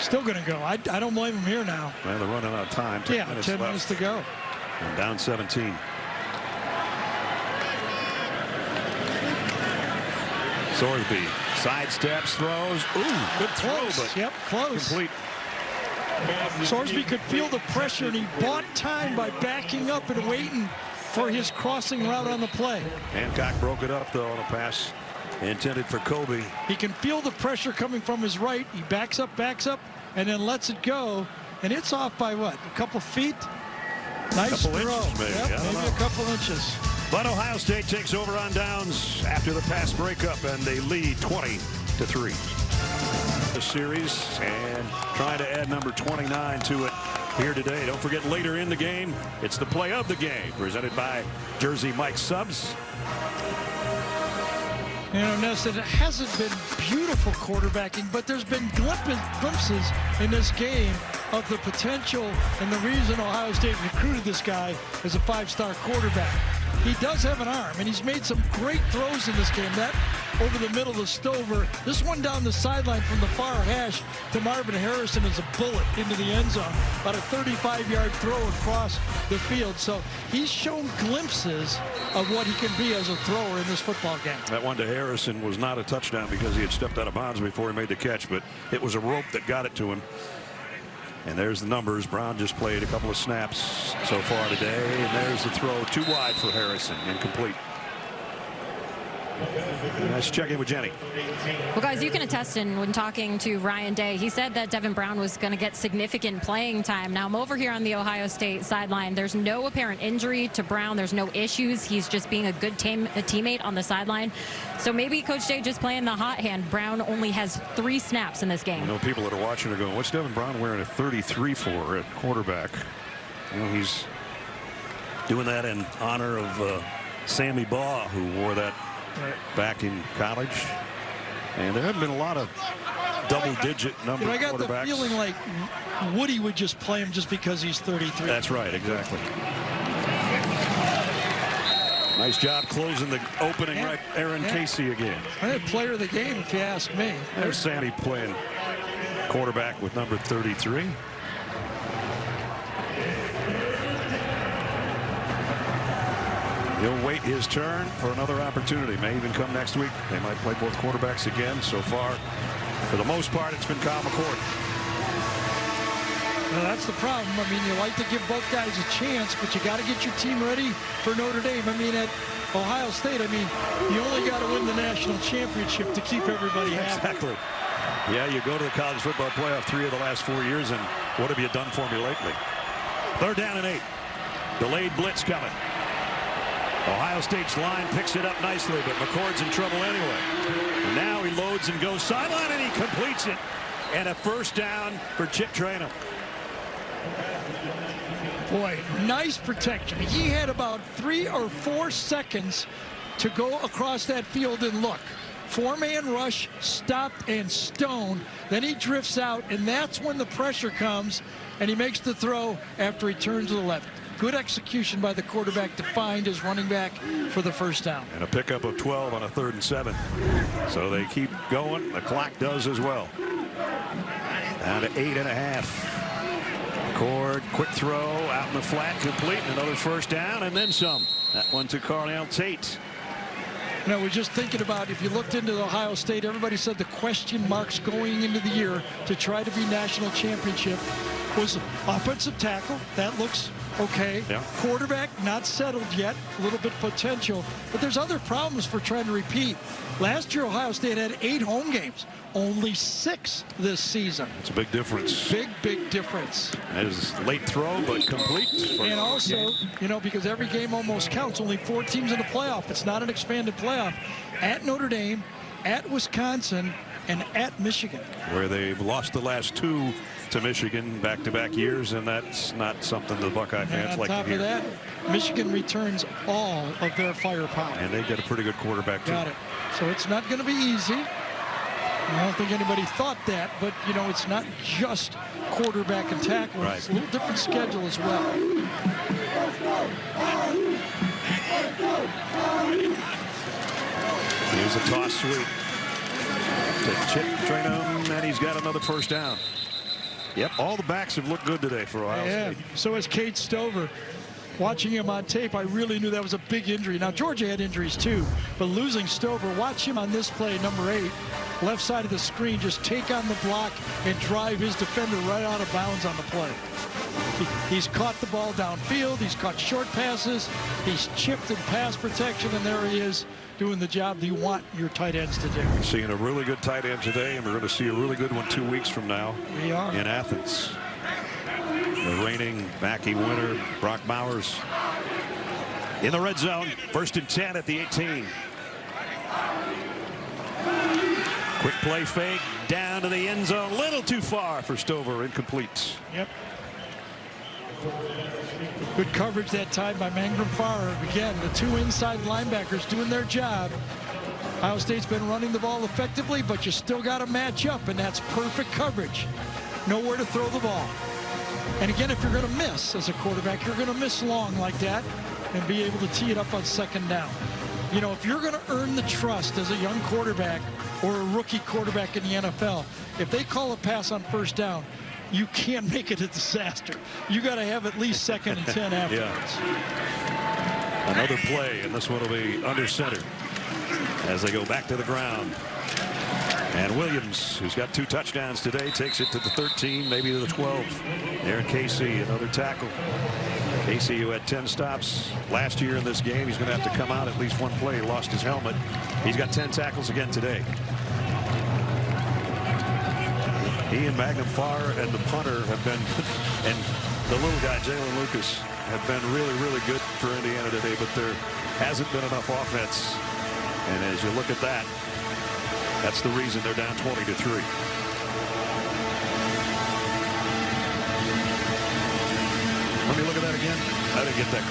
Still going to go. I don't blame him here now. Well, they're running out of time. 10 minutes to go. And down 17. Sorsby sidesteps, throws. Ooh, good throw, but close. Complete. Sorsby could feel the pressure, and he bought time by backing up and waiting for his crossing route on the play. Hancock broke it up, though, on a pass intended for Kobe. He can feel the pressure coming from his right. He backs up, and then lets it go. And it's off by what? A couple feet? Nice throw. Inches, maybe. Maybe a couple inches. But Ohio State takes over on downs after the pass breakup, and they lead 20-3. The series and trying to add number 29 to it here today. Don't forget, later in the game, it's the play of the game, presented by Jersey Mike Subs. You know, Nelson, it hasn't been beautiful quarterbacking, but there's been glimpses in this game of the potential and the reason Ohio State recruited this guy as a 5-star quarterback. He does have an arm, and he's made some great throws in this game. That over the middle of Stover. This one down the sideline from the far hash to Marvin Harrison is a bullet into the end zone. About a 35-yard throw across the field. So he's shown glimpses of what he can be as a thrower in this football game. That one to Harrison was not a touchdown because he had stepped out of bounds before he made the catch, but it was a rope that got it to him. And there's the numbers. Brown just played a couple of snaps so far today. And there's the throw too wide for Harrison. Incomplete. Let's check in with Jenny. Well, guys, you can attest when talking to Ryan Day, he said that Devin Brown was going to get significant playing time. Now, I'm over here on the Ohio State sideline. There's no apparent injury to Brown. There's no issues. He's just being a good teammate on the sideline. So maybe Coach Day just playing the hot hand. Brown only has 3 snaps in this game. I know people that are watching are going, what's Devin Brown wearing a 33 for at quarterback? You know, he's doing that in honor of Sammy Baugh, who wore that back in college. And there haven't been a lot of double-digit number quarterbacks. I got the feeling like Woody would just play him just because he's 33. That's right, exactly. Nice job closing the opening right. Aaron Casey again. I think player of the game, if you ask me. There's Sammy playing quarterback with number 33. He'll wait his turn for another opportunity. May even come next week. They might play both quarterbacks again. So far, for the most part, it's been Kyle McCord. Well, that's the problem. I mean, you like to give both guys a chance, but you got to get your team ready for Notre Dame. I mean, at Ohio State, I mean, you only got to win the national championship to keep everybody happy. Exactly. Yeah, you go to the college football playoff 3 of the last 4 years, and what have you done for me lately? 3rd down and 8. Delayed blitz coming. Ohio State's line picks it up nicely, but McCord's in trouble anyway. And now he loads and goes sideline, and he completes it. And a 1st down for Chip Traynor. Boy, nice protection. He had about 3 or 4 seconds to go across that field and look. 4-man rush, stopped and stoned. Then he drifts out, and that's when the pressure comes, and he makes the throw after he turns to the left. Good execution by the quarterback to find his running back for the 1st down. And a pickup of 12 on a 3rd and 7. So they keep going. The clock does as well. Down to 8.5. McCord, quick throw out in the flat, complete. Another 1st down and then some. That one to Carnell Tate. You know, we're just thinking about, if you looked into Ohio State, everybody said the question marks going into the year to try to be national championship was offensive tackle. That looks okay. Yeah. Quarterback, not settled yet. A little bit potential. But there's other problems for trying to repeat. Last year, Ohio State had 8 home games. Only 6 this season. It's a big difference. Big difference. That is late throw, but complete. And also, you know, because every game almost counts. Only 4 teams in the playoff. It's not an expanded playoff. At Notre Dame, at Wisconsin, and at Michigan. Where they've lost the last 2 to Michigan back-to-back years, and that's not something the Buckeye fans like to hear. On top of that, Michigan returns all of their firepower. And they get a pretty good quarterback, too. Got it. So it's not going to be easy. I don't think anybody thought that, but, you know, it's not just quarterback and tackle. Right. It's a little different schedule as well. Here's a toss sweep to Chip Traynham, and he's got another first down. Yep, all the backs have looked good today for Ohio State. So has Cade Stover. Watching him on tape, I really knew that was a big injury. Now, Georgia had injuries too, but losing Stover, watch him on this play, number 8, left side of the screen, just take on the block and drive his defender right out of bounds on the play. He's caught the ball downfield, he's caught short passes, he's chipped in pass protection, and there he is doing the job that you want your tight ends to do. We're seeing a really good tight end today, and we're going to see a really good one 2 weeks from now. We are. In Athens. The reigning Mackey winner, Brock Bowers, in the red zone. 1st and 10 at the 18. Quick play fake down to the end zone. Little too far for Stover. Incomplete. Yep. Good coverage that time by Mangrum Farr. Again, the 2 inside linebackers doing their job. Ohio State's been running the ball effectively, but you still got to match up, and that's perfect coverage. Nowhere to throw the ball. And again, if you're going to miss as a quarterback, you're going to miss long like that and be able to tee it up on 2nd down. You know, if you're going to earn the trust as a young quarterback or a rookie quarterback in the NFL, if they call a pass on 1st down, you can't make it a disaster. You got to have at least 2nd and 10 afterwards. Yeah. Another play, and this one will be under center as they go back to the ground. And Williams, who's got 2 touchdowns today, takes it to the 13, maybe to the 12. Aaron Casey, another tackle. Casey, who had 10 stops last year in this game, he's going to have to come out at least one play. He lost his helmet. He's got 10 tackles again today. He and Magnum Farr and the punter have been, and the little guy, Jalen Lucas, have been really, really good for Indiana today, but there hasn't been enough offense. And as you look at that, that's the reason they're down 20-3. Let me look at that again. I didn't get that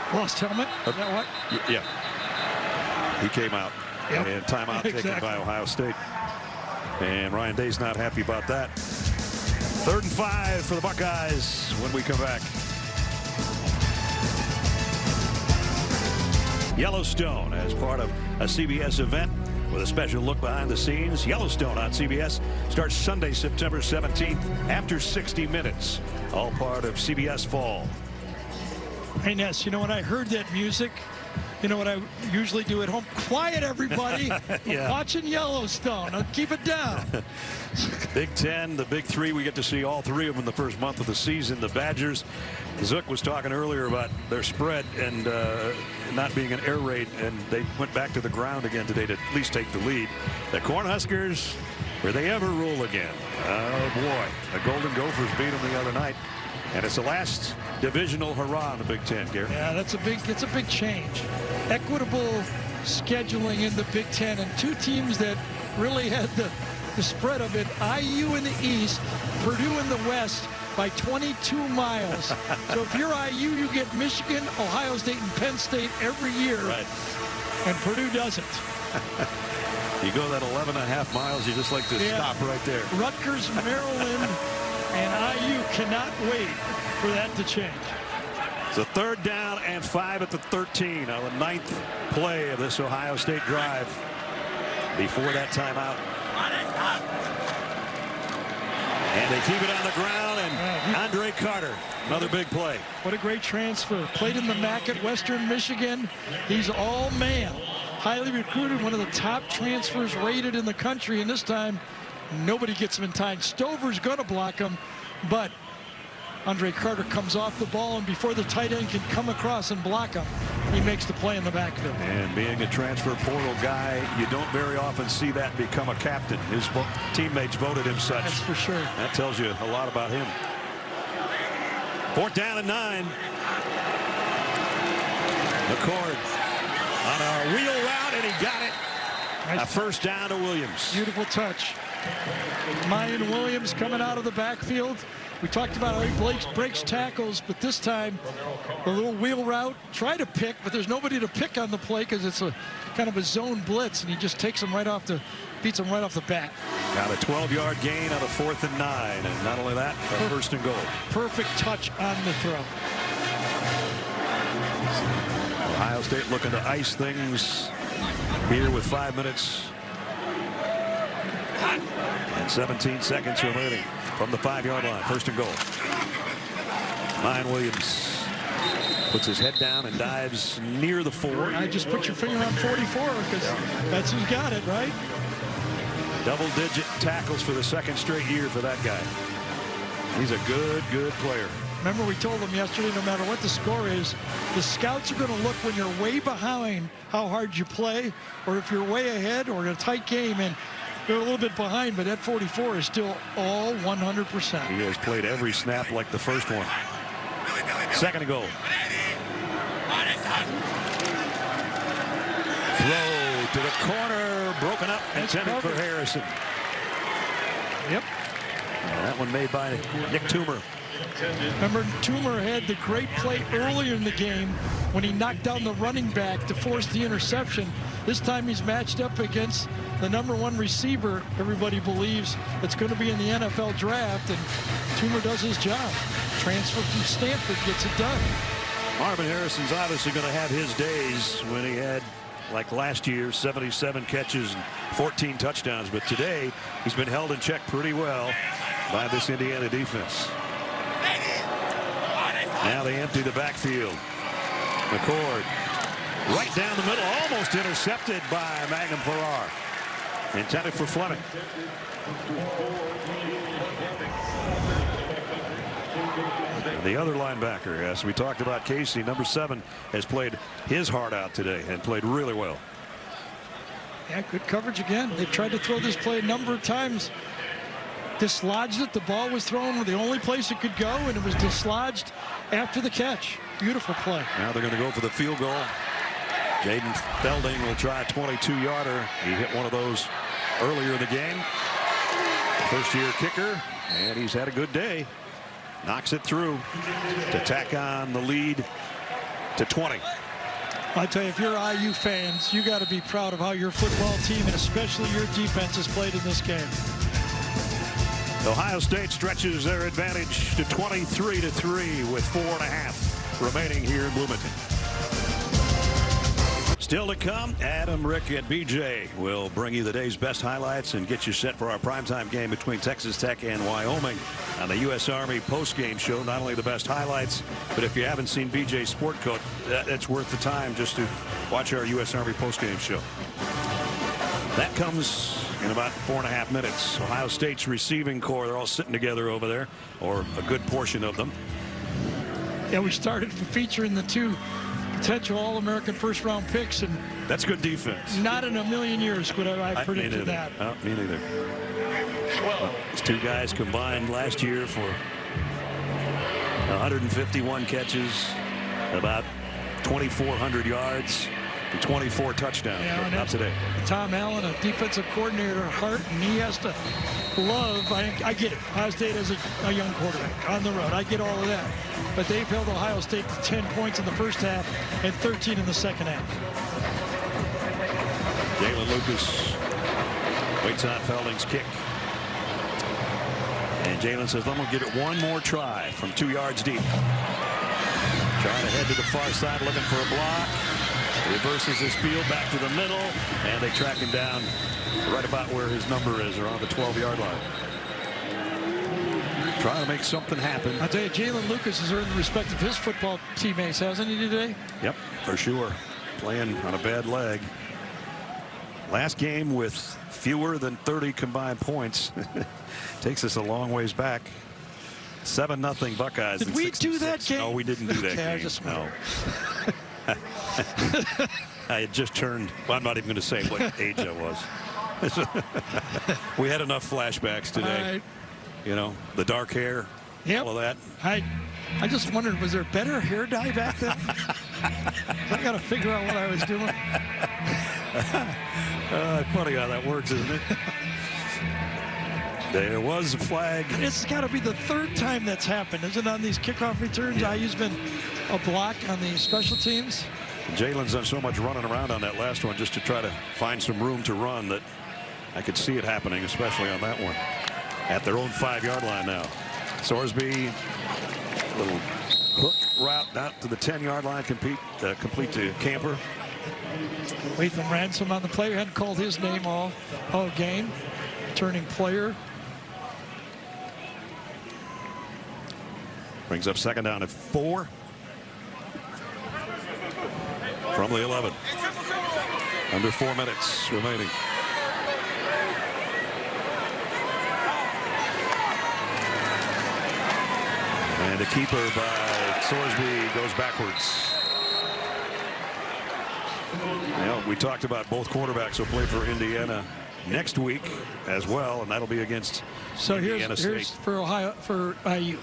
call. Lost helmet? Is that what? Yeah. He came out. Yep. And timeout taken by Ohio State. And Ryan Day's not happy about that. 3rd and 5 for the Buckeyes when we come back. Yellowstone as part of a CBS event with a special look behind the scenes. Yellowstone on CBS starts Sunday, September 17th after 60 minutes. All part of CBS Fall. Hey, Ness, you know, when I heard that music, you know what I usually do at home? Quiet, everybody. Yeah. Watching Yellowstone. Now keep it down. Big Ten, the big 3, we get to see all 3 of them in the first month of the season. The Badgers, Zook was talking earlier about their spread and not being an air raid, and they went back to the ground again today to at least take the lead. The Cornhuskers, will they ever rule again? Oh boy, the Golden Gophers beat them the other night, and it's the last divisional hurrah in the Big Ten, Gary. Yeah, it's a big change. Equitable scheduling in the Big Ten, and 2 teams that really had the spread of it. IU in the East, Purdue in the West by 22 miles. So if you're IU, you get Michigan, Ohio State, and Penn State every year. Right. And Purdue doesn't. You go that 11.5 miles, you just like to stop right there. Rutgers, Maryland, and IU cannot wait for that to change. It's a 3rd down and 5 at the 13 on the 9th play of this Ohio State drive before that timeout. And they keep it on the ground, and Andre Carter, another big play. What a great transfer. Played in the MAC at Western Michigan. He's all man. Highly recruited, one of the top transfers rated in the country, and this time nobody gets him in time. Stover's going to block him, but Andre Carter comes off the ball, and before the tight end can come across and block him, he makes the play in the backfield. And being a transfer portal guy, you don't very often see that become a captain. His teammates voted him such. That's for sure. That tells you a lot about him. 4th down and 9. McCord on a wheel route, and he got it. A first down to Williams. Beautiful touch. Miyan Williams coming out of the backfield. We talked about how he breaks tackles, but this time a little wheel route. Try to pick, but there's nobody to pick on the play because it's a kind of a zone blitz, and he just takes him right off beats him right off the bat. Got a 12-yard gain on a 4th and 9, and not only that, but 1st and goal. Perfect touch on the throw. Ohio State looking to ice things here with 5 minutes and 17 seconds remaining from the 5-yard line. 1st and goal. Miyan Williams puts his head down and dives near the 4. I just put your finger on 44 because that's who's got it, right? Double-digit tackles for the 2nd straight year for that guy. He's a good player. Remember, we told them yesterday, no matter what the score is, the scouts are going to look when you're way behind how hard you play, or if you're way ahead or in a tight game and they're a little bit behind, but that 44 is still all 100%. He has played every snap like the first one. 2nd and goal. Throw to the corner, broken up, intended for Harrison. Yep. That one made by Nick Toomer. Remember, Toomer had the great play earlier in the game when he knocked down the running back to force the interception. This time he's matched up against the #1 receiver everybody believes that's going to be in the NFL draft, and Toomer does his job. Transfer from Stanford gets it done. Marvin Harrison's obviously going to have his days when he had, like last year, 77 catches and 14 touchdowns. But today, he's been held in check pretty well by this Indiana defense. Now they empty the backfield. McCord right down the middle, almost intercepted by Magnum Farrar. Intended for Fleming. And the other linebacker, as we talked about, Casey, #7, has played his heart out today and played really well. Yeah, good coverage again. They've tried to throw this play a number of times. Dislodged it. The ball was thrown the only place it could go, and it was dislodged after the catch. Beautiful play. Now they're going to go for the field goal. Jaden Felding will try a 22-yarder. He hit one of those earlier in the game. First-year kicker, and he's had a good day. Knocks it through to tack on the lead to 20. I tell you, if you're IU fans, you got to be proud of how your football team and especially your defense has played in this game. Ohio State stretches their advantage to 23-3 with 4.5 remaining here in Bloomington. Still to come, Adam, Rick, and BJ will bring you the day's best highlights and get you set for our primetime game between Texas Tech and Wyoming on the U.S. Army postgame show. Not only the best highlights, but if you haven't seen BJ's sport coat, that's worth the time just to watch our U.S. Army postgame show. That comes in about 4.5 minutes. Ohio State's receiving core, they're all sitting together over there, or a good portion of them. Yeah, we started featuring the 2 potential All-American first-round picks, and that's good defense. Not in a million years would I predicted that. Oh, me neither. Well, these 2 guys combined last year for 151 catches, about 2,400 yards, and 24 touchdowns. Yeah, not today. Tom Allen, a defensive coordinator at heart, and he has to love. I get it. Ohio State has a young quarterback on the road. I get all of that. But they've held Ohio State to 10 points in the first half and 13 in the second half. Jalen Lucas waits on Felding's kick. And Jalen says, I'm going to give it one more try from 2 yards deep. Trying to head to the far side, looking for a block. Reverses his field back to the middle, and they track him down right about where his number is, around the 12-yard line. Trying to make something happen. I'll tell you, Jalen Lucas has earned the respect of his football teammates, hasn't he, today? Yep, for sure. Playing on a bad leg. Last game with fewer than 30 combined points. Takes us a long ways back. 7-0 Buckeyes. Did we do that game? No, we didn't do that okay, game. I just no. I had just turned, well, I'm not even going to say what age I was. We had enough flashbacks today. You know, the dark hair, all of that. I just wondered, was there better hair dye back then? I got to figure out what I was doing. Funny how that works, isn't it? There was a flag. It's got to be the third time that's happened, isn't it, on these kickoff returns? IU's been a block on the special teams. Jalen's done so much running around on that last one just to try to find some room to run that I could see it happening, especially on that one. At their own 5-yard line now. Sorsby, little hook route out to the 10-yard line, complete to Camper. Latham Ransom on the play. We hadn't called his name all game. Returning player. Brings up second down at 4. From the 11. Under 4 minutes remaining. And a keeper by Sorsby goes backwards. Well, we talked about both quarterbacks will play for Indiana next week as well, and that'll be against Indiana State. Here's for IU.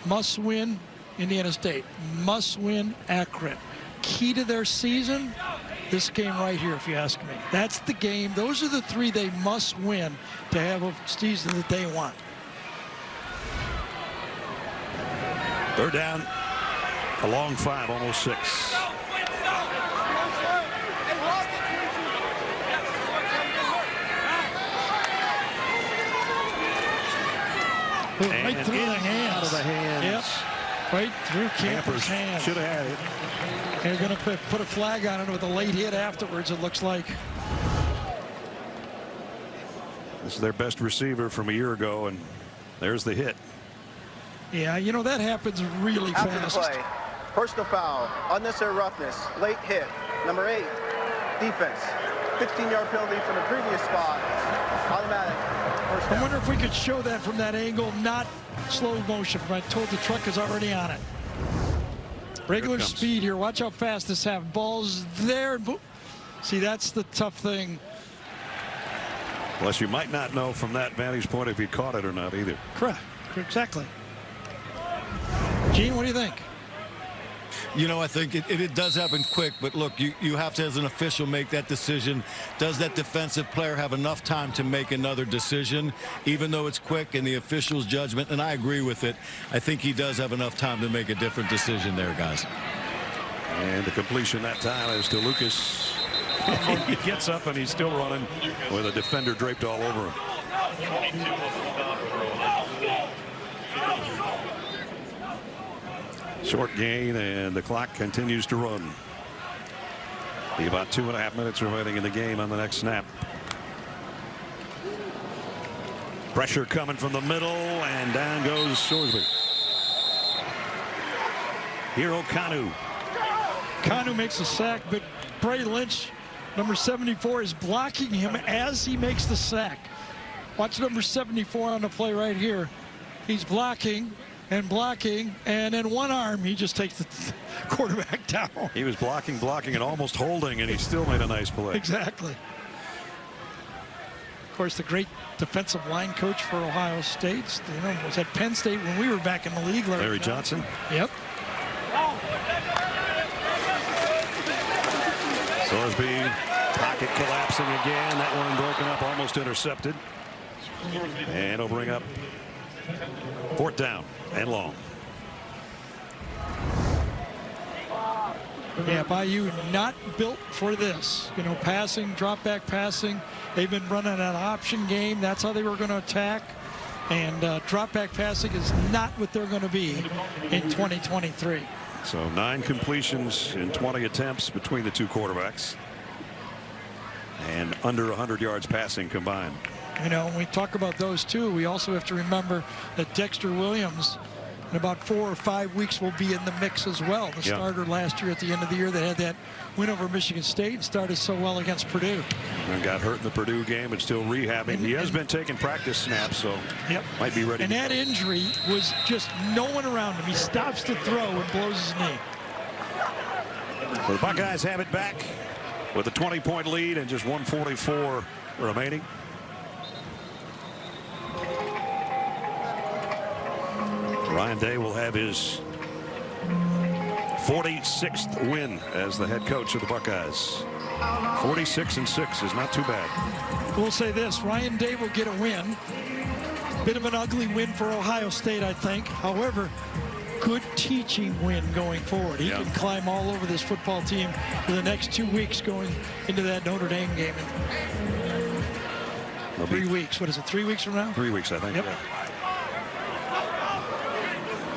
Must win Indiana State. Must win Akron. Key to their season, this game right here, if you ask me. That's the game. Those are the 3 they must win to have a season that they want. Third down, a long 5, almost 6. Right through the hands. Out of the hands. Yep. Right through Camper's hands. Should have had it. They're going to put a flag on it with a late hit afterwards, it looks like. This is their best receiver from a year ago, and there's the hit. Yeah, you know, that happens really fast. After the play, personal foul, unnecessary roughness, late hit. Number 8, defense. 15-yard penalty from the previous spot. Automatic. I wonder if we could show that from that angle, not slow motion. I told the truck is already on it. Regular speed here. Watch how fast this happens. Ball's there. See, that's the tough thing. Plus, you might not know from that vantage point if he caught it or not either. Correct. Exactly. Gene, what do you think? You know, I think it does happen quick, but look, you have to, as an official, make that decision. Does that defensive player have enough time to make another decision, even though it's quick in the official's judgment? And I agree with it. I think he does have enough time to make a different decision there, guys. And the completion that time is to Lucas. He gets up and he's still running with a defender draped all over him. Short gain, and the clock continues to run. Be about 2.5 minutes remaining in the game on the next snap. Pressure coming from the middle, and down goes Sorsby. Hero Kanu. Kanu makes a sack, but Bray Lynch, number 74, is blocking him as he makes the sack. Watch number 74 on the play right here. He's blocking and blocking, and in one arm he just takes the quarterback down. He was blocking, and almost holding, and he still made a nice play. Exactly. Of course, the great defensive line coach for Ohio State, you know, was at Penn State when we were back in the league. Larry Johnson. Yep. Sorsby, pocket collapsing again. That one broken up, almost intercepted. And it'll bring up 4th down and long. Yeah, Bayou not built for this. You know, passing, drop back passing. They've been running an option game. That's how they were going to attack. And drop back passing is not what they're going to be in 2023. So 9 completions in 20 attempts between the two quarterbacks. And under 100 yards passing combined. You know, when we talk about those two, we also have to remember that Dexter Williams in about 4 or 5 weeks will be in the mix as well. The starter last year at the end of the year that had that win over Michigan State and started so well against Purdue. And got hurt in the Purdue game and still rehabbing. He has been taking practice snaps, so might be ready. And that injury was just no one around him. He stops to throw and blows his knee. So the Buckeyes have it back with a 20-point lead and just 1:44 remaining. Ryan Day will have his 46th win as the head coach of the Buckeyes. 46-6 is not too bad. We'll say this, Ryan Day will get a win. Bit of an ugly win for Ohio State, I think. However, good teaching win going forward. He can climb all over this football team for the next 2 weeks going into that Notre Dame game in 3 weeks. What is it, 3 weeks from now? 3 weeks, I think. Yep.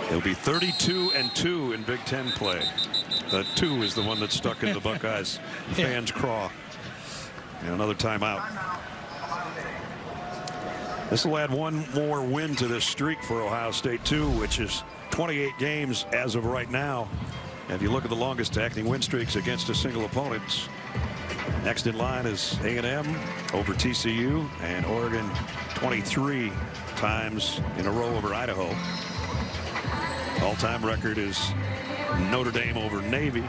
It'll be 32-2 in Big Ten play. The 2 is the one that's stuck in the Buckeyes fans' craw. And another timeout. This will add one more win to this streak for Ohio State, too, which is 28 games as of right now. And if you look at the longest acting win streaks against a single opponent, next in line is A&M over TCU, and Oregon 23 times in a row over Idaho. All-time record is Notre Dame over Navy.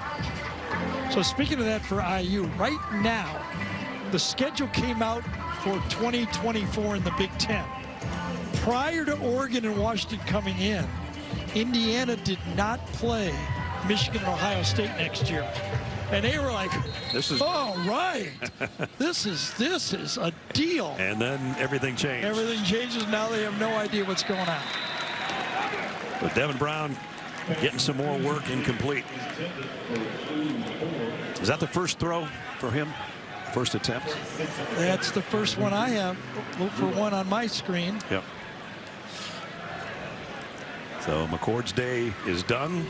So speaking of that for IU, right now, the schedule came out for 2024 in the Big Ten. Prior to Oregon and Washington coming in, Indiana did not play Michigan and Ohio State next year. And they were like, this is all right. this is a deal. And then everything changed. Everything changes. Now they have no idea what's going on. But Devin Brown getting some more work incomplete. Is that the first throw for him? First attempt? That's the first one I have. Look for one on my screen. Yep. So McCord's day is done.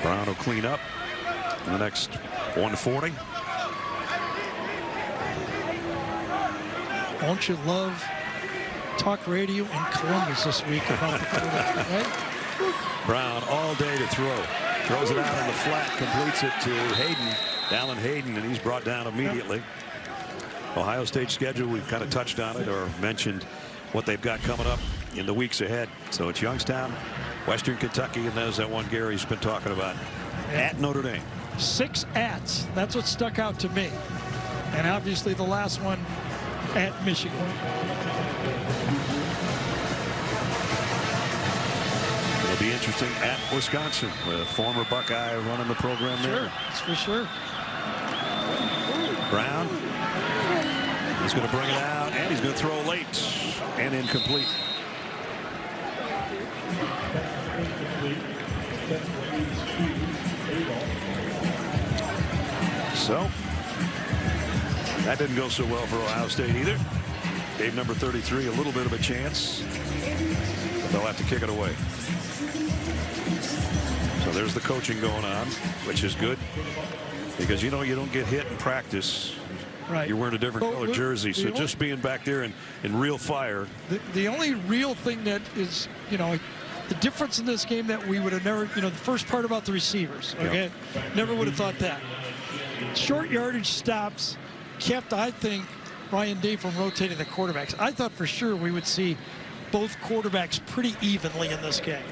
Brown will clean up in the next 140. Don't you love talk radio in Columbus this week about the quarterback, right? Brown all day to throw. Throws it out on the flat, completes it to Hayden, Alan Hayden, and he's brought down immediately. Ohio State schedule, we've kind of touched on it or mentioned what they've got coming up in the weeks ahead. So it's Youngstown, Western Kentucky, and there's that one Gary's been talking about at Notre Dame. 6 ats. That's what stuck out to me. And obviously the last one at Michigan. It'll be interesting at Wisconsin with a former Buckeye running the program there. Sure, that's for sure. Brown. He's going to bring it out, and he's going to throw late and incomplete. So that didn't go so well for Ohio State either. Gave number 33 a little bit of a chance, but they'll have to kick it away. So there's the coaching going on, which is good because, you know, you don't get hit in practice. Right. You're wearing a different color jersey, so just being back there in real fire. The only real thing that is, you know, the difference in this game that we would have never, you know, the first part about the receivers, okay, never would have thought that. Short yardage stops kept, I think, Ryan Day from rotating the quarterbacks. I thought for sure we would see both quarterbacks pretty evenly in this game.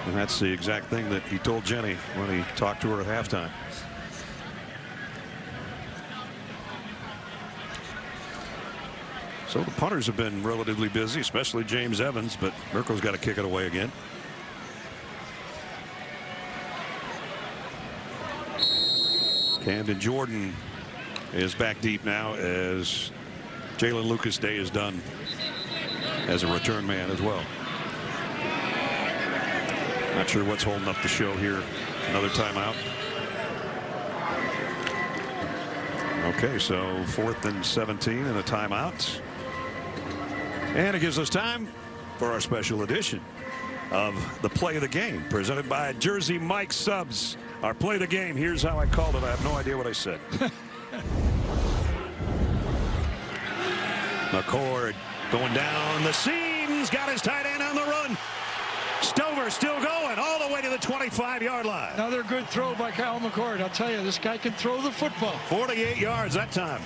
And that's the exact thing that he told Jenny when he talked to her at halftime. So the punters have been relatively busy, especially James Evans, but Mirko's got to kick it away again. Camden Jordan is back deep now as Jalen Lucas Day is done as a return man as well. Not sure what's holding up the show here. Another timeout. Okay, so 4th and 17 and a timeout. And it gives us time for our special edition of the play of the game, presented by Jersey Mike Subs. Our play of the game, here's how I called it. I have no idea what I said. McCord going down the seams, got his tight end on the run. Stover still going all the way to the 25-yard line. Another good throw by Kyle McCord. I'll tell you, this guy can throw the football. 48 yards that time.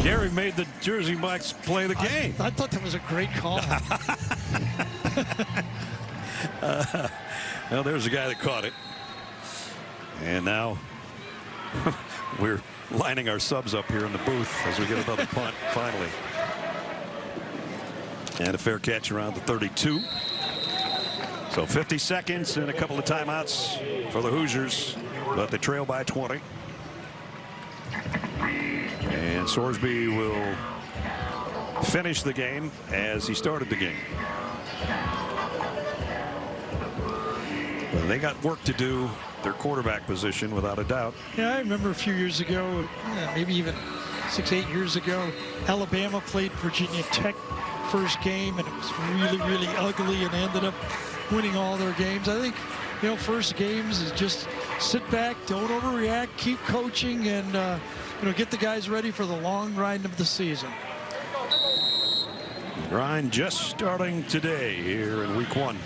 Gary made the Jersey Mike's play the game. I thought that was a great call. Well, there's a guy that caught it. And now we're lining our subs up here in the booth as we get another punt finally. And a fair catch around the 32. So 50 seconds and a couple of timeouts for the Hoosiers, but they trail by 20. And Sorsby will finished the game as he started the game. But they got work to do, their quarterback position, without a doubt. Yeah, I remember a few years ago, maybe even 6-8 years ago, Alabama played Virginia Tech first game, and it was really, really ugly, and they ended up winning all their games. I think, you know, first games is just sit back, don't overreact, keep coaching, and you know, get the guys ready for the long ride of the season. Grind just starting today here in week 1.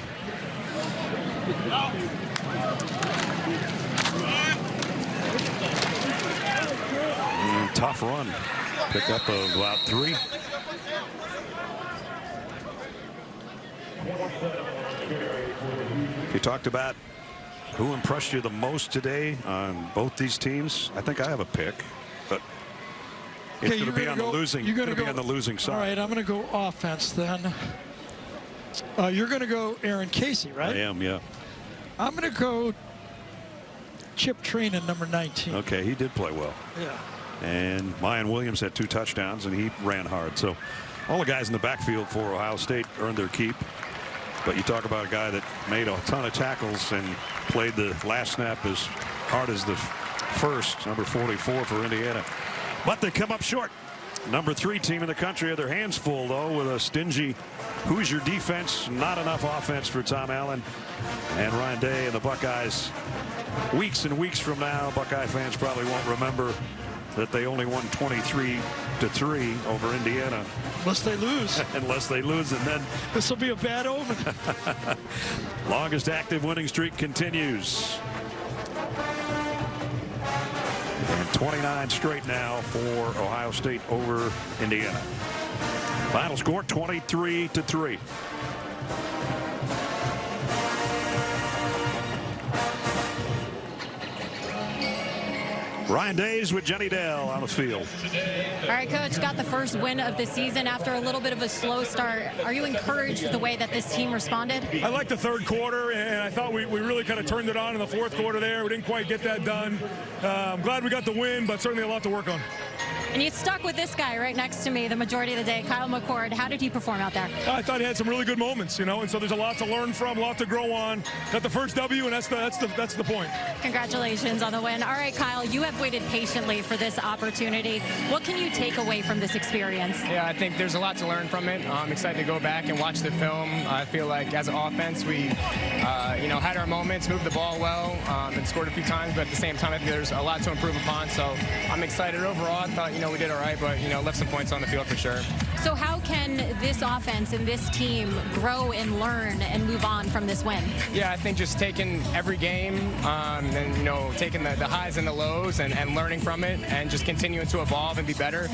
And tough run. Pick up of about 3. You talked about who impressed you the most today on both these teams. I think I have a pick, but it's going to be on the losing. You're going to be on the losing side. All right, I'm going to go offense then. You're going to go Aaron Casey, right? I am, yeah. I'm going to go Chip Trainin, number 19. Okay, he did play well. Yeah. And Miyan Williams had 2 touchdowns, and he ran hard. So all the guys in the backfield for Ohio State earned their keep. But you talk about a guy that made a ton of tackles and played the last snap as hard as the first, number 44 for Indiana. But they come up short. Number 3 team in the country had their hands full, though, with a stingy Hoosier defense. Not enough offense for Tom Allen and Ryan Day and the Buckeyes. Weeks and weeks from now, Buckeye fans probably won't remember that they only won 23-3 over Indiana. Unless they lose. Unless they lose, and then this will be a bad omen. Longest active winning streak continues. And 29 straight now for Ohio State over Indiana. Final score 23-3. Ryan Days with Jenny Dell on the field. All right, Coach, got the first win of the season after a little bit of a slow start. Are you encouraged with the way that this team responded? I liked the third quarter, and I thought we really kind of turned it on in the fourth quarter there. We didn't quite get that done. I'm glad we got the win, but certainly a lot to work on. And you stuck with this guy right next to me the majority of the day, Kyle McCord. How did he perform out there? I thought he had some really good moments, you know, and so there's a lot to learn from, a lot to grow on. Got the first W, and that's the point. Congratulations on the win. All right, Kyle, you have waited patiently for this opportunity. What can you take away from this experience? Yeah, I think there's a lot to learn from it. I'm excited to go back and watch the film. I feel like as an offense, we, you know, had our moments, moved the ball well, and scored a few times, but at the same time, I think there's a lot to improve upon. So I'm excited overall. I thought, you know, we did all right, but, you know, left some points on the field for sure. So how can this offense and this team grow and learn and move on from this win? Yeah, I think just taking every game and, you know, taking the highs and the lows and learning from it and just continuing to evolve and be better.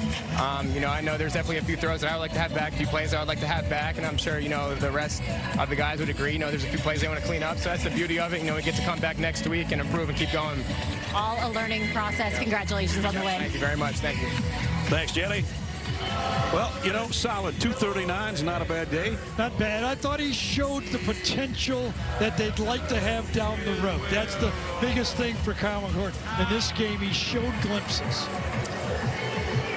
You know, I know there's definitely a few throws that I would like to have back, a few plays I would like to have back, and I'm sure, you know, the rest of the guys would agree. You know, there's a few plays they want to clean up, so that's the beauty of it. You know, we get to come back next week and improve and keep going. All a learning process. Congratulations on the win. Thank you very much. Thank you. Thanks, Jenny. Well, you know, solid 239 is not a bad day. Not bad. I thought he showed the potential that they'd like to have down the road. That's the biggest thing for Kyle McCord. In this game, he showed glimpses.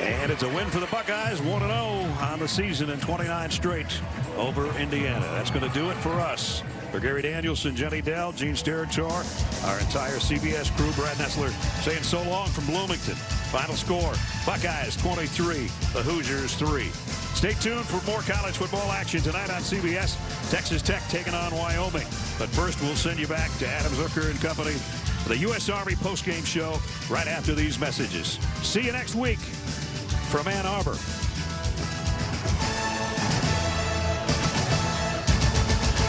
And it's a win for the Buckeyes, 1-0 on the season in 29 straight over Indiana. That's going to do it for us. For Gary Danielson, Jenny Dell, Gene Steratore, our entire CBS crew, Brad Nessler saying so long from Bloomington. Final score, Buckeyes 23, the Hoosiers 3. Stay tuned for more college football action tonight on CBS. Texas Tech taking on Wyoming. But first, we'll send you back to Adam Zucker and company for the U.S. Army postgame show right after these messages. See you next week from Ann Arbor.